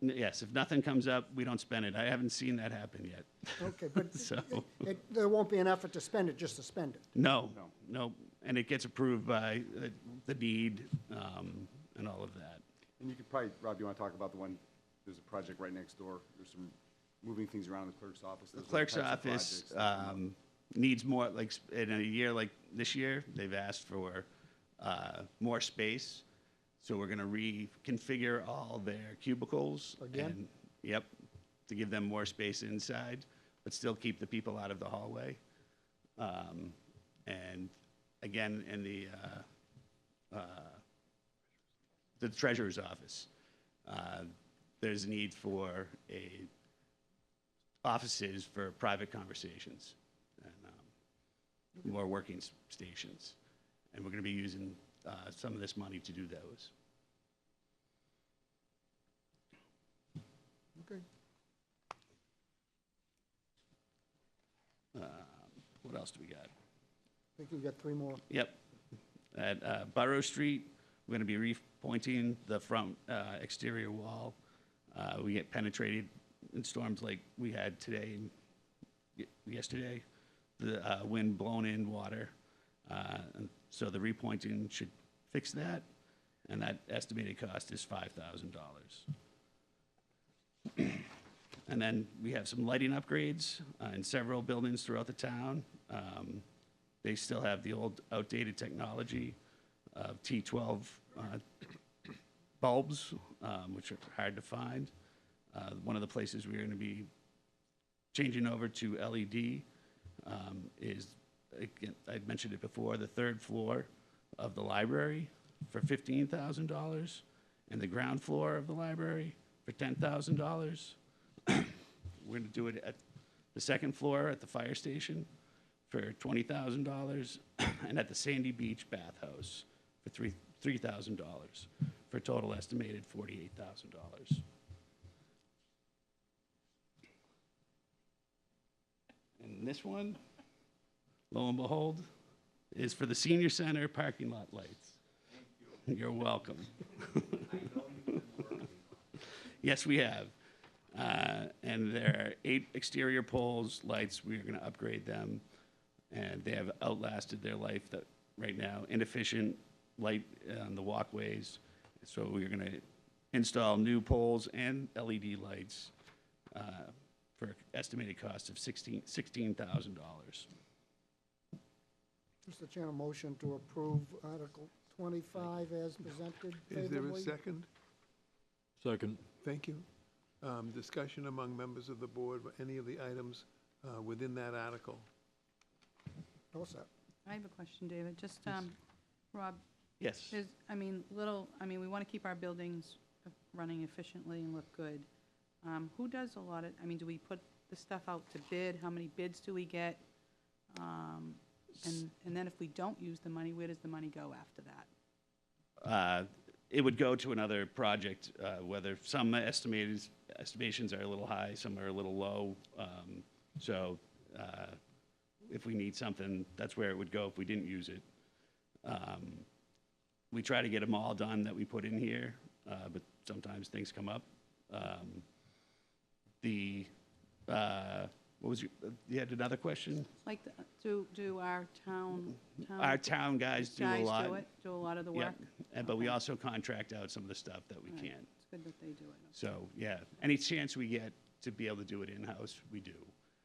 Yes, if nothing comes up, we don't spend it. I haven't seen that happen yet.
Okay, but
So-
there won't be an effort to spend it, just to spend it.
No, and it gets approved by the deed and all of that.
And you could probably, Rob, you want to talk about the one, there's a project right next door. There's some moving things around in the clerk's office.
The
Those are
clerk's
types of
office
projects that come up.
needs more, like, in a year like this year, they've asked for more space. So we're gonna reconfigure all their cubicles.
Again?
And, yep, to give them more space inside, but still keep the people out of the hallway. And again, in the treasurer's office, there's a need for offices for private conversations and more working stations. And we're gonna be using some of this money to do those.
Okay.
What else do we got?
I think you've got three more.
Yep. At Borough Street, we're gonna be repointing the front exterior wall. We get penetrated in storms like we had today, yesterday, the wind blown in water. And so the repointing should fix that, and that estimated cost is $5,000. And then we have some lighting upgrades in several buildings throughout the town. They still have the old outdated technology of T12 bulbs, which are hard to find. One of the places we're gonna be changing over to LED is, again, I mentioned it before, the third floor of the library for $15,000, and the ground floor of the library for $10,000. We're gonna do it at the second floor at the fire station for $20,000, and at the Sandy Beach bathhouse for $3,000, for a total estimated $48,000. And this one, lo and behold, is for the senior center parking lot lights. Thank you. You're welcome. Yes, we have. And there are 8 exterior poles, lights. We are going to upgrade them, and they have outlasted their life that right now. Inefficient light on the walkways. So we're going to install new poles and LED lights for an estimated cost of $16,000.
Mr. Chairman, motion to approve Article 25 as presented
Is there a
favorably.
second?
Second.
Thank you. Discussion among members of the board, any of the items within that article?
No, sir.
I have a question, David. Just, Rob,
Yes.
there's, we want to keep our buildings running efficiently and look good. Who does a lot of, do we put the stuff out to bid? How many bids do we get? And then if we don't use the money, where does the money go after that?
It would go to another project, whether some estimations are a little high, some are a little low. So if we need something, that's where it would go if we didn't use it. We try to get them all done that we put in here, but sometimes things come up. What was you had another question?
Like, do our town?
Our town guys do a lot.
Do a lot of the
Yep.
work?
But we also contract out some of the stuff that we
All right.
can't.
It's good that they do it.
So, yeah, any chance we get to be able to do it in-house, we do.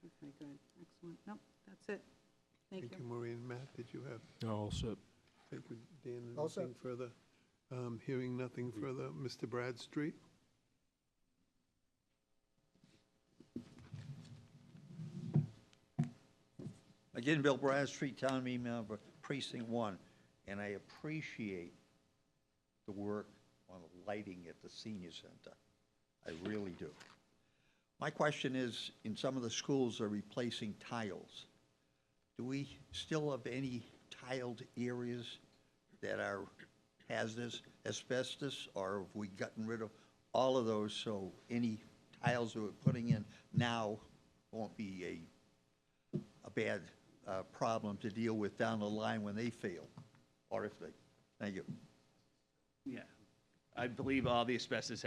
Okay, good, excellent. Nope, that's it. Thank you.
Maureen. Matt, did you have?
All set.
Thank you, Dan.
All set.
Anything further? Hearing nothing further. Mr. Bradstreet?
Again, Bill Bradstreet, Town Meeting Member, Precinct 1, and I appreciate the work on the lighting at the senior center. I really do. My question is, in some of the schools are replacing tiles. Do we still have any tiled areas that are hazardous, asbestos, or have we gotten rid of all of those, so any tiles that we're putting in now won't be a bad problem to deal with down the line when they fail, or if they, thank you.
Yeah. I believe all the asbestos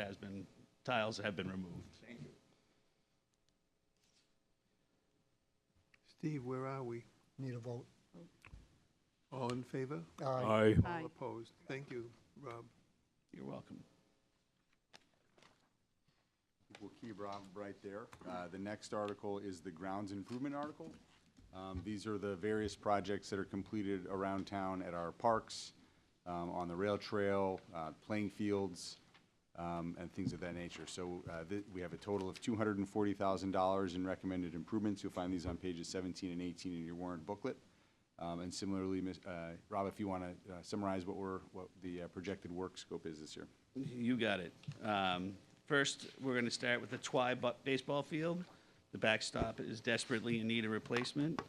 tiles have been removed.
Thank you.
Steve, where are we?
Need a vote.
All in favor?
Aye.
Aye.
Aye.
All opposed? Thank you, Rob.
You're welcome.
We'll keep Rob right there. The next article is the grounds improvement article. These are the various projects that are completed around town at our parks, on the rail trail, playing fields, and things of that nature. So we have a total of $240,000 in recommended improvements. You'll find these on pages 17 and 18 in your warrant booklet. And similarly, Rob, if you want to summarize what the projected work scope is this year.
You got it. First, we're going to start with the Twy baseball field. The backstop is desperately in need of replacement.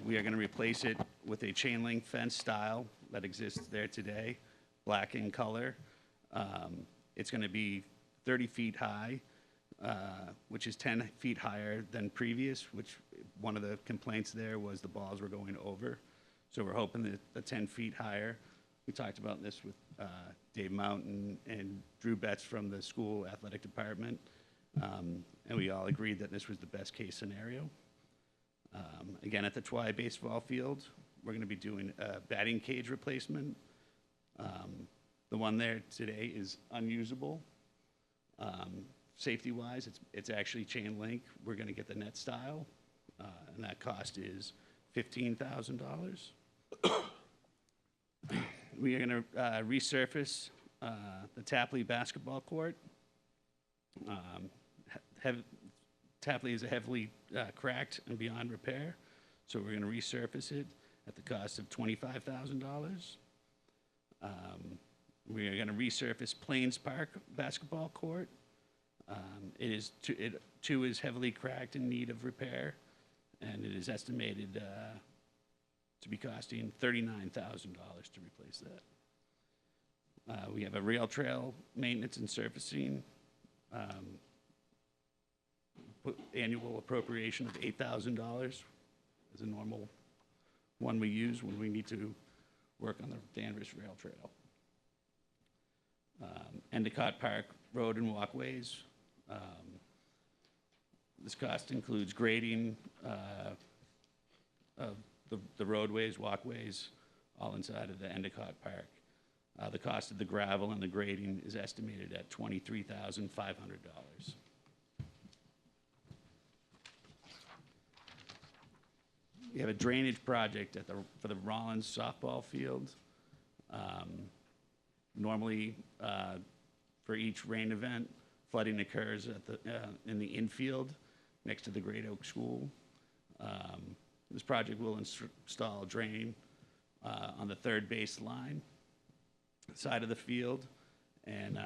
We are going to replace it with a chain link fence style that exists there today, black in color. It's going to be 30 feet high, which is 10 feet higher than previous, which one of the complaints there was the balls were going over. So we're hoping that the 10 feet higher. We talked about this with Dave Mountain and Drew Betts from the school athletic department, and we all agreed that this was the best case scenario. Again, at the Twy baseball field, we're going to be doing a batting cage replacement. The one there today is unusable. Safety-wise, it's actually chain link. We're going to get the net style, and that cost is $15,000. We are going to resurface the Tapley basketball court. Tapley is heavily cracked and beyond repair, so we're going to resurface it at the cost of $25,000. We are going to resurface Plains Park basketball court It too is heavily cracked in need of repair, and it is estimated to be costing $39,000 to replace that. We have a rail trail maintenance and surfacing, annual appropriation of $8,000 is a normal one we use when we need to work on the Danvers Rail Trail. Endicott Park Road and walkways. This cost includes grading of the roadways, walkways, all inside of the Endicott Park. The cost of the gravel and the grading is estimated at $23,500. We have a drainage project for the Rollins softball field. Normally, for each rain event, flooding occurs in the infield next to the Great Oak School. This project will install a drain on the third base line side of the field and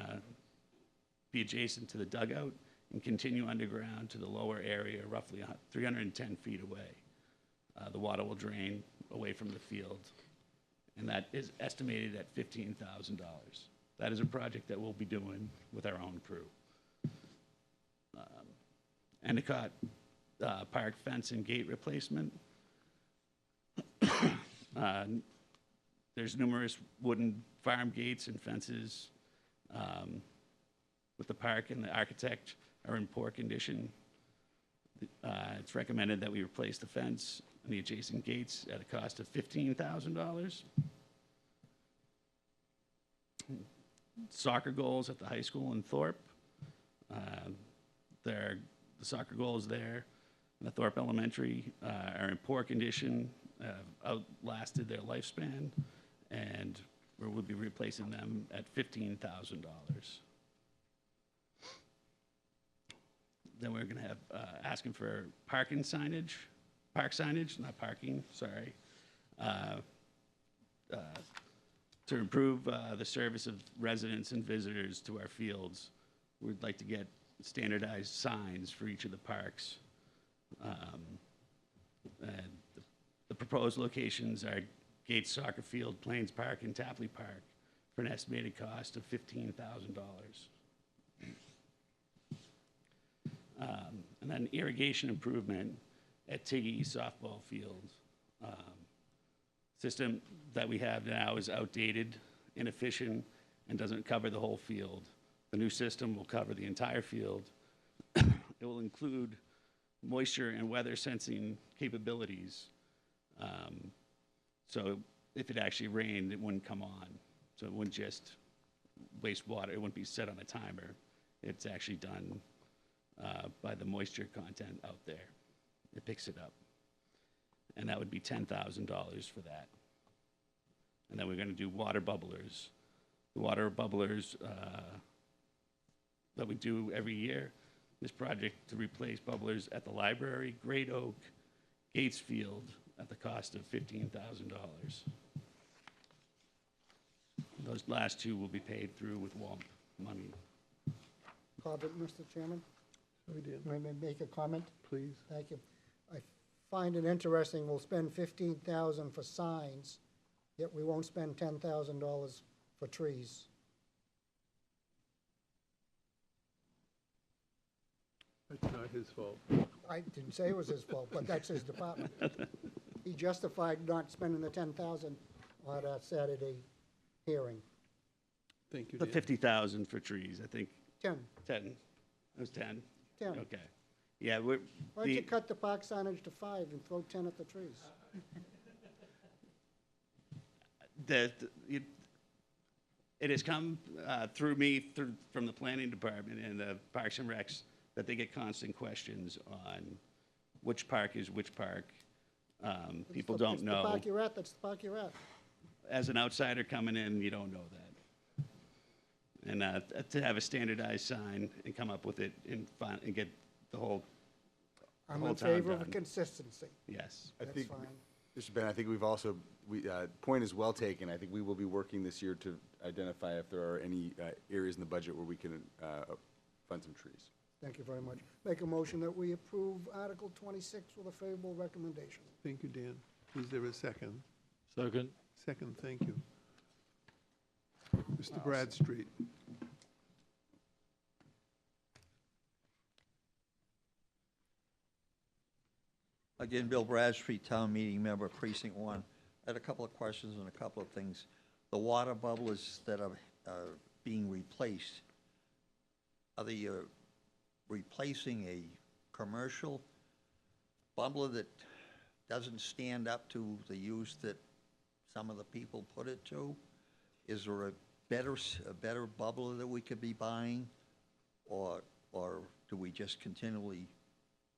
be adjacent to the dugout and continue underground to the lower area, roughly 310 feet away. The water will drain away from the field, and that is estimated at $15,000. That is a project that we'll be doing with our own crew. Endicott Park fence and gate replacement. There's numerous wooden farm gates and fences with the park, and the architect are in poor condition. It's recommended that we replace the fence and the adjacent gates at a cost of $15,000. Soccer goals at the high school in Thorpe. The soccer goals there in the Thorpe Elementary are in poor condition, outlasted their lifespan, and we'll be replacing them at $15,000. Then we're going to have asking for park signage, not parking, sorry, to improve the service of residents and visitors to our fields. We'd like to get standardized signs for each of the parks. And the proposed locations are Gates Soccer Field, Plains Park, and Tapley Park for an estimated cost of $15,000. And then irrigation improvement at Tiggy softball field. System that we have now is outdated, inefficient, and doesn't cover the whole field. The new system will cover the entire field. It will include moisture and weather sensing capabilities. So if it actually rained, it wouldn't come on. So it wouldn't just waste water. It wouldn't be set on a timer. It's actually done by the moisture content out there. It picks it up. And that would be $10,000 for that. And then we're going to do water bubblers. The water bubblers that we do every year. This project to replace bubblers at the library, Great Oak, Gates Field, at the cost of $15,000. Those last two will be paid through with WAMP money.
Comment, Mr. Chairman?
We did.
May I make a comment?
Please.
Thank you. I find it interesting, we'll spend $15,000 for signs, yet we won't spend $10,000 for trees.
That's not his fault.
I didn't say it was his fault, but that's his department. He justified not spending the $10,000 on a Saturday hearing.
Thank you,
The
Dan.
50,000 for trees, I think.
10.
10. It was 10?
10.
Okay. Yeah,
Why don't you cut the park signage to 5 and throw 10 at the trees?
It has come through me, from the planning department and the Parks and Recs, that they get constant questions on which park is which park. People don't know.
It's the park you're at, that's the park you're at.
As an outsider coming in, you don't know that. And to have a standardized sign and come up with it and get the whole
I'm
whole
in
town
favor of
done.
consistency.
Yes.
I
That's
think,
fine.
Mr. Ben, I think we've also, point is well taken. I think we will be working this year to identify if there are any areas in the budget where we can plant some trees.
Thank you very much. Make a motion that we approve Article 26 with a favorable recommendation.
Thank you, Dan. Is there a second?
Second.
Second, thank you. Mr. Bradstreet.
Again, Bill Bradstreet, Town Meeting Member, Precinct 1. I had a couple of questions and a couple of things. The water bubblers that are being replaced, are they replacing a commercial bubbler that doesn't stand up to the use that some of the people put it to? Is there a better bubbler that we could be buying? Or do we just continually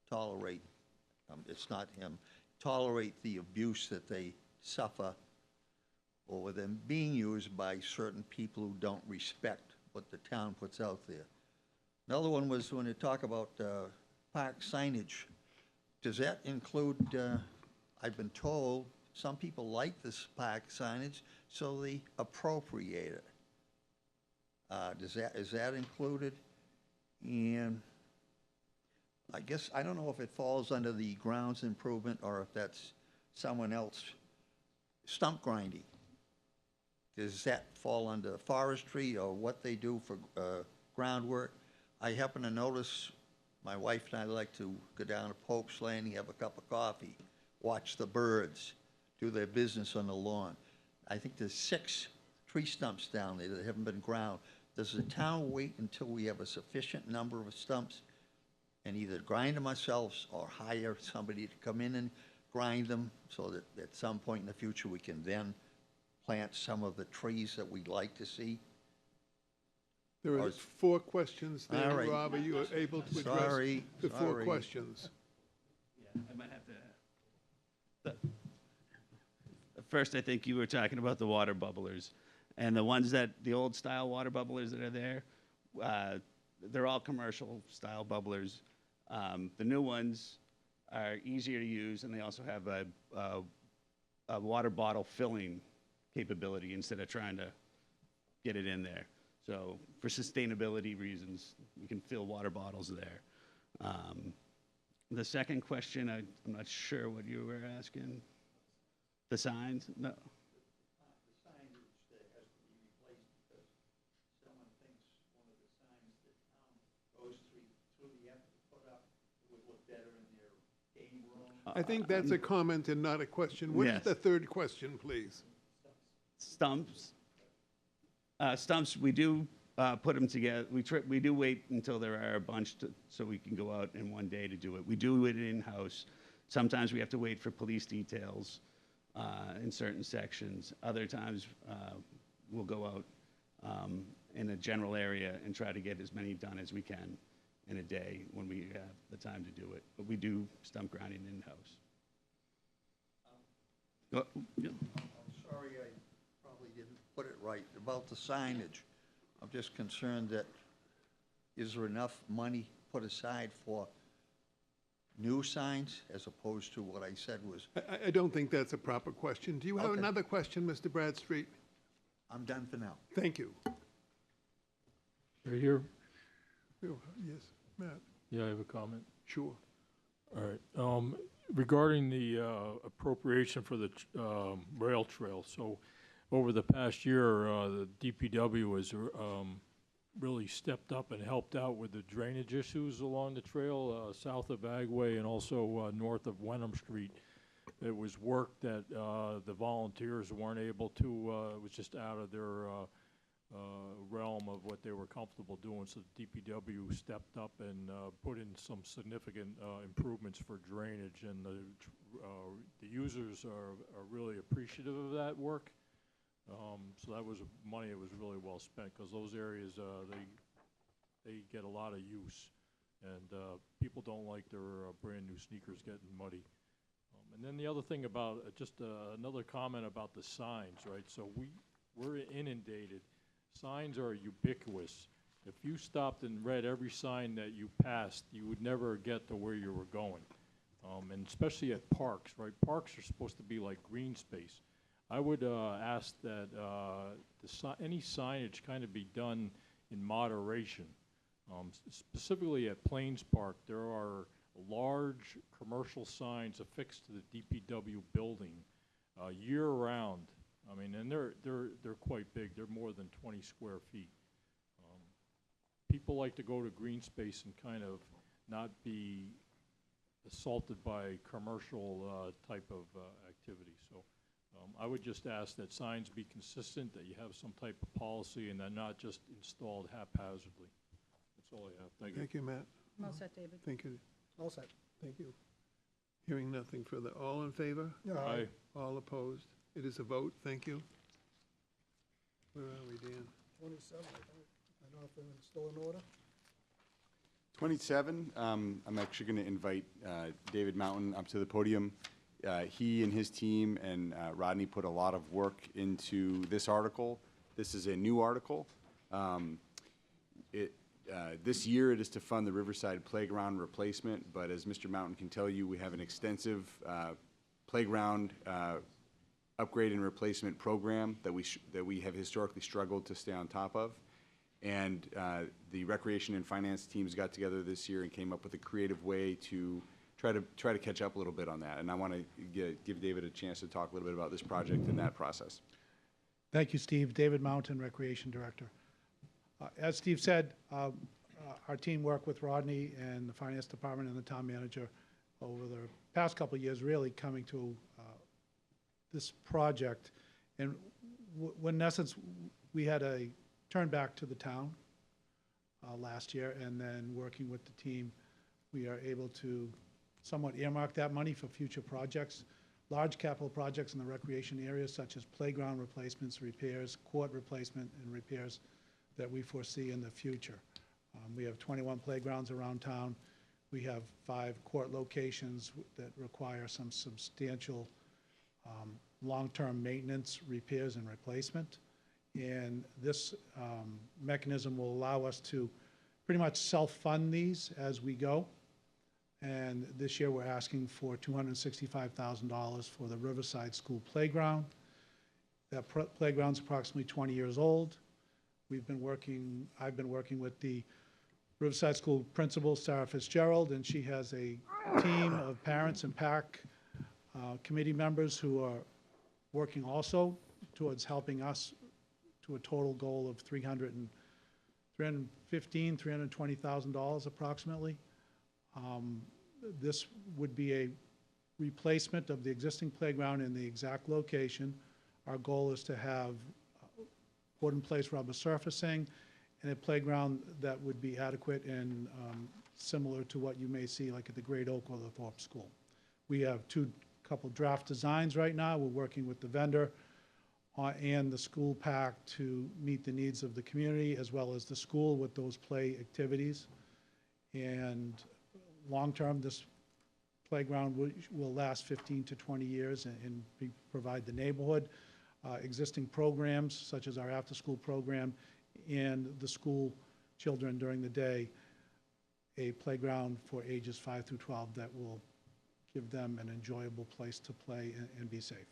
tolerate, it's not him, tolerate the abuse that they suffer over them being used by certain people who don't respect what the town puts out there? Another one was when you talk about park signage. Does that include, I've been told, some people like this park signage, so they appropriate it. Is that included? And I guess, I don't know if it falls under the grounds improvement or if that's someone else. Stump grinding. Does that fall under forestry or what they do for groundwork? I happen to notice my wife and I like to go down to Pope's Landing, have a cup of coffee, watch the birds, do their business on the lawn. I think there's 6 tree stumps down there that haven't been ground. Does the town wait until we have a sufficient number of stumps and either grind them ourselves or hire somebody to come in and grind them so that at some point in the future we can then plant some of the trees that we'd like to see?
There are 4 questions there,
All right.
Rob. Are you able to address
Sorry,
the 4
sorry.
questions?
Yeah, I might have to. First, I think you were talking about the water bubblers. And the ones the old style water bubblers that are there, they're all commercial style bubblers. The new ones are easier to use, and they also have a water bottle filling capability instead of trying to get it in there. So for sustainability reasons, we can fill water bottles there. The second question, I'm not sure what you were asking. The signs? No.
The signage that has to be replaced because someone thinks one of the signs that town goes through the effort to put up would look better in their game room.
I think that's a comment and not a question. What is
Yes.
the 3rd question, please?
Stumps. Stumps, we do put them together. We do wait until there are a bunch so we can go out in one day to do it. We do it in-house. Sometimes we have to wait for police details in certain sections. Other times we'll go out in a general area and try to get as many done as we can in a day when we have the time to do it. But we do stump grinding in-house. Yeah.
I'm sorry, I probably didn't put it right. About the signage, I'm just concerned that, is there enough money put aside for new signs as opposed to what I said was,
I don't think that's a proper question. Do you have
Okay.
another question, Mr. Bradstreet?
I'm done for now.
Thank you.
Right here?
Yes, Matt,
Yeah, I have a comment.
sure.
All right. Regarding the appropriation for the rail trail, so over the past year, the DPW has really stepped up and helped out with the drainage issues along the trail, south of Agway and also north of Wenham Street. It was work that the volunteers weren't able to, it was just out of their realm of what they were comfortable doing, so the DPW stepped up and put in some significant improvements for drainage, and the users are really appreciative of that work. So that was money that was really well spent, because those areas, they get a lot of use, and people don't like their brand-new sneakers getting muddy. And then the other thing about, just another comment about the signs, right? So we're inundated. Signs are ubiquitous. If you stopped and read every sign that you passed, you would never get to where you were going. And especially at parks, right? Parks are supposed to be like green space. I would ask that any signage kind of be done in moderation. Specifically at Plains Park, there are large commercial signs affixed to the DPW building year-round. I mean, and they're quite big. They're more than 20 square feet. People like to go to green space and kind of not be assaulted by commercial type of activity. So I would just ask that signs be consistent, that you have some type of policy, and they're not just installed haphazardly. That's all I have. Thank you.
Thank you, Matt.
I'm all set, David.
Thank you.
All set.
Thank you. Hearing nothing further. All in favor?
Aye.
All opposed? It is a vote. Thank you. Where are we, Dan?
27, I think. I don't know if they're still in order.
27, I'm actually going to invite David Mountain up to the podium. He and his team and Rodney put a lot of work into this article. This is a new article. This year it is to fund the Riverside Playground replacement, but as Mr. Mountain can tell you, we have an extensive playground upgrade and replacement program that we have historically struggled to stay on top of. And the Recreation and Finance teams got together this year and came up with a creative way to try to catch up a little bit on that. And I want to give David a chance to talk a little bit about this project and that process.
Thank you, Steve. David Mountain, Recreation Director. As Steve said, our team worked with Rodney and the Finance Department and the Town Manager over the past couple of years, really coming to this project. And when, in essence, we had a turn back to the town last year, and then working with the team, we are able to somewhat earmark that money for future projects, large capital projects in the recreation areas, such as playground replacements, repairs, court replacement, and repairs that we foresee in the future. We have 21 playgrounds around town. We have 5 court locations that require some substantial long-term maintenance, repairs, and replacement. And this mechanism will allow us to pretty much self-fund these as we go. And this year, we're asking for $265,000 for the Riverside School Playground. That playground's approximately 20 years old. I've been working with the Riverside School principal, Sarah Fitzgerald, and she has a team of parents and PAC committee members who are working also towards helping us to a total goal of $320,000 approximately. This would be a replacement of the existing playground in the exact location. Our goal is to have put-in-place rubber surfacing and a playground that would be adequate and similar to what you may see like at the Great Oak or the Thorpe School. We have couple draft designs right now. We're working with the vendor and the school PAC to meet the needs of the community as well as the school with those play activities. And long-term, this playground will last 15 to 20 years and provide the neighborhood existing programs such as our after-school program and the school children during the day, a playground for ages 5 through 12 that will give them an enjoyable place to play and be safe.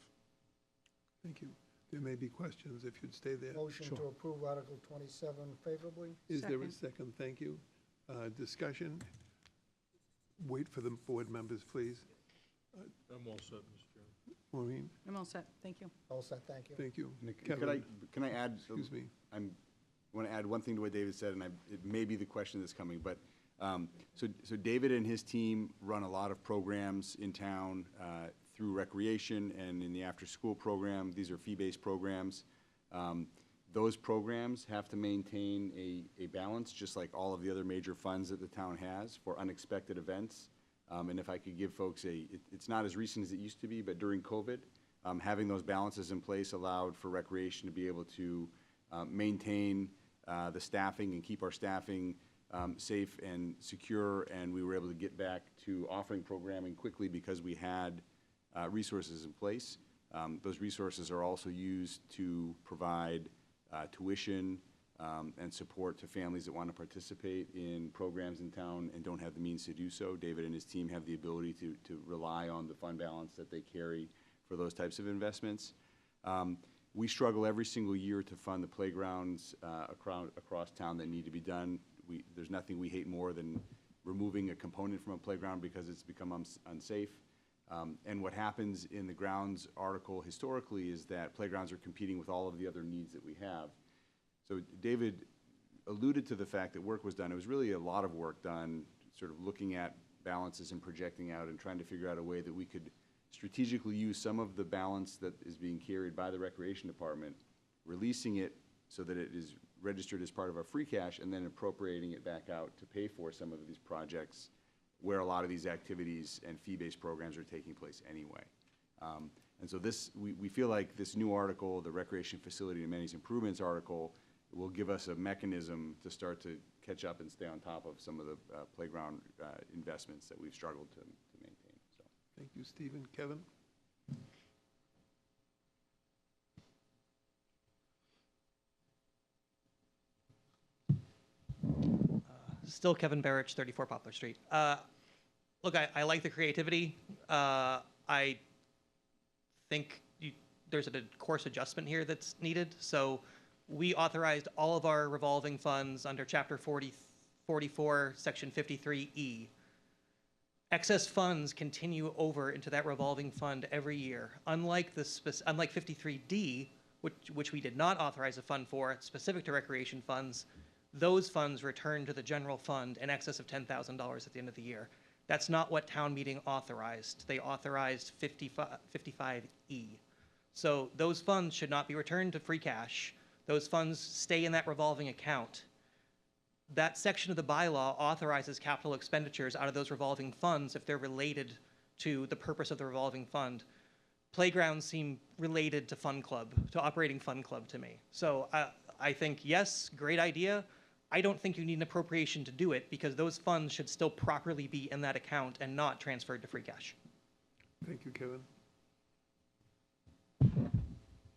Thank you. There may be questions if you'd stay there.
Motion to approve Article 27 favorably.
Is there a second? Thank you. Discussion? Wait for the board members, please.
I'm all set, Mr. Chairman.
Maureen?
I'm all set. Thank you.
All set, thank you.
Thank you.
Can I add?
Excuse me.
I want to add one thing to what David said, and it may be the question that's coming, but so David and his team run a lot of programs in town through recreation and in the after-school program. These are fee-based programs. Those programs have to maintain a balance, just like all of the other major funds that the town has for unexpected events. And if I could give folks it's not as recent as it used to be, but during COVID, having those balances in place allowed for recreation to be able to maintain the staffing and keep our staffing safe and secure, and we were able to get back to offering programming quickly because we had resources in place. Those resources are also used to provide tuition and support to families that want to participate in programs in town and don't have the means to do so. David and his team have the ability to rely on the fund balance that they carry for those types of investments. We struggle every single year to fund the playgrounds across town that need to be done. there's nothing we hate more than removing a component from a playground because it's become unsafe. And what happens in the grounds article historically is that playgrounds are competing with all of the other needs that we have. So David alluded to the fact that work was done. It was really a lot of work done, sort of looking at balances and projecting out and trying to figure out a way that we could strategically use some of the balance that is being carried by the Recreation Department, releasing it so that it is registered as part of our free cash, and then appropriating it back out to pay for some of these projects where a lot of these activities and fee-based programs are taking place anyway. And so we feel like this new article, the Recreation Facility and Amenities Improvements article, will give us a mechanism to start to catch up and stay on top of some of the playground investments that we've struggled to maintain. So.
Thank you, Stephen. Kevin?
Still Kevin Barrich, 34 Poplar Street. Look, I like the creativity. I think there's a course adjustment here that's needed. So we authorized all of our revolving funds under Chapter 44, Section 53E. Excess funds continue over into that revolving fund every year. Unlike 53D, which we did not authorize a fund for, specific to recreation funds, those funds return to the general fund in excess of $10,000 at the end of the year. That's not what town meeting authorized. They authorized 55E. So those funds should not be returned to free cash. Those funds stay in that revolving account. That section of the bylaw authorizes capital expenditures out of those revolving funds if they're related to the purpose of the revolving fund. Playgrounds seem related to Fun Club, to operating Fun Club to me. So I think, yes, great idea. I don't think you need an appropriation to do it because those funds should still properly be in that account and not transferred to free cash.
Thank you, Kevin. Do you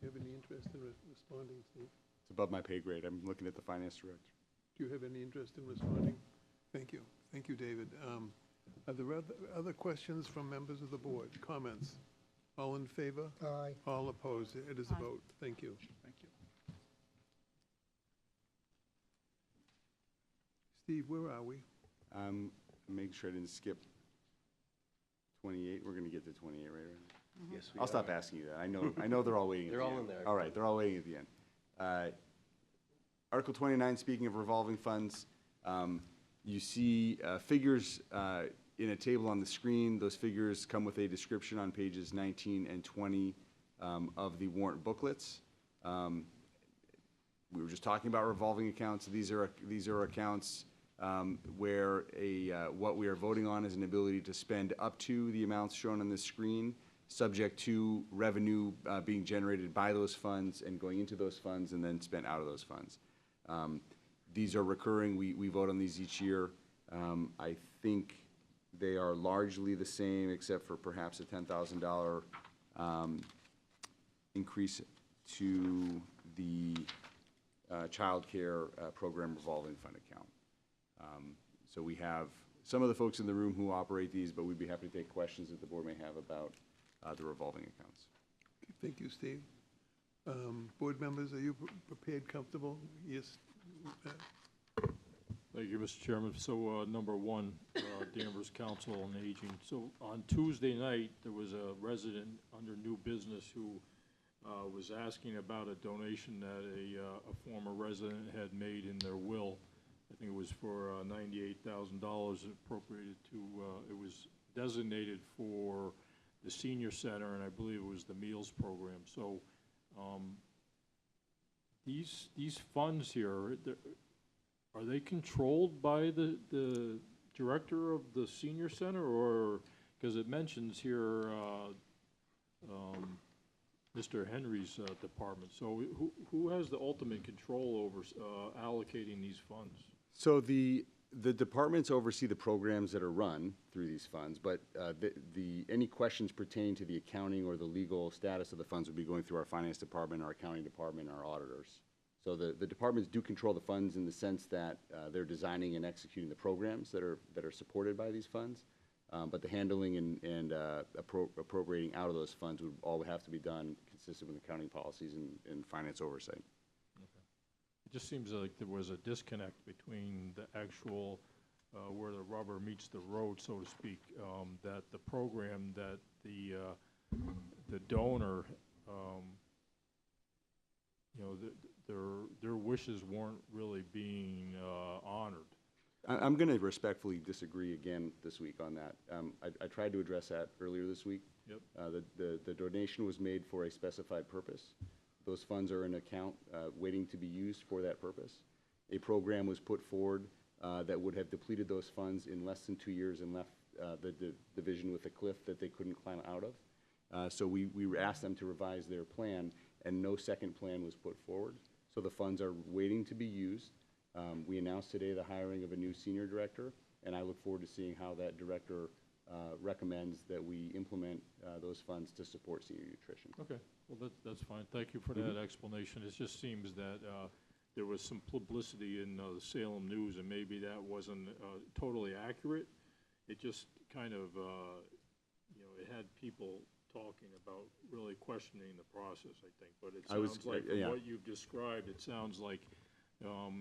have any interest in responding, Steve?
It's above my pay grade. I'm looking at the finance director.
Do you have any interest in responding? Thank you. Thank you, David. Are there other questions from members of the board? Comments? All in favor?
Aye.
All opposed? It is a
Aye.
vote. Thank you.
Thank you.
Steve, where are we?
Make sure I didn't skip 28. We're going to get to 28 right around.
Yes,
I'll stop asking you that. I know they're all waiting.
They're
at the
all
end.
in there.
All right, they're all waiting at the end. Article 29, speaking of revolving funds, you see figures in a table on the screen. Those figures come with a description on pages 19 and 20 of the warrant booklets. We were just talking about revolving accounts. These are accounts where what we are voting on is an ability to spend up to the amounts shown on the screen, subject to revenue being generated by those funds and going into those funds and then spent out of those funds. These are recurring. We vote on these each year. I think they are largely the same except for perhaps a $10,000 increase to the child care program revolving fund account. So we have some of the folks in the room who operate these, but we'd be happy to take questions that the board may have about the revolving accounts.
Thank you, Steve. Board members, are you prepared, comfortable? Yes.
Thank you, Mr. Chairman. So, number one, Danvers Council on Aging. So on Tuesday night, there was a resident under new business who was asking about a donation that a former resident had made in their will. I think it was for $98,000 appropriated to, it was designated for the senior center, and I believe it was the meals program. So these funds here, are they controlled by the director of the senior center, or, because it mentions here Mr. Henry's department. So who has the ultimate control over allocating these funds?
So the departments oversee the programs that are run through these funds, but any questions pertaining to the accounting or the legal status of the funds would be going through our finance department, our accounting department, our auditors. So the departments do control the funds in the sense that they're designing and executing the programs that are supported by these funds. But the handling and appropriating out of those funds would all have to be done consistent with accounting policies and finance oversight.
just seems like there was a disconnect between the actual, where the rubber meets the road, so to speak, that the program that the donor, you know, their wishes weren't really being honored.
I'm going to respectfully disagree again this week on that. I tried to address that earlier this week.
Yep.
The donation was made for a specified purpose. Those funds are in an account waiting to be used for that purpose. A program was put forward that would have depleted those funds in less than 2 years and left the division with a cliff that they couldn't climb out of. So we asked them to revise their plan, and no second plan was put forward. So the funds are waiting to be used. We announced today the hiring of a new senior director, and I look forward to seeing how that director recommends that we implement those funds to support senior nutrition.
Okay, well, that's fine. Thank you for that explanation. It just seems that there was some publicity in the Salem News, and maybe that wasn't totally accurate. It just kind of, you know, it had people talking about really questioning the process, I think. But it sounds like, from what you've described, it sounds like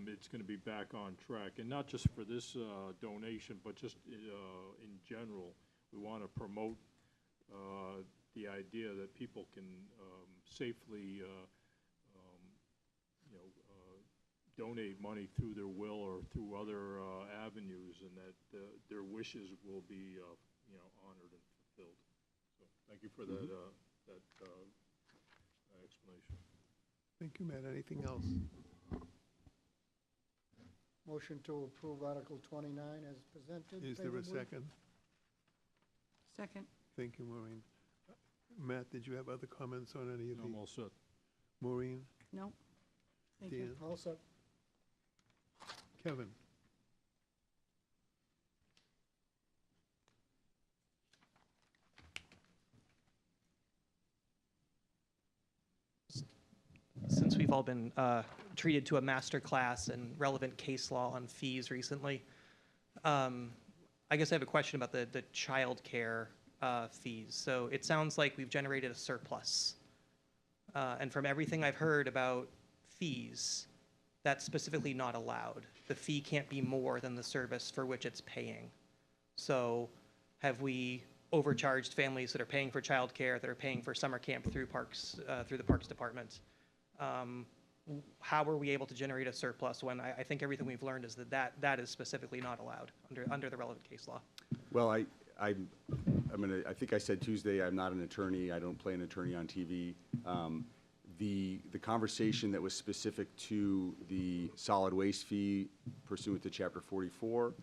it's going to be back on track, and not just for this donation, but just in general. We want to promote the idea that people can safely, you know, donate money through their will or through other avenues, and that their wishes will be, you know, honored and fulfilled. So, thank you for that explanation.
Thank you, Matt. Anything else?
Motion to approve Article 29 as presented.
Is there a
favorably.
second?
Second.
Thank you, Maureen. Matt, did you have other comments on any of
I'm
the?
all set.
Maureen?
No. Thank you.
Dan?
All set.
Kevin?
Since we've all been treated to a master class in relevant case law on fees recently, I guess I have a question about the child care fees. So it sounds like we've generated a surplus. And from everything I've heard about fees, that's specifically not allowed. The fee can't be more than the service for which it's paying. So have we overcharged families that are paying for childcare, that are paying for summer camp through parks, through the Parks Department? How are we able to generate a surplus when I think everything we've learned is that is specifically not allowed under the relevant case law?
Well, I think I said Tuesday, I'm not an attorney. I don't play an attorney on TV. The conversation that was specific to the solid waste fee pursuant to Chapter 44,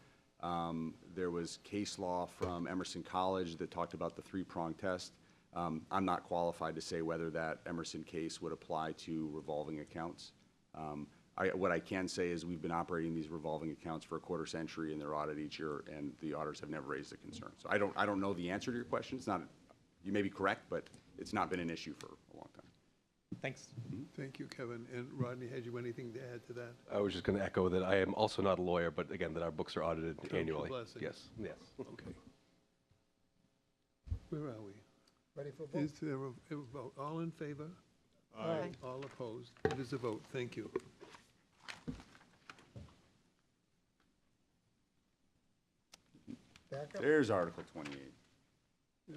there was case law from Emerson College that talked about the three-prong test. I'm not qualified to say whether that Emerson case would apply to revolving accounts. What I can say is we've been operating these revolving accounts for a quarter century, and they're audited each year, and the auditors have never raised a concern. So I don't know the answer to your question. It's not, you may be correct, but it's not been an issue for a long time.
Thanks.
Thank you, Kevin. And Rodney, had you anything to add to that?
I was just going to echo that I am also not a lawyer, but again, that our books are audited
Count your
annually.
blessings.
Yes, yes.
Okay. Where are we?
Ready for a vote?
Is there a vote? All in favor?
Aye.
All opposed? It is a vote. Thank you.
Back up.
There's Article 28.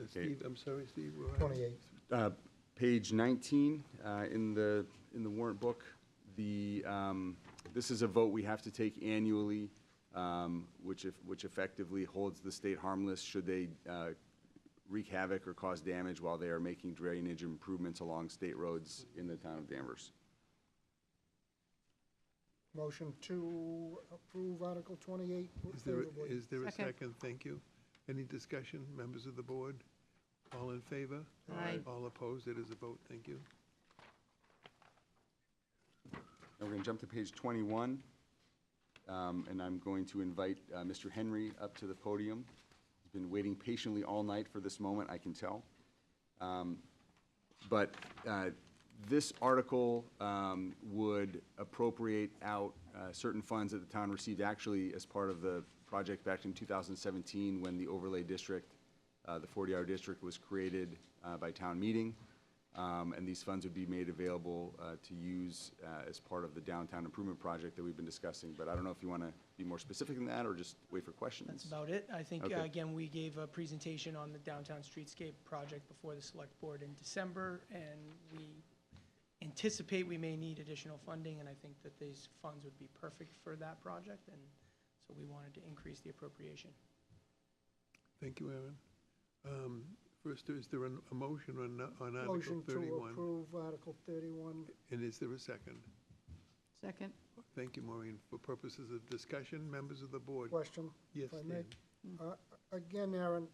Steve, I'm sorry, Steve. where are you?
28.
Page 19 in the warrant book. This is a vote we have to take annually, which effectively holds the state harmless should they wreak havoc or cause damage while they are making drainage improvements along state roads in the town of Danvers.
Motion to approve Article 28 favorably.
Is there a
Second.
second? Thank you. Any discussion, members of the board? All in favor?
Aye.
All opposed? It is a vote. Thank you.
Now we're going to jump to page 21, and I'm going to invite Mr. Henry up to the podium. He's been waiting patiently all night for this moment, I can tell. But this article would appropriate out certain funds that the town received actually as part of the project back in 2017 when the overlay district, the 40-hour district, was created by town meeting. And these funds would be made available to use as part of the downtown improvement project that we've been discussing. But I don't know if you want to be more specific than that or just wait for questions.
That's about it. I think,
Okay.
again, we gave a presentation on the downtown streetscape project before the select board in December, and we anticipate we may need additional funding, and I think that these funds would be perfect for that project, and so we wanted to increase the appropriation.
Thank you, Aaron. First, is there a motion on Article
Motion to
31?
approve Article 31.
And is there a second?
Second?
Thank you, Maureen. For purposes of discussion, members of the board.
Question,
Yes,
if I may.
Dan.
Again, Aaron,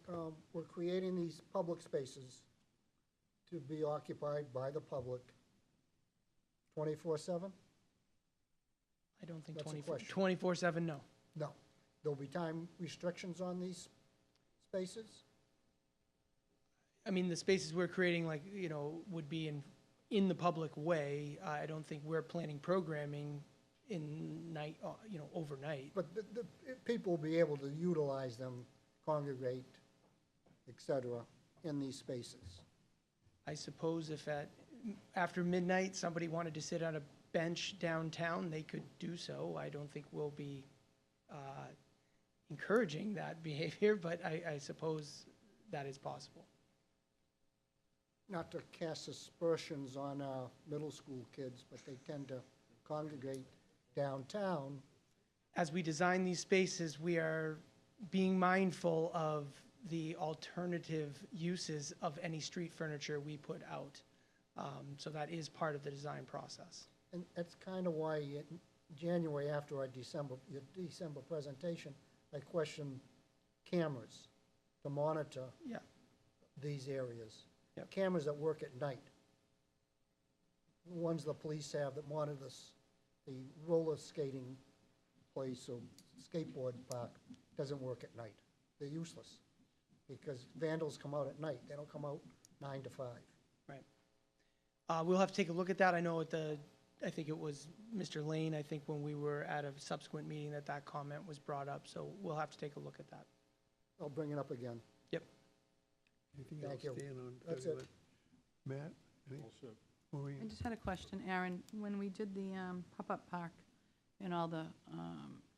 we're creating these public spaces to be occupied by the public 24/7?
I don't think
That's a
24
question.
24/7, no.
No. There'll be time restrictions on these spaces?
I mean, the spaces we're creating, like, you know, would be in the public way. I don't think we're planning programming in night, you know, overnight.
But the people will be able to utilize them, congregate, et cetera, in these spaces.
I suppose if after midnight, somebody wanted to sit on a bench downtown, they could do so. I don't think we'll be encouraging that behavior, but I suppose that is possible.
Not to cast aspersions on our middle school kids, but they tend to congregate downtown.
As we design these spaces, we are being mindful of the alternative uses of any street furniture we put out. So that is part of the design process.
And that's kind of why in January, after our your December presentation, I questioned cameras to monitor
Yeah.
these areas.
Yep.
Cameras that work at night. Ones the police have that monitor the roller skating place or skateboard park doesn't work at night. They're useless because vandals come out at night. They don't come out 9 to 5.
Right. We'll have to take a look at that. I know I think it was Mr. Lane, I think when we were at a subsequent meeting that comment was brought up, so we'll have to take a look at that.
I'll bring it up again.
Yep.
Anything
Thank
else,
you.
Dan, on
That's it.
31? Matt? Any?
I
Maureen?
just had a question, Aaron. When we did the pop-up park and all the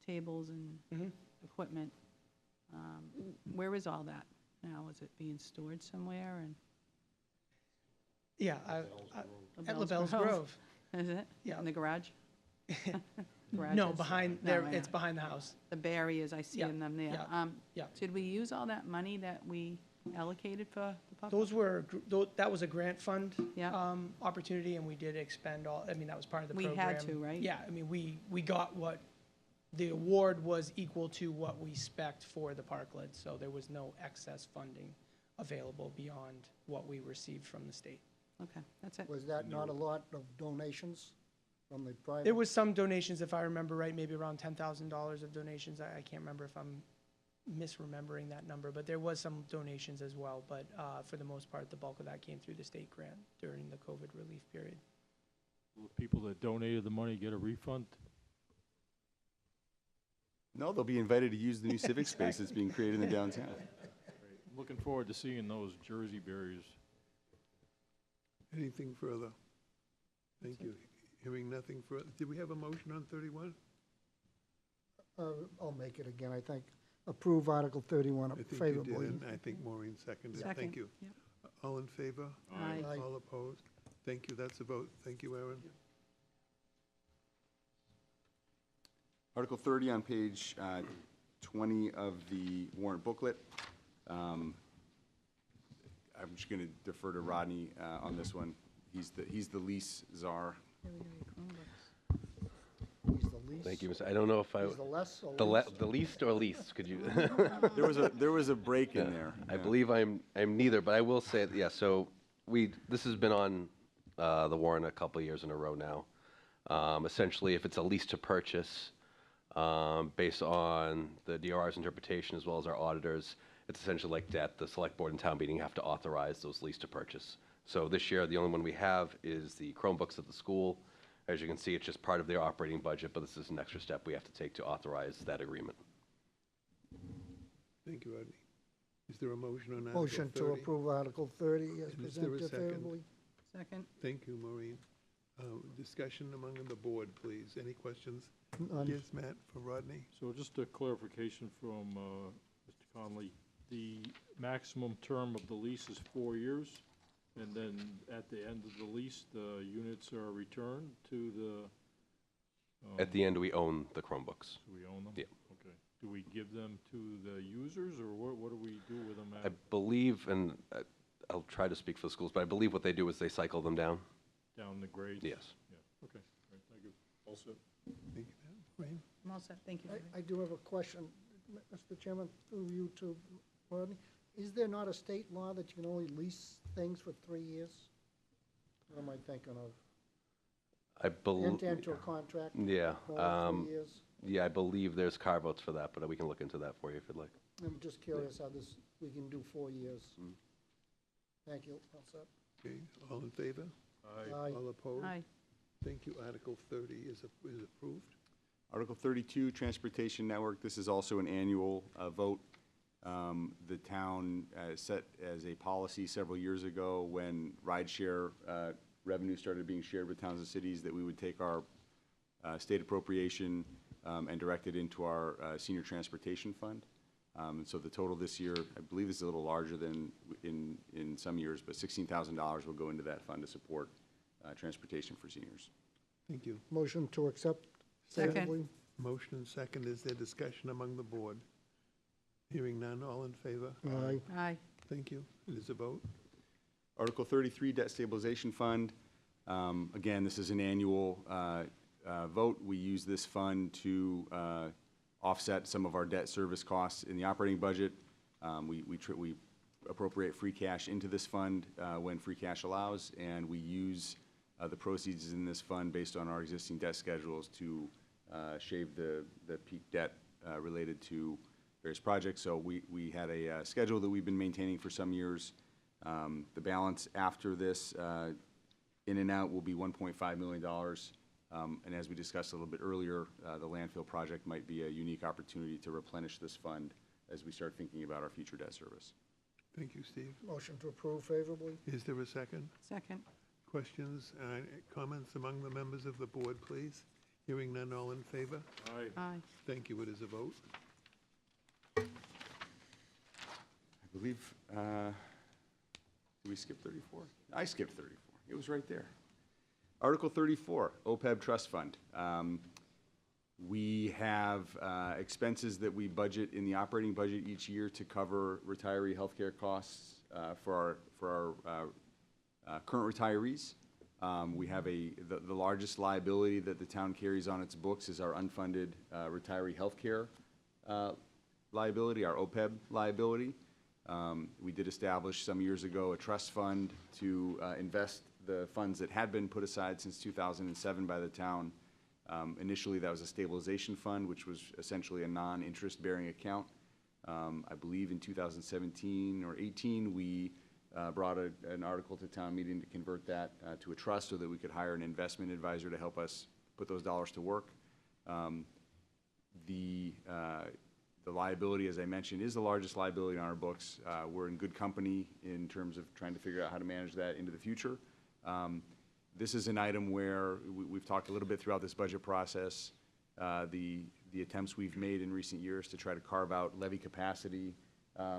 tables and
Mhm.
equipment, where is all that now? Is it being stored somewhere? And
Yeah, at LaBelle's Grove.
Is it?
Yeah.
In the garage?
No,
Garages?
behind
No,
there,
I
it's
know.
behind the house.
The barriers, I see
Yeah,
in them there.
yeah, yeah.
Did we use all that money that we allocated for the pop-up?
That was a grant fund
Yeah.
opportunity, and we did expend all, I mean, that was part of the
We
program.
had to, right?
Yeah, I mean, we got what, the award was equal to what we spec'd for the parklet, so there was no excess funding available beyond what we received from the state.
Okay, that's it.
Was that not a lot of donations from the private?
There was some donations, if I remember right, maybe around $10,000 of donations. I can't remember if I'm misremembering that number, but there was some donations as well. But for the most part, the bulk of that came through the state grant during the COVID relief period.
Will the people that donated the money get a refund?
No, they'll be invited to use the new civic space that's being created in the downtown.
Looking forward to seeing those Jersey barriers.
Anything further? Thank you. Hearing nothing further. Did we have a motion on 31?
I'll make it again, I think. Approve Article 31
I think you
favorably.
did, and I think Maureen seconded.
Second.
Thank you.
Yep.
All in favor?
Aye.
Aye.
All opposed? Thank you, that's a vote. Thank you, Aaron.
Article 30 on page 20 of the warrant booklet. I'm just going to defer to Rodney on this one. He's the lease czar.
He's the least.
Thank you, Mr. I don't know if I,
He's the less or
the
least?
least or least, could you?
There was a break in there.
I believe I'm neither, but I will say, yeah, so this has been on the warrant a couple of years in a row now. Essentially, if it's a lease to purchase, based on the DRR's interpretation as well as our auditors, it's essentially like debt. The select board and town meeting have to authorize those lease to purchase. So this year, the only one we have is the Chromebooks at the school. As you can see, it's just part of their operating budget, but this is an extra step we have to take to authorize that agreement.
Thank you, Rodney. Is there a motion on Article 30?
Motion to approve Article 30 as
And is there a
presented
second?
favorably.
Second.
Thank you, Maureen. Discussion among the board, please. Any questions?
None.
Yes, Matt, for Rodney?
So just a clarification from Mr. Conley, the maximum term of the lease is 4 years, and then at the end of the lease, the units are returned to the...
At the end, we own the Chromebooks.
Do we own them?
Yeah.
Okay. Do we give them to the users, or what do we do with them?
I believe, and I'll try to speak for the schools, but I believe what they do is they cycle them down.
Down the grades?
Yes.
Yeah, okay, all right, thank you. All set.
Thank you, Matt. Maureen?
I'm all set, thank you.
I do have a question, Mr. Chairman, through you to Rodney. Is there not a state law that you can only lease things for 3 years? What am I thinking of?
I believe,
Enter into a contract?
yeah,
For 3 years?
yeah, I believe there's carve-outs for that, but we can look into that for you if you'd like.
I'm just curious how this, we can do 4 years. Thank you, all set.
Okay, all in favor?
Aye.
All opposed?
Aye.
Thank you. Article 30 is approved.
Article 32, Transportation Network, this is also an annual vote. The town set as a policy several years ago when rideshare revenue started being shared with towns and cities that we would take our state appropriation and direct it into our senior transportation fund. And so the total this year, I believe is a little larger than in some years, but $16,000 will go into that fund to support transportation for seniors.
Thank you.
Motion to accept
Second.
favorably?
Motion and second. Is there discussion among the board? Hearing none, all in favor?
Aye.
Aye.
Thank you. It is a vote.
Article 33, Debt Stabilization Fund. Again, this is an annual vote. We use this fund to offset some of our debt service costs in the operating budget. We appropriate free cash into this fund when free cash allows, and we use the proceeds in this fund based on our existing debt schedules to shave the peak debt related to various projects. So we had a schedule that we've been maintaining for some years. The balance after this in and out will be $1.5 million. And as we discussed a little bit earlier, the landfill project might be a unique opportunity to replenish this fund as we start thinking about our future debt service.
Thank you, Steve.
Motion to approve favorably?
Is there a second?
Second.
Questions, comments among the members of the board, please? Hearing none, all in favor?
Aye.
Aye.
Thank you. It is a vote.
I believe, did we skip 34? I skipped 34. It was right there. Article 34, OPEB Trust Fund. We have expenses that we budget in the operating budget each year to cover retiree healthcare costs for our current retirees. We have the largest liability that the town carries on its books is our unfunded retiree healthcare liability, our OPEB liability. We did establish some years ago a trust fund to invest the funds that had been put aside since 2007 by the town. Initially, that was a stabilization fund, which was essentially a non-interest-bearing account. I believe in 2017 or 18, we brought an article to town meeting to convert that to a trust so that we could hire an investment advisor to help us put those dollars to work. The liability, as I mentioned, is the largest liability on our books. We're in good company in terms of trying to figure out how to manage that into the future. This is an item where we've talked a little bit throughout this budget process, the attempts we've made in recent years to try to carve out levy capacity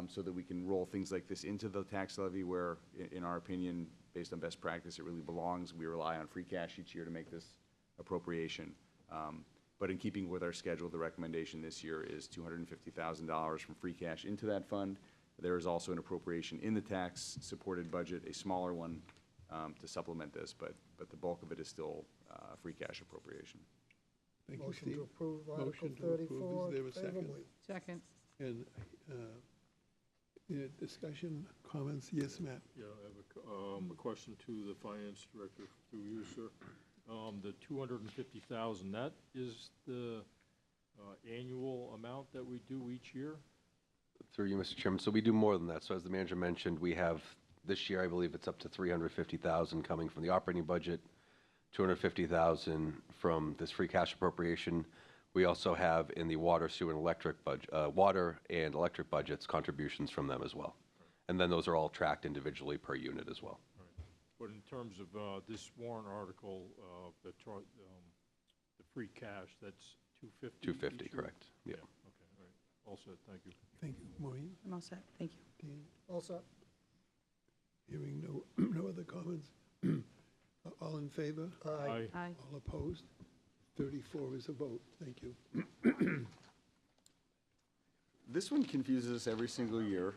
so that we can roll things like this into the tax levy where, in our opinion, based on best practice, it really belongs. We rely on free cash each year to make this appropriation. But in keeping with our schedule, the recommendation this year is $250,000 from free cash into that fund. There is also an appropriation in the tax-supported budget, a smaller one, to supplement this, but the bulk of it is still free cash appropriation.
Thank you,
Motion
Steve.
to approve Article
Motion to approve.
34
Is there a second?
favorably?
Second.
And discussion, comments? Yes, Matt?
Yeah, I have a question to the finance director, through you, sir. The $250,000, that is the annual amount that we do each year?
Through you, Mr. Chairman. So we do more than that. So as the manager mentioned, we have this year, I believe it's up to $350,000 coming from the operating budget, $250,000 from this free cash appropriation. We also have in the water, sewer, and electric budget, water and electric budgets contributions from them as well. And then those are all tracked individually per unit as well.
But in terms of this warrant article, the free cash, that's 250?
250,
each year?
correct. Yeah.
Okay, all right. All set, thank you.
Thank you. Maureen?
I'm all set, thank you.
Dan?
Also,
Hearing no other comments? All in favor?
aye.
Aye.
All opposed? 34 is a vote. Thank you.
This one confuses us every single year.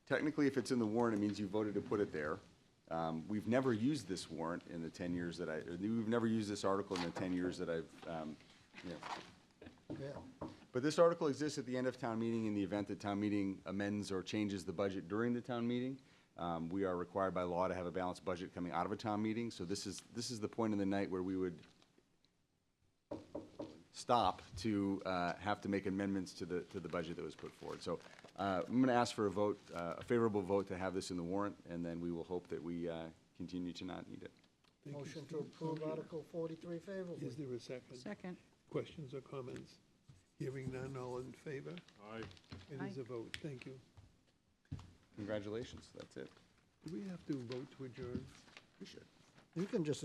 Technically, if it's in the warrant, it means you voted to put it there. We've never used this warrant in the 10 years that we've never used this article in the 10 years that I've, you know.
Yeah.
But this article exists at the end of town meeting in the event that town meeting amends or changes the budget during the town meeting. We are required by law to have a balanced budget coming out of a town meeting, so this is the point in the night where we would stop to have to make amendments to the budget that was put forward. So I'm going to ask for a vote, a favorable vote to have this in the warrant, and then we will hope that we continue to not need it.
Thank you,
Motion to
Steve.
approve Article 43 favorably.
Is there a second?
Second,
Questions or comments? Hearing none, all in favor?
Aye.
It is a vote. Thank you.
Congratulations, that's it.
Do we have to vote to adjourn?
We should.
You can just,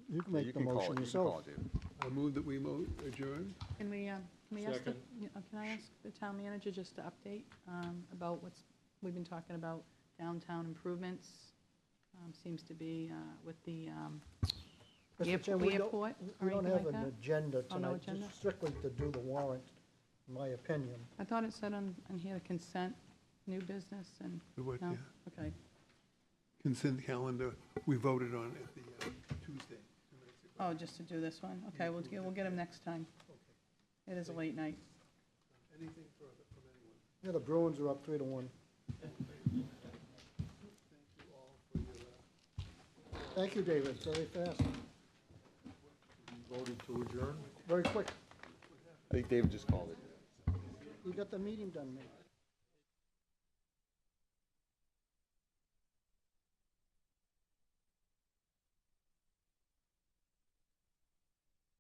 you can
Yeah,
make the motion
You can call
yourself.
it, David.
I move that we adjourn.
can we ask,
Second.
can I ask the town manager just to update about we've been talking about downtown improvements? Seems to be with the
Mr. Chairman, we don't-
airport or
We don't
anything
have
like
an
that?
agenda
Oh, no
tonight,
agenda?
just strictly to do the warrant, in my opinion.
I thought it said on here, consent, new business, and,
The what,
no?
yeah.
Okay,
Consent calendar, we voted on at the Tuesday. 2 nights ago.
oh, just to do this one? Okay, we'll get them next time. It is a late night.
Anything further from anyone?
Yeah, the Bruins are up 3-1. Thank you, David, very fast,
Voted to adjourn?
very quick.
I think David just called it.
You got the meeting done, mate.